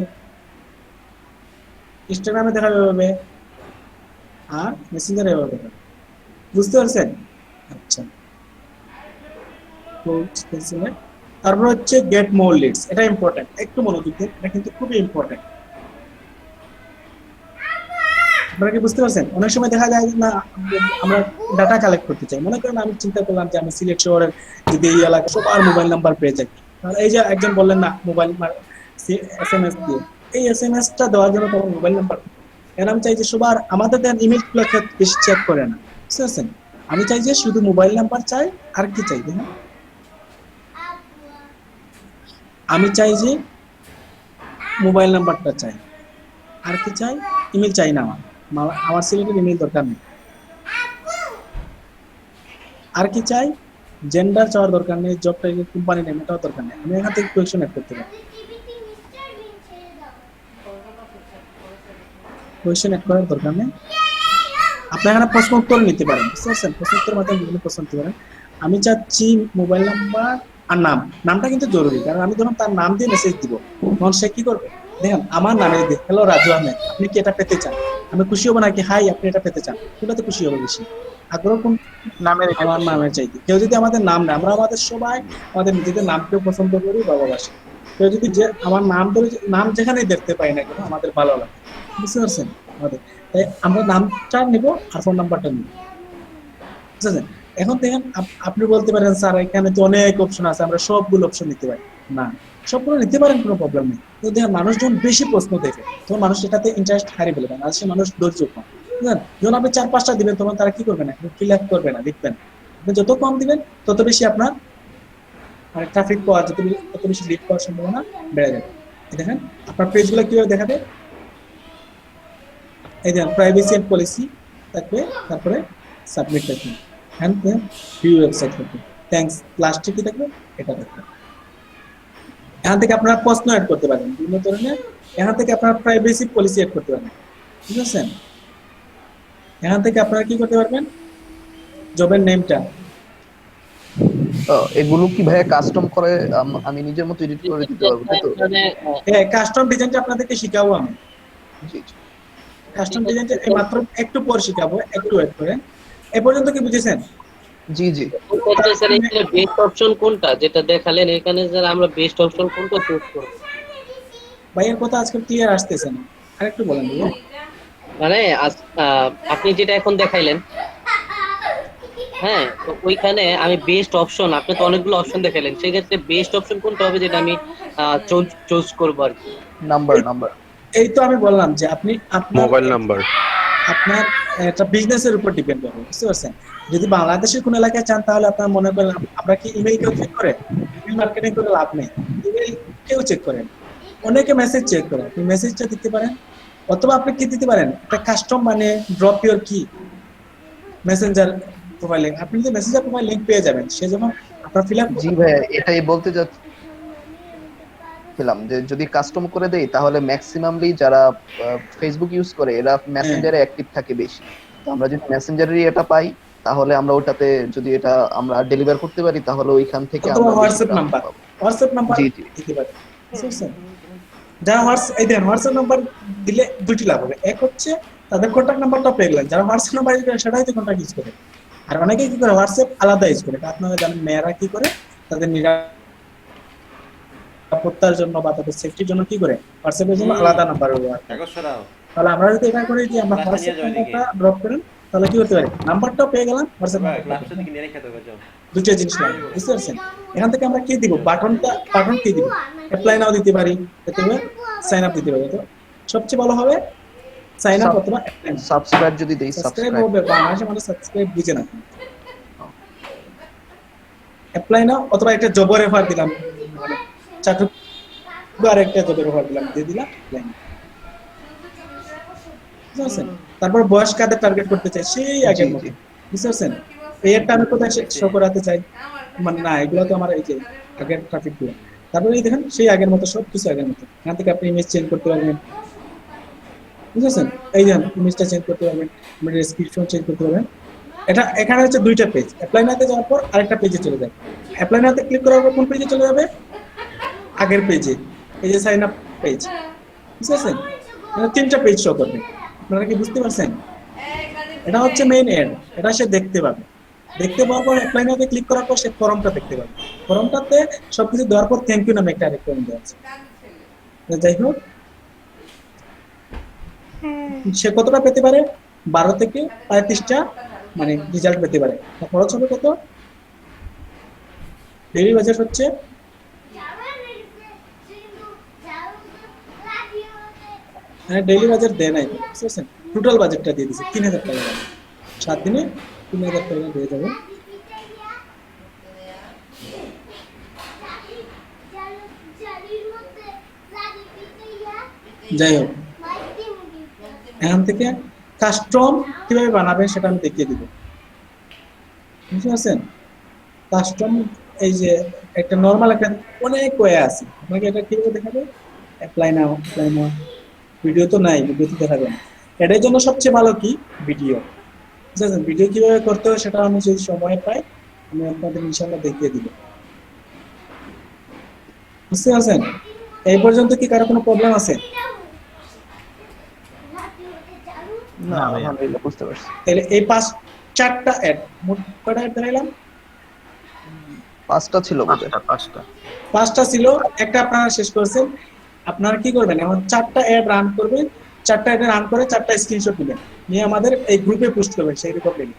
ইনস্টাগ্রামে দেখাবে এভাবে, আর মেসেঞ্জারে এভাবে দেখাবে, বুঝতে পারছেন? আচ্ছা, তারপর হচ্ছে গেট মোর লিডস। এটা ইম্পর্টেন্ট, একটু মনোযোগ দিন, এটা কিন্তু খুবই ইম্পর্টেন্ট। আপনারা কি বুঝতে পারছেন? অনেক সময় দেখা যায় না আমরা ডাটা কালেক্ট করতে চাই। মনে করেন আমি চিন্তা করলাম যে আমি সিলেট শহরের যদি এই এলাকা সবার মোবাইল নাম্বার পেয়ে যাই, তাহলে এই যে একজন বললেন না মোবাইল এসএমএস দিয়ে, এই এসএমএস টা দেওয়ার জন্য তোমার মোবাইল নাম্বার, এর আমি চাই যে সবার আমাদের দেন ইমেল গুলো বেশি চেক করে না, বুঝতে পারছেন? আমি চাই যে শুধু মোবাইল নাম্বার চাই, আর কি চাই দেখেন, আমি চাই যে মোবাইল নাম্বারটা চাই, আর কি চাই, ইমেল চাই না। আমার সিলেটের ইমেল দরকার নেই। আর কি চাই, জেন্ডার চাওয়ার দরকার নেই, জব টাইটেল, কোম্পানি নেম এটাও দরকার নেই। আমি এখান থেকে কোয়েশ্চন অ্যাড করতে পারি, কোয়েশ্চন অ্যাড করার দরকার নেই। আপনি এখানে প্রশ্ন উত্তর নিতে পারেন, বুঝতে পারছেন? প্রশ্ন উত্তরের মাধ্যমে বিভিন্ন প্রশ্ন নিতে পারেন। আমি চাচ্ছি মোবাইল নাম্বার আর নাম, নামটা কিন্তু জরুরি, কারণ আমি যখন তার নাম দিয়ে মেসেজ দিব তখন সে কি করবে, দেখেন আমার নামে দিয়ে হ্যালো রাজু আহমেদ, আপনি কি এটা পেতে চান, আমি খুশি হবো নাকি হাই আপনি এটা পেতে চান, কোনটাতে খুশি হবো বেশি? আগ্রহ কোন নামের? আমার নামের চাইতে। কেউ যদি আমাদের নাম নেয়, আমরা আমাদের সবাই আমাদের নিজেদের নামকেও পছন্দ করি, ভালোবাসি। কেউ যদি যে আমার নাম ধরে নাম যেখানেই দেখতে পাই না কেন আমাদের ভালো লাগে, বুঝতে পারছেন? আমাদের তাই আমরা নামটা নিব আর ফোন নাম্বারটা নিব, বুঝতে পারছেন? এখন দেখেন আপনি বলতে পারেন স্যার এখানে তো অনেক অপশন আছে, আমরা সবগুলো অপশন নিতে পারি। না, সবগুলো নিতে পারেন, কোনো প্রবলেম নেই। তো দেখেন মানুষ যখন বেশি প্রশ্ন দেখে তখন মানুষ এটাতে ইন্টারেস্ট হারিয়ে ফেলবে। বাংলাদেশের মানুষ ধৈর্য কম, বুঝলেন? যখন আপনি 4-5টা দিবেন তখন তারা কি করবে না, ফিল আপ করবে না, লিখবেন। আপনি যত কম দিবেন তত বেশি আপনার মানে ট্রাফিক পাওয়া, তত বেশি লিড পাওয়ার সম্ভাবনা বেড়ে যাবে। এই দেখেন আপনার পেজগুলো কিভাবে দেখাবে, এই দেখেন প্রাইভেসি এন্ড পলিসি থাকবে, তারপরে সাবমিট থাকবে, এন্ড দেন ভিউ ওয়েবসাইট থাকবে, থ্যাঙ্কস লাস্টে কি থাকবে, এটা থাকবে। এখান থেকে আপনারা প্রশ্ন অ্যাড করতে পারেন বিভিন্ন ধরনের, এখান থেকে আপনারা প্রাইভেসি পলিসি অ্যাড করতে পারবেন, ঠিক আছে? এখান থেকে আপনারা কি করতে পারবেন, জবের নেমটা এগুলো কি ভাইয়া কাস্টম করে আমি নিজের মতো এডিট করে দিতে পারবো, তাই তো? হ্যাঁ, কাস্টম ডিজাইনটা আপনাদেরকে শিখাবো আমি। জি জি, কাস্টম ডিজাইনটা এই মাত্র একটু পর শিখাবো, একটু ওয়েট করেন। এই পর্যন্ত কি বুঝেছেন? জি জি। স্যার এখানে বেস্ট অপশন কোনটা যেটা দেখালেন, এখানে স্যার আমরা বেস্ট অপশন কোনটা চুজ করব? ভাইয়ের কথা আজকে ক্লিয়ার আসতেছে না, আরেকটু বলেন ভাইয়া। মানে আপনি যেটা এখন দেখাইলেন, হ্যাঁ, তো ওইখানে আমি বেস্ট অপশন, আপনি তো অনেকগুলো অপশন দেখাইলেন, সেই ক্ষেত্রে বেস্ট অপশন কোনটা হবে যেটা আমি চুজ করব আর কি? নাম্বার। এই তো আমি বললাম যে আপনি আপনার মোবাইল নাম্বার, আপনার একটা বিজনেসের উপর ডিপেন্ড করবে, বুঝতে পারছেন? যদি বাংলাদেশের কোন এলাকায় চান তাহলে আপনার মনে করেন আমরা কি ইমেইল কেউ চেক করে, ইমেইল মার্কেটিং করে লাভ নেই, ইমেইল কেউ চেক করেন, অনেকে মেসেজ চেক করে, আপনি মেসেজটা দিতে পারেন। অথবা আপনি কি দিতে পারেন, একটা কাস্টম মানে ড্রপ ইওর কি মেসেঞ্জার প্রোফাইল, আপনি যদি মেসেঞ্জার প্রোফাইল লিংক পেয়ে যাবেন, সে যখন আপনার ফিল আপ। জি ভাইয়া, এটাই বলতে যাচ্ছিলাম যে যদি কাস্টম করে দেই তাহলে ম্যাক্সিমামলি যারা ফেসবুক ইউজ করে এরা মেসেঞ্জারে অ্যাক্টিভ থাকে বেশি। তো আমরা যদি মেসেঞ্জারেরই এটা পাই তাহলে আমরা ওটাতে যদি এটা আমরা ডেলিভার করতে পারি তাহলে ওইখান থেকে আমরা হোয়াটসঅ্যাপ নাম্বার দিতে পারি, বুঝছেন? যারা এই দেন হোয়াটসঅ্যাপ নাম্বার দিলে দুটি লাভ হবে, এক হচ্ছে তাদের কন্টাক্ট নাম্বারটা পেয়ে গেলেন, যারা হোয়াটসঅ্যাপ নাম্বার ইউজ করে সেটাই তো কন্টাক্ট ইউজ করে। আর অনেকেই কি করে হোয়াটসঅ্যাপ আলাদা ইউজ করে, আপনারা জানেন মেয়েরা কি করে, তাদের নিরাপত্তার জন্য বা তাদের সেফটির জন্য কি করে হোয়াটসঅ্যাপের জন্য আলাদা নাম্বার ব্যবহার করে। তাহলে আমরা যদি এটা করি যে আমরা হোয়াটসঅ্যাপ নাম্বারটা ড্রপ করেন তাহলে কি হতে পারে, নাম্বারটাও পেয়ে গেলাম, হোয়াটসঅ্যাপ দুটো জিনিস লাগে, বুঝতে পারছেন? এখান থেকে আমরা কি দিব, বাটন কি দিব, অ্যাপ্লাই নাও দিতে পারি, অথবা সাইন আপ দিতে পারি। তো সবচেয়ে ভালো হবে সাইন আপ অথবা সাবস্ক্রাইব যদি দেই, সাবস্ক্রাইব হবে, বাংলাদেশে মানুষ সাবস্ক্রাইব বুঝে না। অ্যাপ্লাই নাও অথবা একটা জবের অফার দিলাম, মানে চাকরি আর একটা জবের অফার দিলাম, দিয়ে দিলাম অ্যাপ্লাই নাও, বুঝতে পারছেন? তারপর বয়স কাদের টার্গেট করতে চাই সেই আগের মতো, বুঝতে পারছেন? এই একটা আমি কোথায় শো করাতে চাই, মানে না এগুলো তো আমার এই যে আগের ট্রাফিক গুলো। তারপরে এই দেখেন সেই আগের মতো, সবকিছু আগের মতো। এখান থেকে আপনি ইমেজ চেঞ্জ করতে পারবেন, বুঝেছেন? এই দেখেন ইমেজটা চেঞ্জ করতে পারবেন, আপনি ডেসক্রিপশন চেঞ্জ করতে পারবেন। এটা এখানে হচ্ছে দুইটা পেজ, অ্যাপ্লাই নাওতে যাওয়ার পর আরেকটা পেজে চলে যাবে। অ্যাপ্লাই নাওতে ক্লিক করার পর কোন পেজে চলে যাবে, আগের পেজে, এই যে সাইন আপ পেজ, বুঝেছেন? এটা তিনটা পেজ শো করবে, আপনারা কি বুঝতে পারছেন? এটা হচ্ছে মেইন এড, এটা সে দেখতে পাবে, দেখতে পাওয়ার পর অ্যাপ্লাই নাওতে ক্লিক করার পর সে ফর্মটা দেখতে পাবে, ফর্মটাতে সবকিছু দেওয়ার পর থ্যাংক ইউ নামে একটা রেকমেন্ড দেওয়া আছে। যাই হোক, সে কতটা পেতে পারে, 12 থেকে 35টা মানে রেজাল্ট পেতে পারে। খরচ হবে কত, ডেইলি বাজেট হচ্ছে ডেইলি বাজেট দেয় নাই, বুঝছেন? টোটাল বাজেটটা দিয়ে দিচ্ছে 3000 টাকা, 7 দিনে 3000 টাকা দিয়ে যাবে। যাই হোক, এখান থেকে কাস্টম কিভাবে বানাবেন সেটা আমি দেখিয়ে দিব, বুঝতে পারছেন? কাস্টম এই যে একটা নরমাল একটা অনেক ওয়ে আছে, আপনাকে এটা কিভাবে দেখাবে, অ্যাপ্লাই নাও ভিডিও তো নাই, ভিডিও তো দেখাবে না। এটার জন্য সবচেয়ে ভালো কি ভিডিও, বুঝছেন? ভিডিও কিভাবে করতে হয় সেটা আমি যদি সময় পাই আমি আপনাদের ইনশাআল্লাহ দেখিয়ে দিব, বুঝতে পারছেন? এই পর্যন্ত কি কারো কোনো প্রবলেম আছে? না আলহামদুলিল্লাহ বুঝতে পারছি। তাহলে এই 4টা অ্যাড, মোট কয়টা অ্যাড দেখাইলাম? 5টা ছিল বোধহয়, 5টা ছিল, একটা আপনারা শেষ করেছেন। আপনারা কি করবেন, এখন 4টা অ্যাড রান করবেন, 4টা অ্যাড রান করে 4টা স্ক্রিনশট নেবেন, নিয়ে আমাদের এই গ্রুপে পোস্ট করবেন সেই রিপোর্ট লিখে,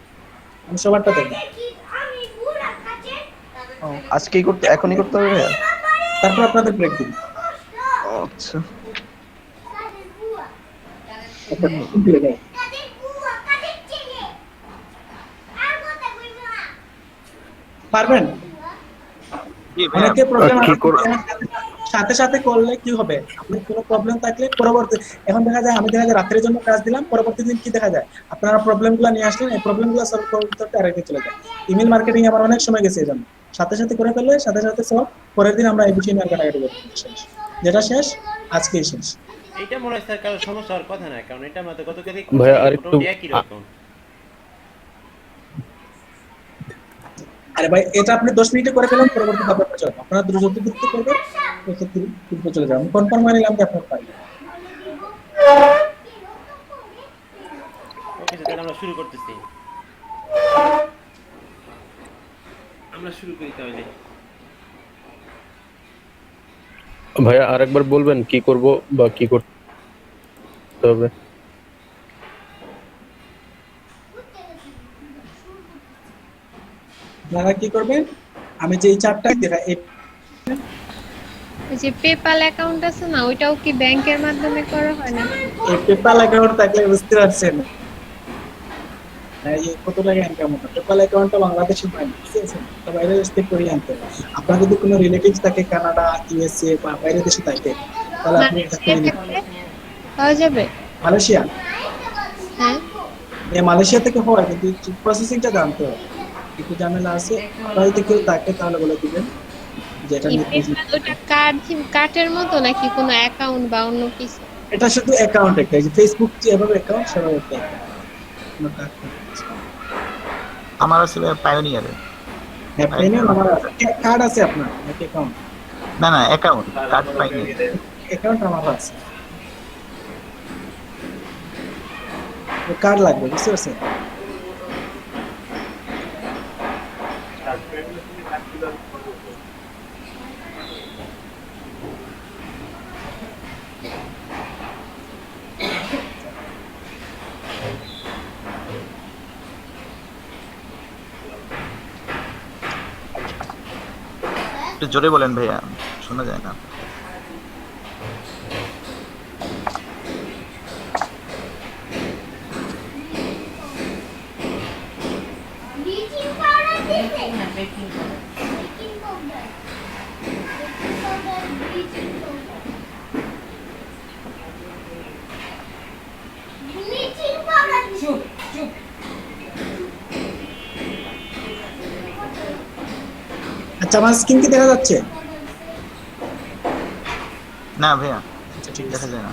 আমি সবারটা দেখবেন। আজকেই করতে, এখনই করতে হবে ভাইয়া? তারপর আপনাদের ব্রেক দিন। আচ্ছা পারবেন? অনেকে প্রবলেম সাথে সাথে করলে কি হবে, আপনি কোনো প্রবলেম থাকলে পরবর্তী, এখন দেখা যায় আমি দেখা যায় রাত্রের জন্য কাজ দিলাম, পরবর্তী দিন কি দেখা যায় আপনারা প্রবলেমগুলো নিয়ে আসলেন, এই প্রবলেমগুলো সলভ করতে আরেকদিন চলে যায়। ইমেল মার্কেটিং আমার অনেক সময় গেছে এই জন্য, সাথে সাথে করে ফেললে সাথে সাথে সলভ, পরের দিন আমরা এই বিষয় নিয়ে কাটাকাটি করবো, শেষ, যেটা শেষ আজকেই শেষ। এটা মনে হয় স্যার কারো সমস্যা হওয়ার কথা না, কারণ এটা আমাদের গতকালই ভাইয়া আরেকটু একই রকম। আরে ভাই এটা আপনি 10 মিনিটে করে ফেলেন, পরবর্তী ধাপে চলে যান, আপনারা দ্রুত দ্রুত করবেন, দ্রুত চলে যান, কনফার্ম করে নিলাম যে আপনারা পারেন। ওকে স্যার, তাহলে আমরা শুরু করতেছি, আমরা শুরু করি তাহলে। ভাইয়া আরেকবার বলবেন কি করব বা কি করতে হবে? আপনারা কি করবেন, আমি যে এই চারটা দেখা, ওই যে পেপাল অ্যাকাউন্ট আছে না, ওইটাও কি ব্যাংকের মাধ্যমে করা হয় না? এই পেপাল অ্যাকাউন্ট থাকলে বুঝতে পারছেন এই কত টাকা ইনকাম হতো। পেপাল অ্যাকাউন্টটা বাংলাদেশে পাই না, ঠিক আছে, তো বাইরে দেশ থেকে করে আনতে হবে। আপনার যদি কোনো রিলেটিভস থাকে কানাডা, ইউএসএ বা বাইরের দেশে থাকে, তাহলে আপনি পাওয়া যাবে। মালয়েশিয়া, হ্যাঁ মালয়েশিয়া থেকে হয়, কিন্তু প্রসেসিংটা জানতে হবে, একটু ঝামেলা আছে। বাড়িতে কেউ থাকে তাহলে বলে দিবেন যেটা ওটা কার্ডের মতো নাকি কোনো অ্যাকাউন্ট বা অন্য কিছু? এটা শুধু অ্যাকাউন্ট একটা, যে ফেসবুক যেভাবে অ্যাকাউন্ট সেভাবে একটা আমার আসলে পায়োনিয়ারে। হ্যাঁ পায়োনিয়ার আমার আছে, কার্ড আছে আপনার নাকি অ্যাকাউন্ট? না না অ্যাকাউন্ট, কার্ড পাইনি। অ্যাকাউন্ট আমার আছে, কার্ড লাগবে, বুঝতে পারছেন? একটু জোরে বলেন ভাইয়া, শোনা যায় না। ব্লিচিং পাউডার দিতে না, baking powder, baking powder, baking powder, bleaching powder, bleaching powder. চুপ চুপ। আচ্ছা আমার স্কিন কি দেখা যাচ্ছে? না ভাইয়া ঠিক দেখা যায় না।